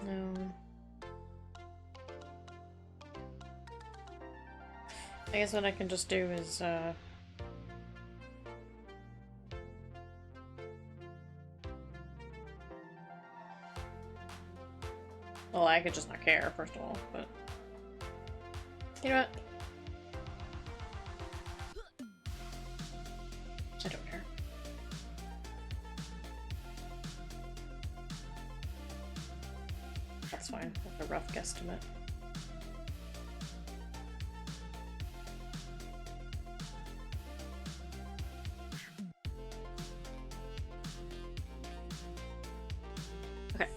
No. I guess what I can just do is, well, I could just not care, first of all, but... You know what? I don't care. That's fine. That's a rough guesstimate. Okay.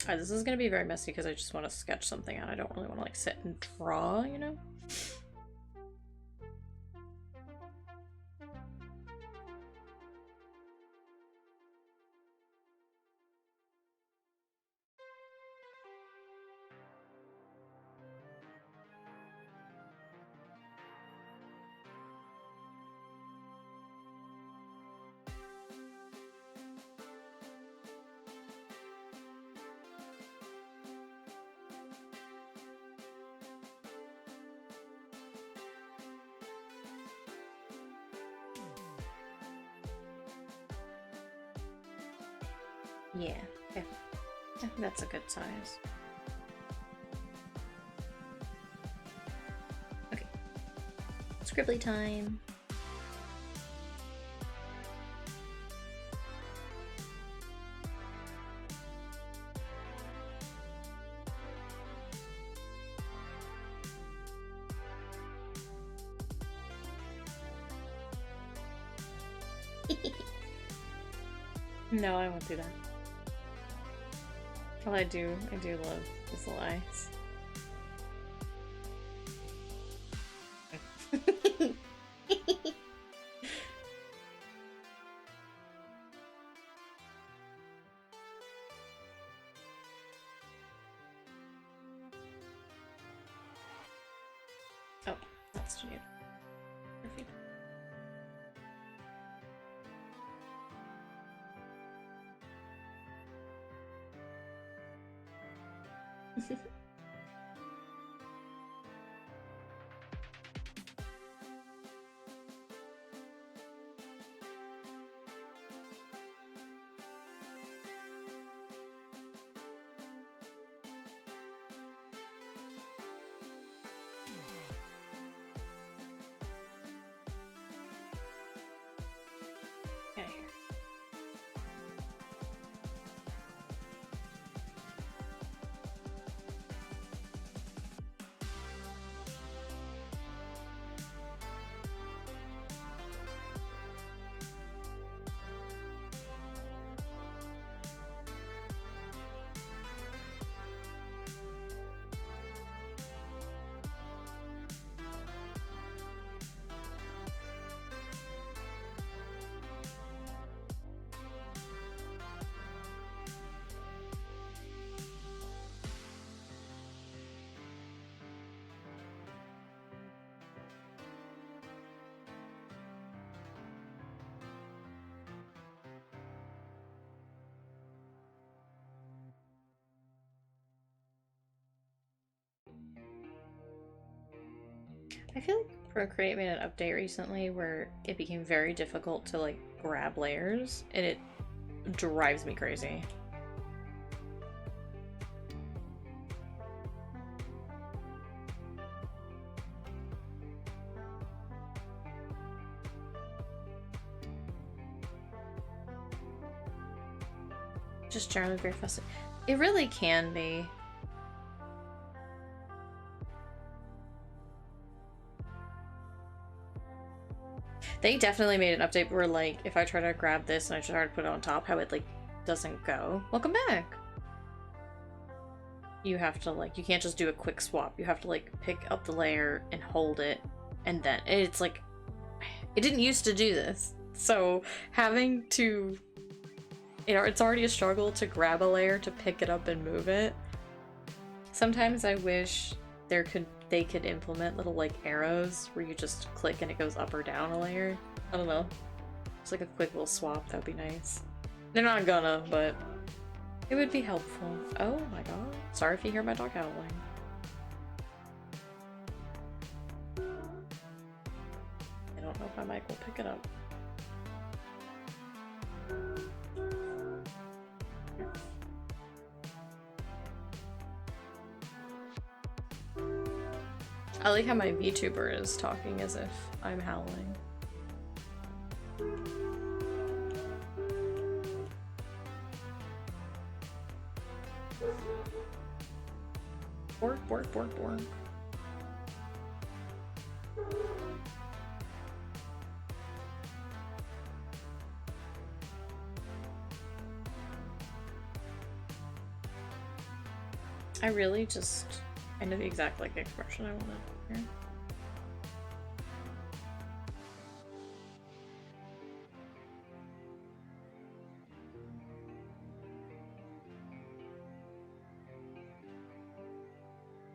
Alright, this is gonna be very messy because I just want to sketch something out. I don't really want to like sit and draw, you know? Yeah, okay. I think that's a good size. Okay. Scribbly time. No, I won't do that. Well, I do love this little ice. Oh, that's cute. Perfect. Okay. I feel like Procreate made an update recently where it became very difficult to like grab layers, and it drives me crazy. Just generally very fussy. It really can be. They definitely made an update where, like, if I try to grab this and I try to put it on top, how it, like, doesn't go. Welcome back! You have to, like, you can't just do a quick swap. You have to, like, pick up the layer and hold it, and then it's, like, it didn't used to do this. So, having to, you know, it's already a struggle to grab a layer, to pick it up and move it. Sometimes I wish they could implement little like arrows where you just click and it goes up or down a layer. I don't know. It's like a quick little swap. That would be nice. They're not gonna, but it would be helpful. Oh my god. Sorry if you hear my dog howling. I don't know if my mic will pick it up. I like how my VTuber is talking as if I'm howling. Bork, bork, bork, bork. I really just, I know the exact like expression I wanted here.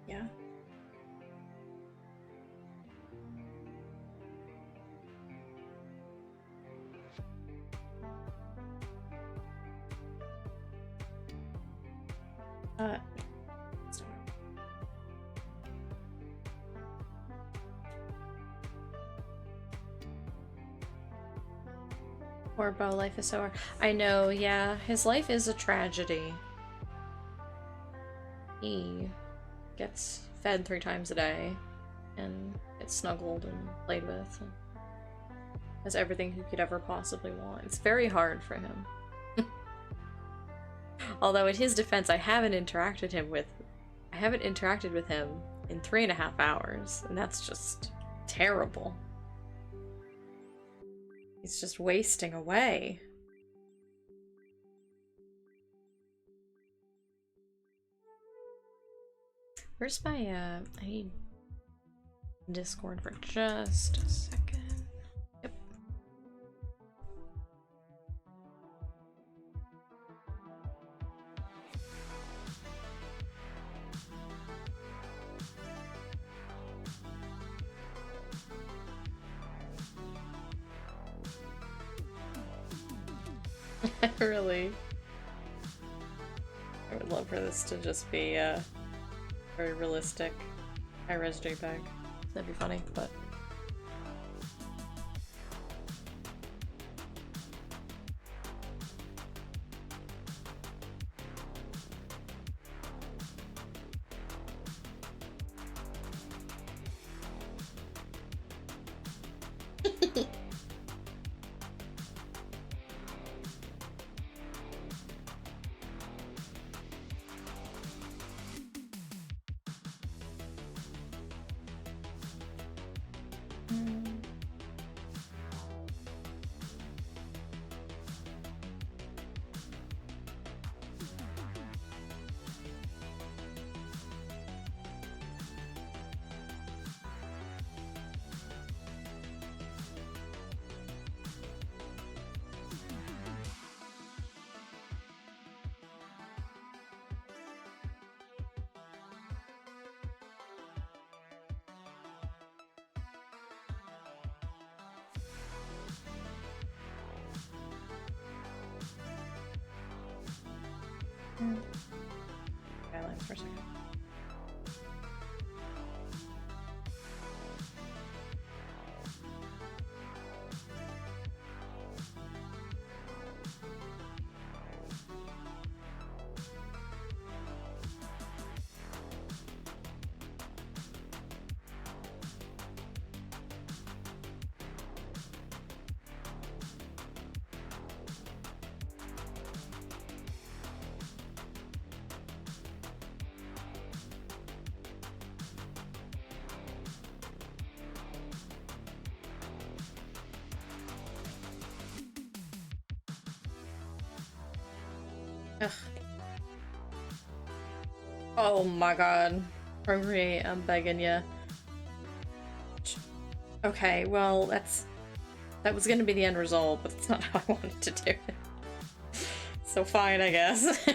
Yeah. Poor Bo, life is so hard. I know, yeah. His life is a tragedy. He gets fed 3 times a day and gets snuggled and played with and has everything he could ever possibly want. It's very hard for him. Although in his defense, I haven't interacted with him in 3.5 hours, and that's just terrible. He's just wasting away. Where's my, I need Discord for just a second. Yep. Really? I would love for this to just be, very realistic high-res JPEG. That'd be funny, but... Guidelines for a second. Ugh. Oh my god. Procreate, I'm begging ya. Okay, well, that was gonna be the end result, but that's not how I wanted to do it. So fine, I guess.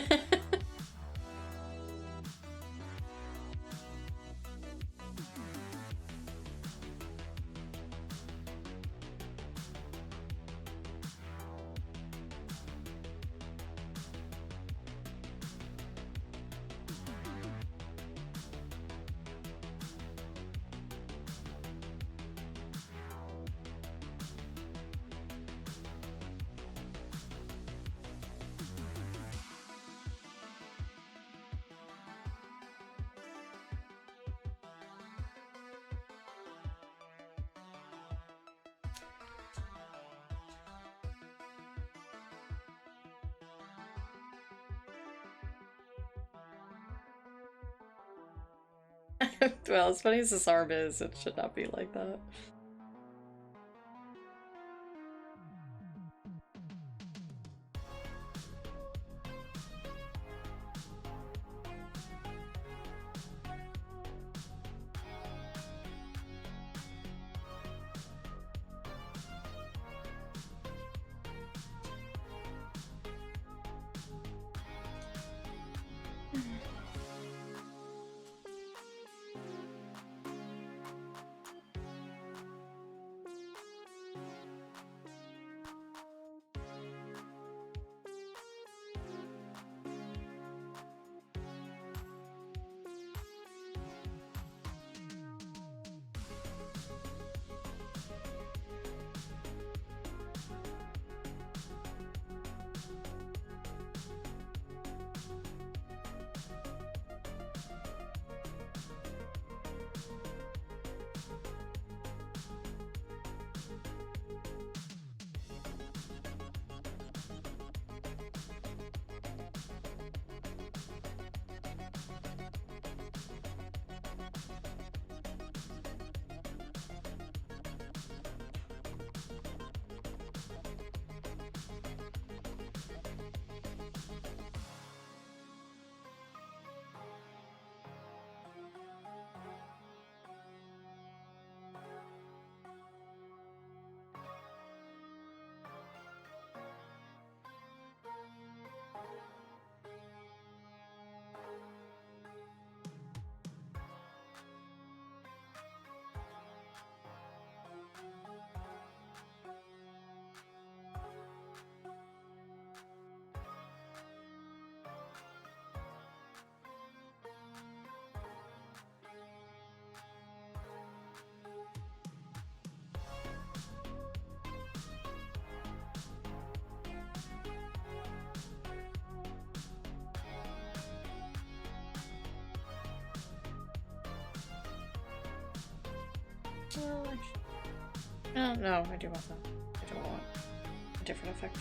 Well, as funny as this arm is, it should not be like that. Well, no, no, I do want that. I don't want a different effect.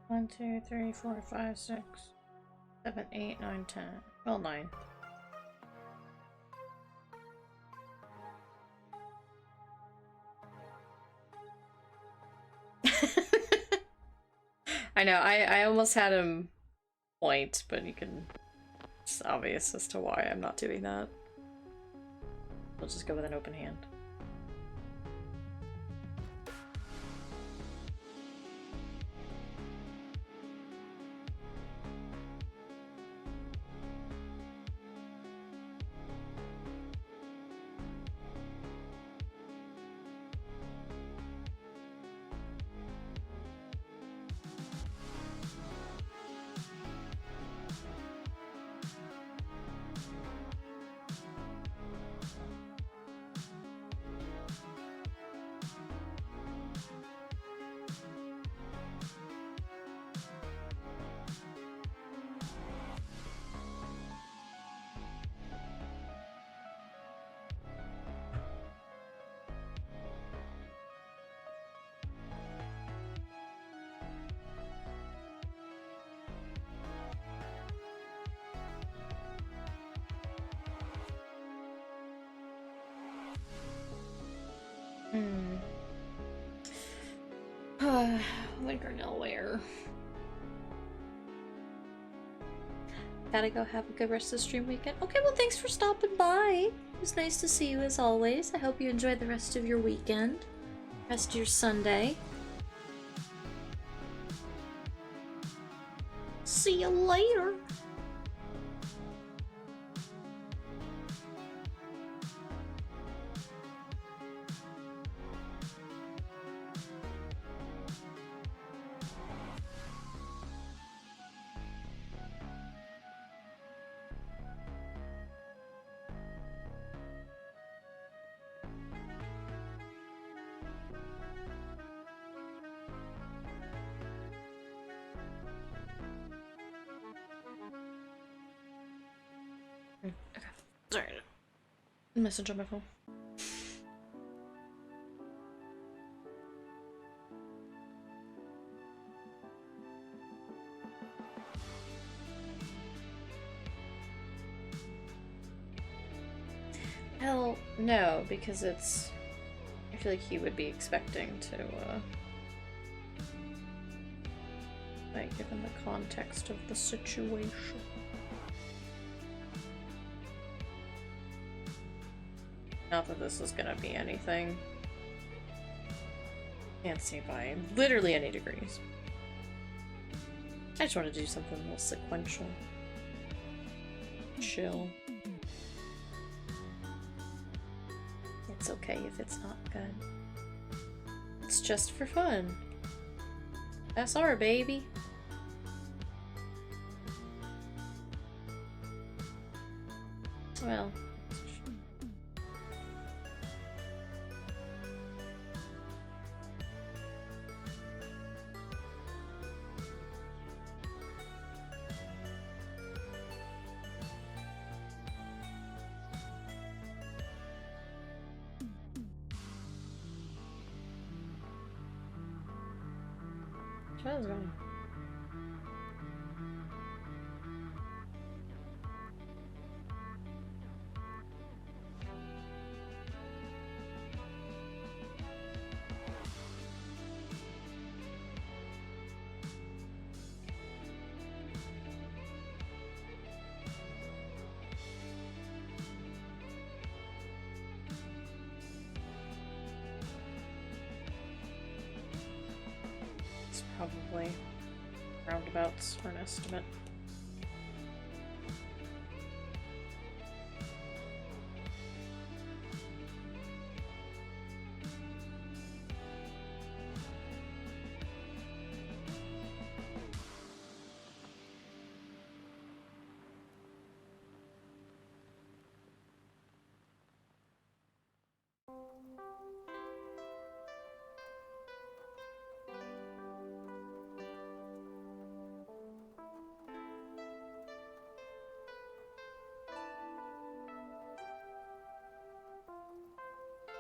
One, two, three, 4, 5, 6, 7, 8, 9, 10. Well, 9. I know, I almost had him point, but you can... It's obvious as to why I'm not doing that. We'll just go with an open hand. What Garnell wear? Gotta go have a good rest of the stream weekend. Okay, well thanks for stopping by. It was nice to see you as always. I hope you enjoy the rest of your weekend. Rest of your Sunday. See you later. Okay. Sorry. Message on my phone. Hell no, because it's... I feel like he would be expecting to, like, given the context of the situation. Not that this is gonna be anything fancy by literally any degrees. I just want to do something a little sequential. Chill. It's okay if it's not good. It's just for fun. SR, baby. Well. How's it going? probably roundabouts for an estimate.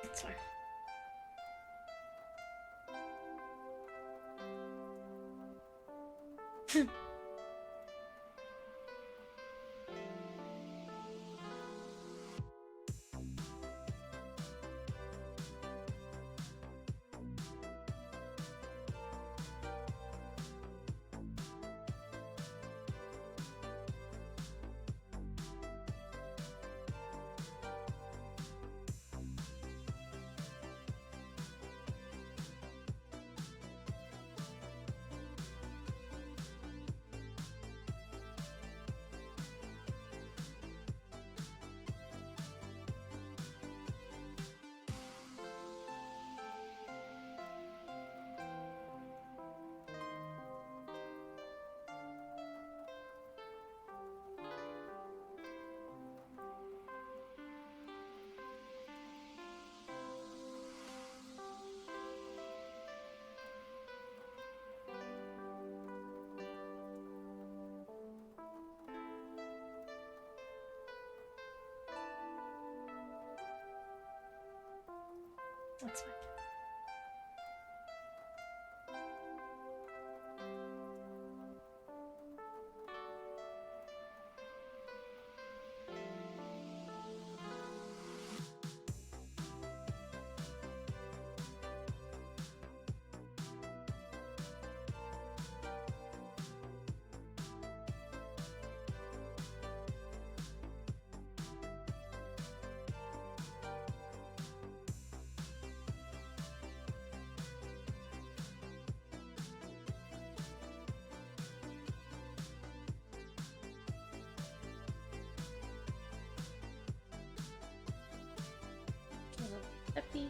That's fine. That's fine. Happy.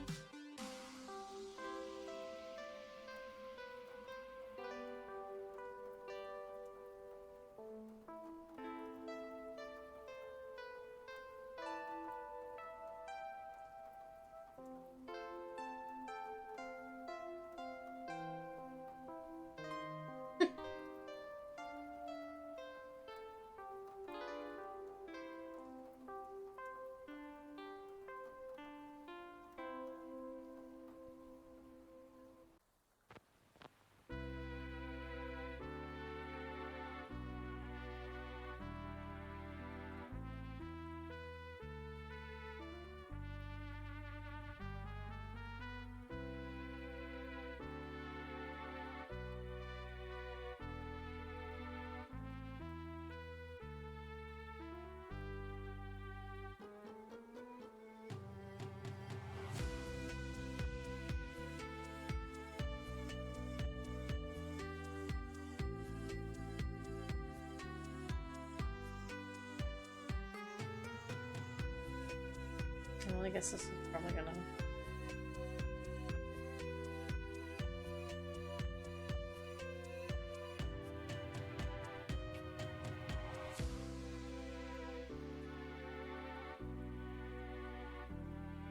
Well, I guess this is probably gonna...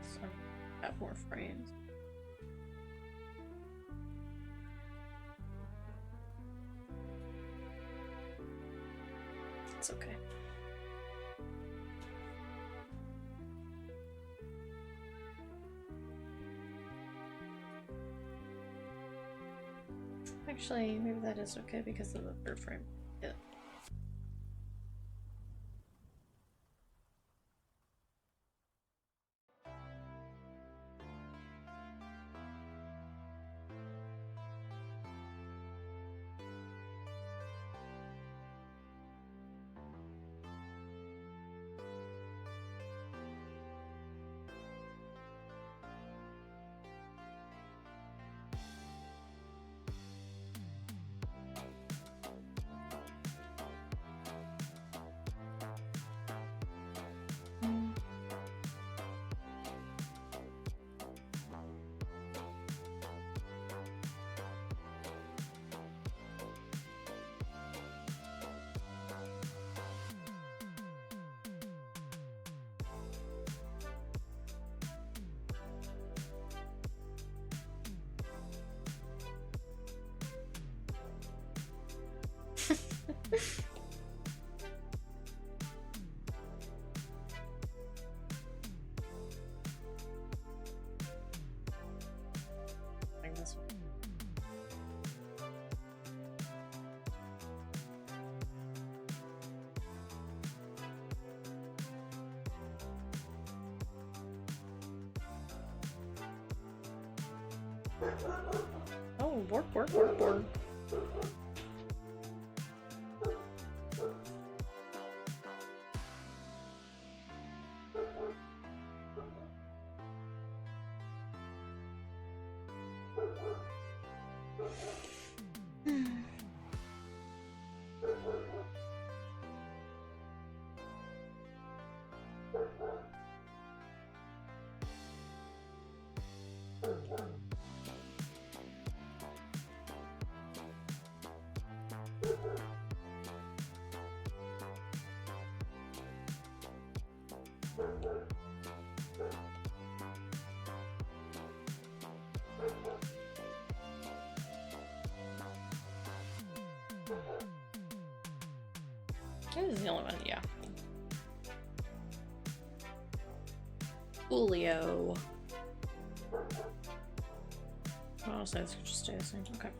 So, got more frames. It's okay. Actually, maybe that is okay because of the third frame. Yeah. Oh, work, work, work, work. This is the only one, yeah. Julio. Oh, so it's just stay the same. Okay.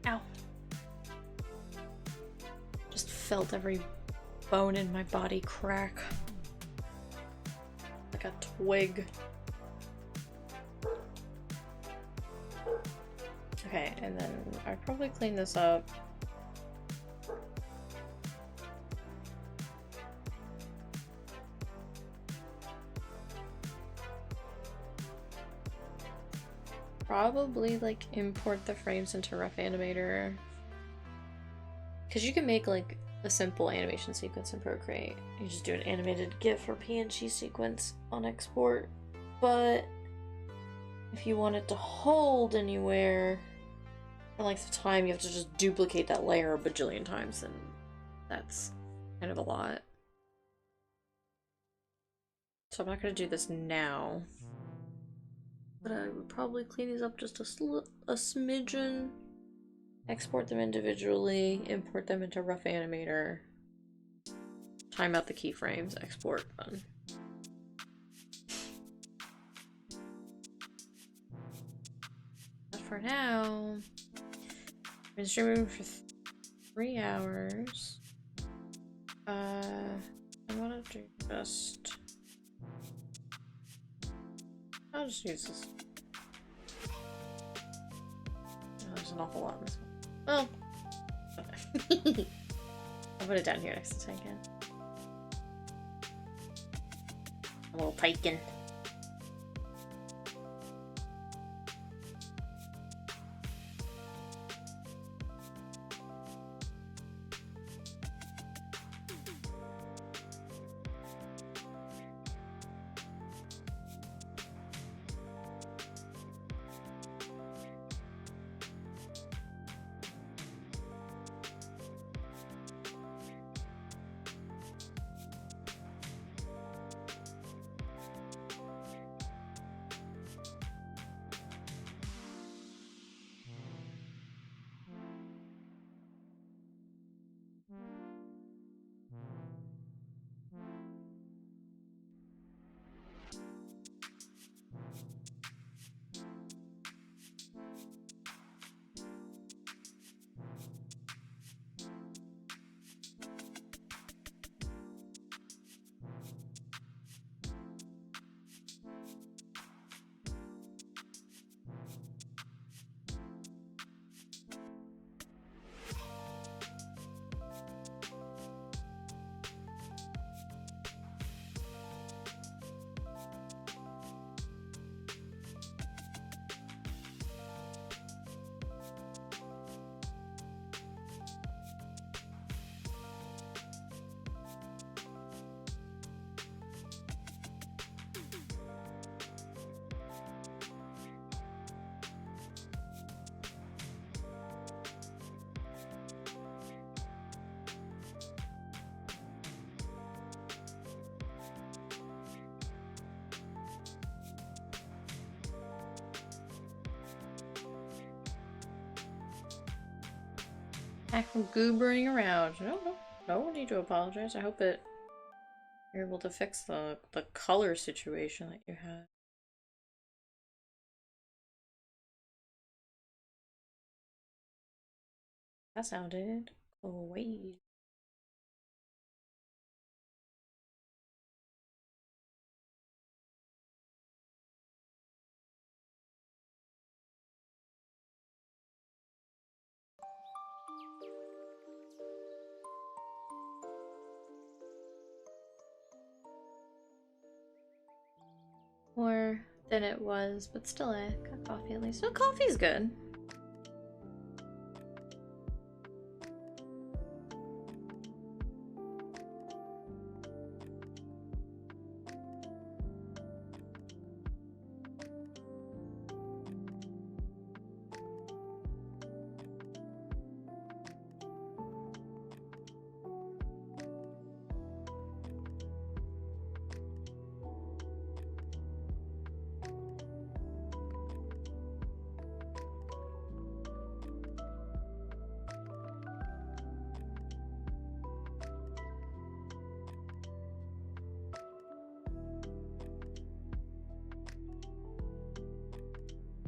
Ow. Just felt every bone in my body crack. Like a twig. Okay, and then I'd probably clean this up. Probably like import the frames into Rough Animator. Because you can make like a simple animation sequence in Procreate. You just do an animated GIF or PNG sequence on export. But if you want it to hold anywhere for length of time, you have to just duplicate that layer a bajillion times, and that's kind of a lot. So I'm not going to do this now. But I would probably clean these up just a smidgen. Export them individually, import them into Rough Animator. Time out the keyframes, export, done. But for now, I've been streaming for 3 hours. I want to do just... I'll just use this. Oh, there's an awful lot in this one. Well, okay. I'll put it down here next to Tankin. A little Tykin. Back from goobering around. No need to apologize. I hope that you're able to fix the color situation that you had. That sounded great. more than it was, but still I got coffee at least. No, coffee's good.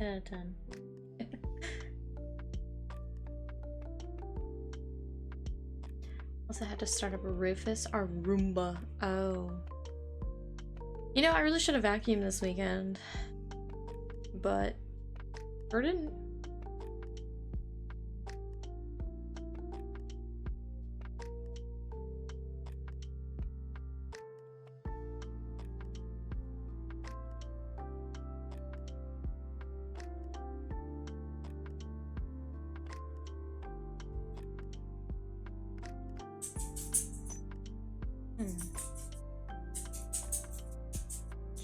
Out of 10. Also had to start up a Rufus or Roomba. Oh. You know, I really should have vacuumed this weekend. But or didn't.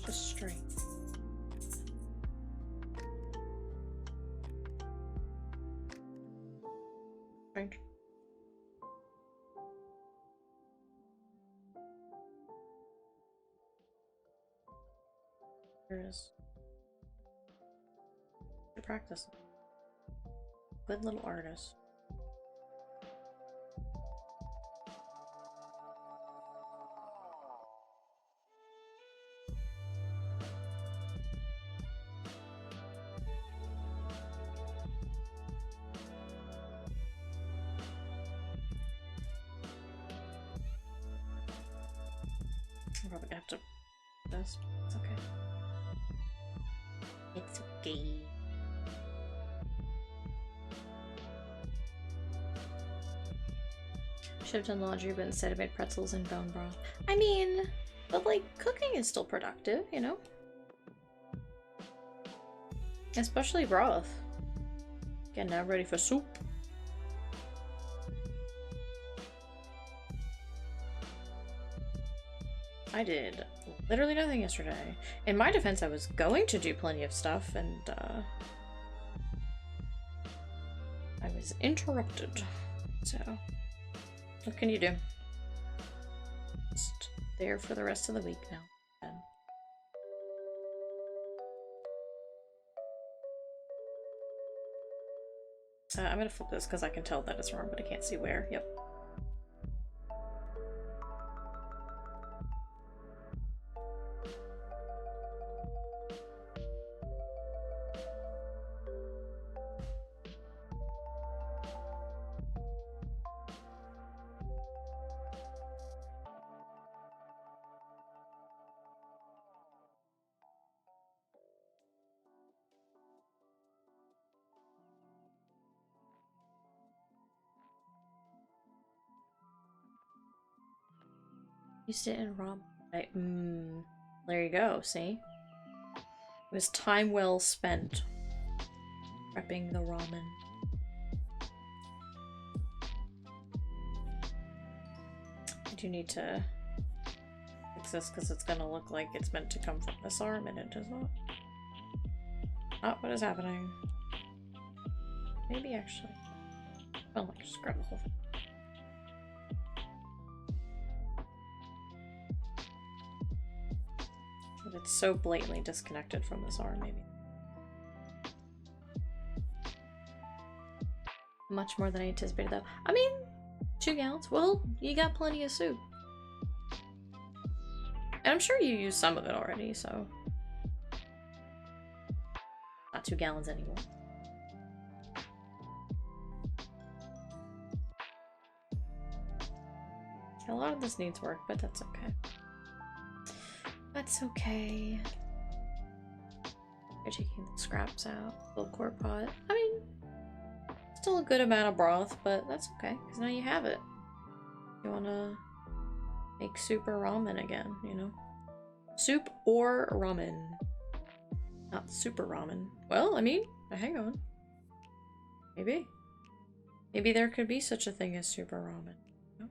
Just straight. Strange. There it is. Good practice. Good little artist. I'm probably gonna have to do this. It's okay. It's okay. Should have done laundry, but instead I made pretzels and bone broth. I mean, but like, cooking is still productive, you know? Especially broth. Getting now ready for soup. I did literally nothing yesterday. In my defense, I was going to do plenty of stuff, and I was interrupted. So, what can you do? Just there for the rest of the week now. I'm gonna flip this because I can tell that it's wrong, but I can't see where. Yep. Used it in ramen. There you go, see? It was time well spent prepping the ramen. I do need to fix this because it's gonna look like it's meant to come from this arm and it does not. Not what is happening. Maybe actually. Well, like, just grab the whole thing. But it's so blatantly disconnected from this arm, maybe. Much more than I anticipated, though. I mean, 2 gallons. Well, you got plenty of soup. And I'm sure you used some of it already, so... Not 2 gallons anymore. A lot of this needs work, but that's okay. That's okay. You're taking the scraps out. Little quart pot. I mean, still a good amount of broth, but that's okay, because now you have it. You wanna make soup or ramen again, you know? Soup or ramen. Not super ramen. Well, I mean, hang on. Maybe. Maybe there could be such a thing as super ramen. No?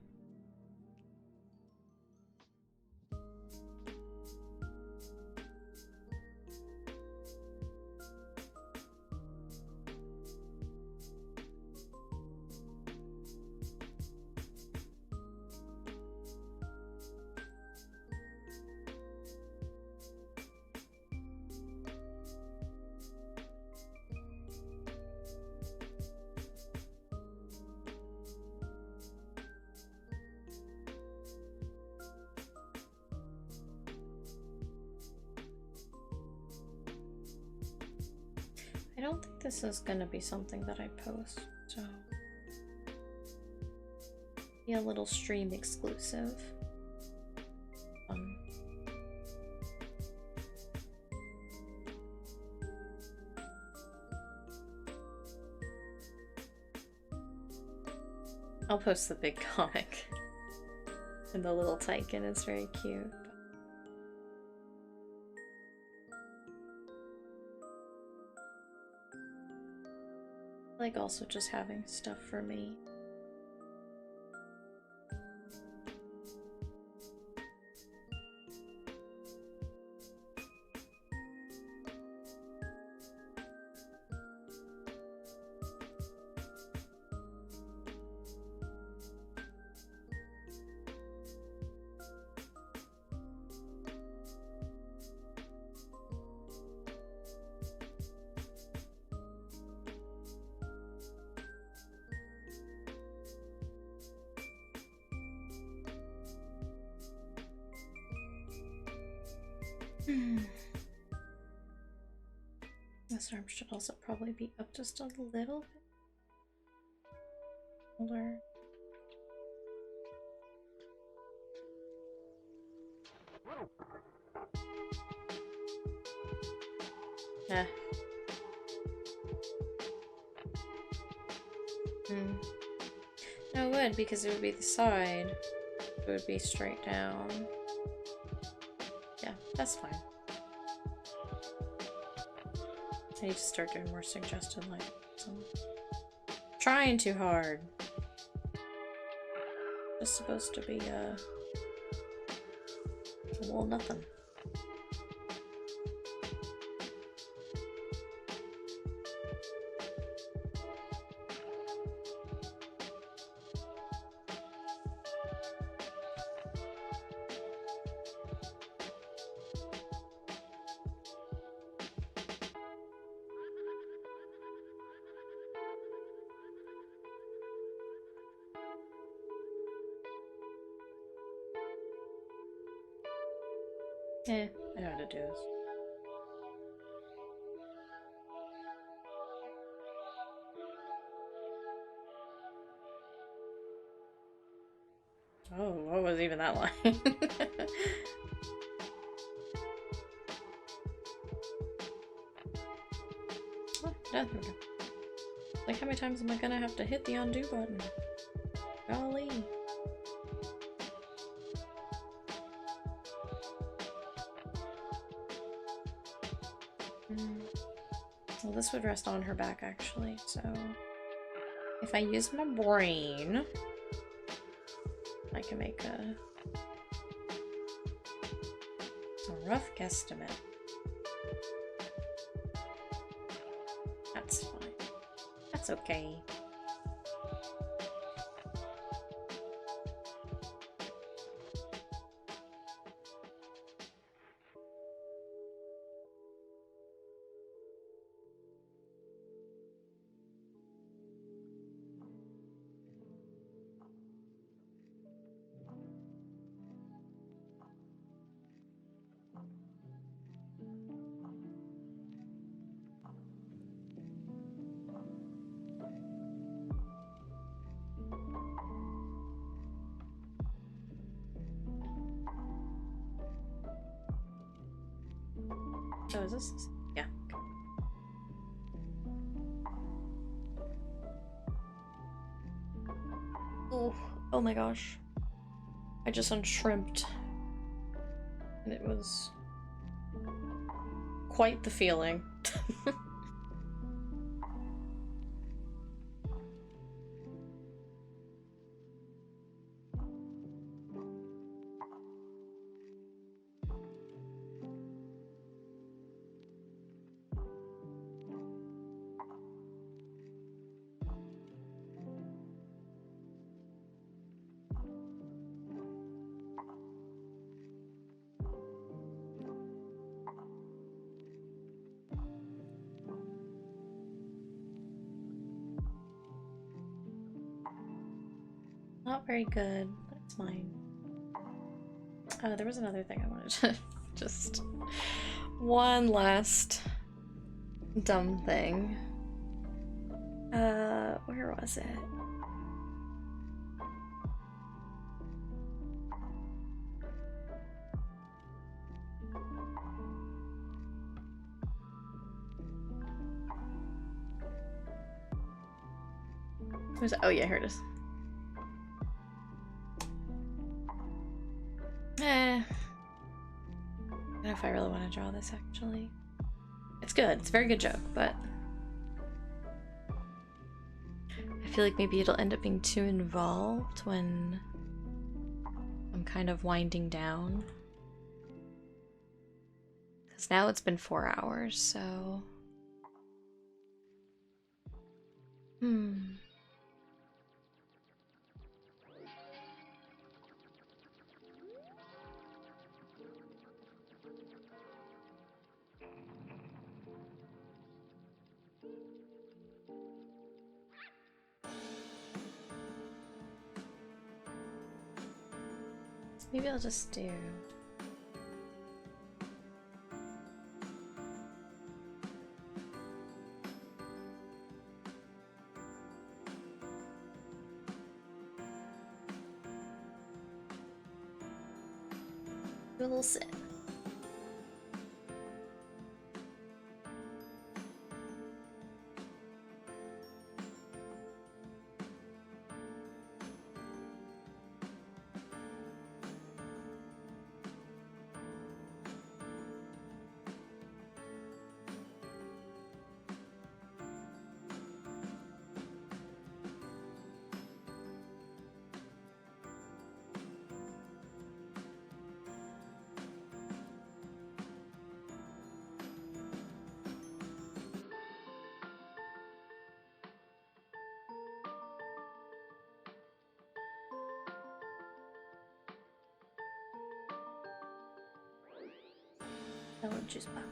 I don't think this is gonna be something that I post, so be a little stream exclusive. I'll post the big comic and the little Tyken. It's very cute. I like also just having stuff for me. This arm should also probably be up just a little bit older. Yeah. No, it would, because it would be the side. It would be straight down. Yeah, that's fine. I need to start doing more suggested light. So trying too hard. It's supposed to be well, nothing. I know how to do this. Oh, what was even that line? Oh, yeah, there we go. Like, how many times am I gonna have to hit the undo button? Golly. Well, this would rest on her back, actually, so if I use my brain, I can make a rough guesstimate. That's fine. That's okay. So is this? Yeah. Oh my gosh. I just unshrimped. And it was quite the feeling. Not very good, but it's mine. There was another thing I wanted to just one last dumb thing. Where was it? Where's it? Oh yeah, here it is. I don't know if I really want to draw this, actually. It's good. It's a very good joke, but I feel like maybe it'll end up being too involved when I'm kind of winding down. Because now it's been 4 hours, so... Maybe I'll just do... do a little sit. Hello, juice box.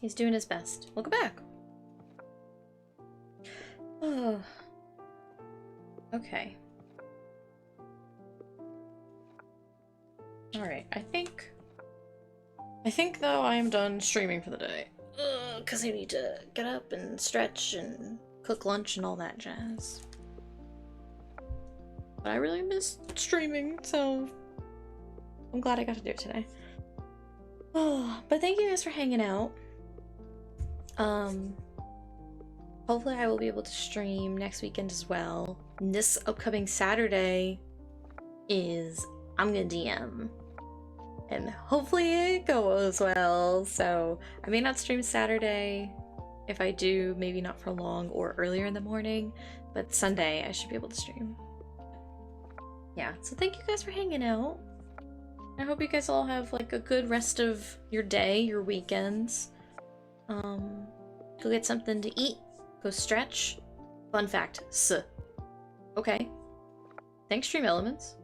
He's doing his best. We'll go back. Oh. Okay. Alright, I think though I am done streaming for the day. Because I need to get up and stretch and cook lunch and all that jazz. But I really missed streaming, so I'm glad I got to do it today. Oh, but thank you guys for hanging out. Hopefully I will be able to stream next weekend as well. And this upcoming Saturday is I'm gonna DM. and hopefully it goes well. So I may not stream Saturday. If I do, maybe not for long or earlier in the morning, but Sunday I should be able to stream. Yeah, so thank you guys for hanging out. I hope you guys all have like a good rest of your day, your weekends. Go get something to eat, go stretch. Fun fact, okay. Thanks, Stream Elements.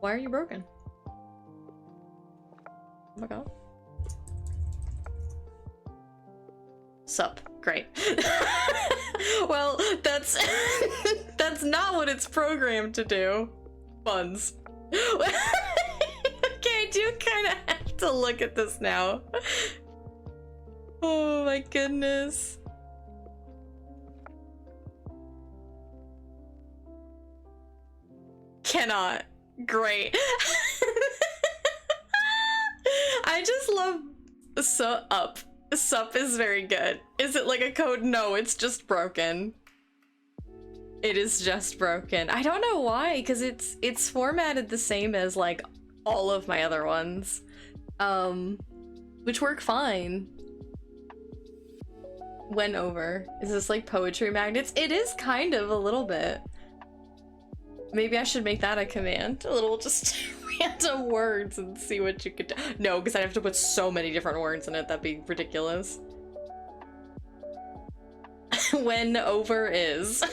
Why are you broken? Oh my god. Sup. Great. Well, that's that's not what it's programmed to do. Buns. Okay, I do kind of have to look at this now. Oh my goodness. Cannot. Great. I just love up. Sup is very good. Is it like a code? No, it's just broken. It is just broken. I don't know why, because it's formatted the same as like all of my other ones, which work fine. Went over. Is this like poetry magnets? It is kind of a little bit. Maybe I should make that a command. A little just random words and see what you could do. No, because I'd have to put so many different words in it. That'd be ridiculous. When over is.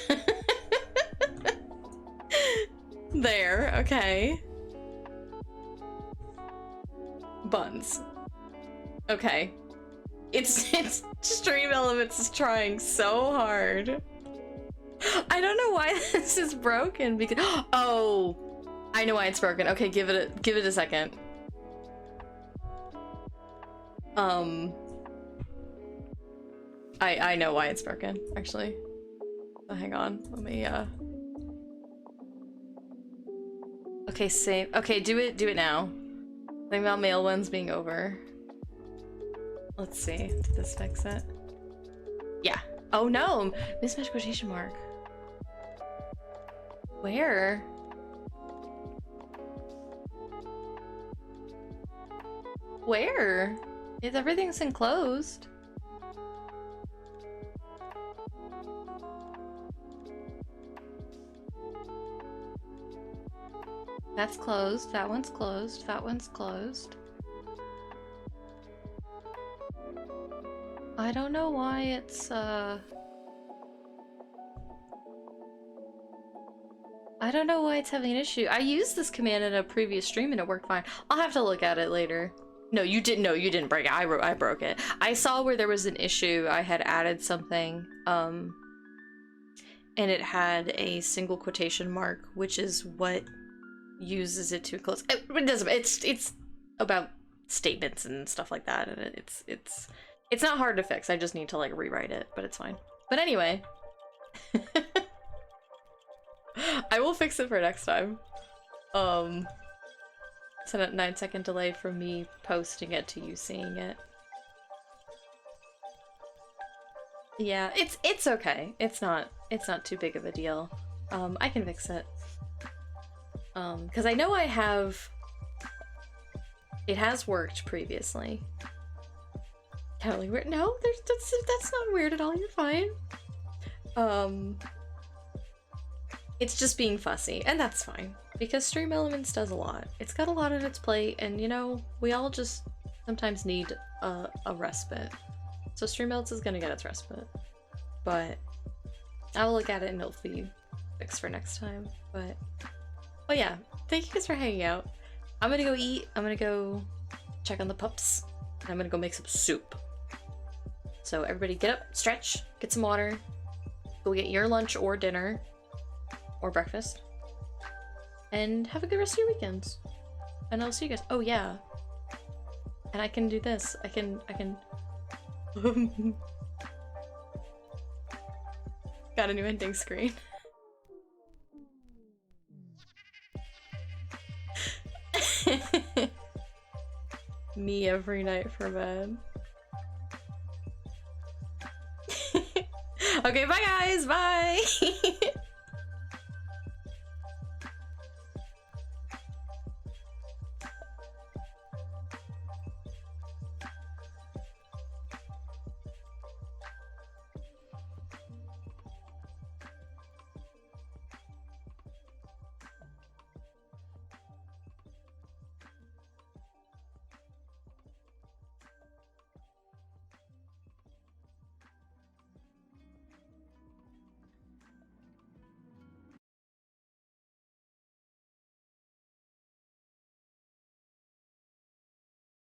There, okay. Buns. Okay. It's Stream Elements is trying so hard. I don't know why this is broken because oh, I know why it's broken. Okay, give it a second. I know why it's broken, actually. Oh, hang on. Let me okay, save. Okay, do it now. Think about male ones being over. Let's see. Did this fix it? Yeah. Oh no! Mismatch quotation mark. Where? Where? If everything's enclosed. That's closed. That one's closed. That one's closed. I don't know why it's, I don't know why it's having an issue. I used this command in a previous stream and it worked fine. I'll have to look at it later. No, you didn't. No, you didn't break it. I broke it. I saw where there was an issue. I had added something, and it had a single quotation mark, which is what uses it to close. It doesn't. It's about statements and stuff like that, and it's not hard to fix. I just need to like rewrite it, but it's fine. But anyway, I will fix it for next time. It's a 9-second delay from me posting it to you seeing it. Yeah, it's okay. It's not too big of a deal. I can fix it. Because I know it has worked previously. Totally weird. No, that's not weird at all. You're fine. It's just being fussy, and that's fine. Because Stream Elements does a lot. It's got a lot on its plate, and you know, we all just sometimes need a respite. So Stream Elements is gonna get its respite. But I will look at it and it'll be fixed for next time. But yeah, thank you guys for hanging out. I'm gonna go eat. I'm gonna go check on the pups. And I'm gonna go make some soup. So everybody get up, stretch, get some water, go get your lunch or dinner or breakfast, and have a good rest of your weekends. And I'll see you guys. Oh yeah. And I can do this. I can got a new ending screen. Me every night for bed. Okay, bye guys, bye!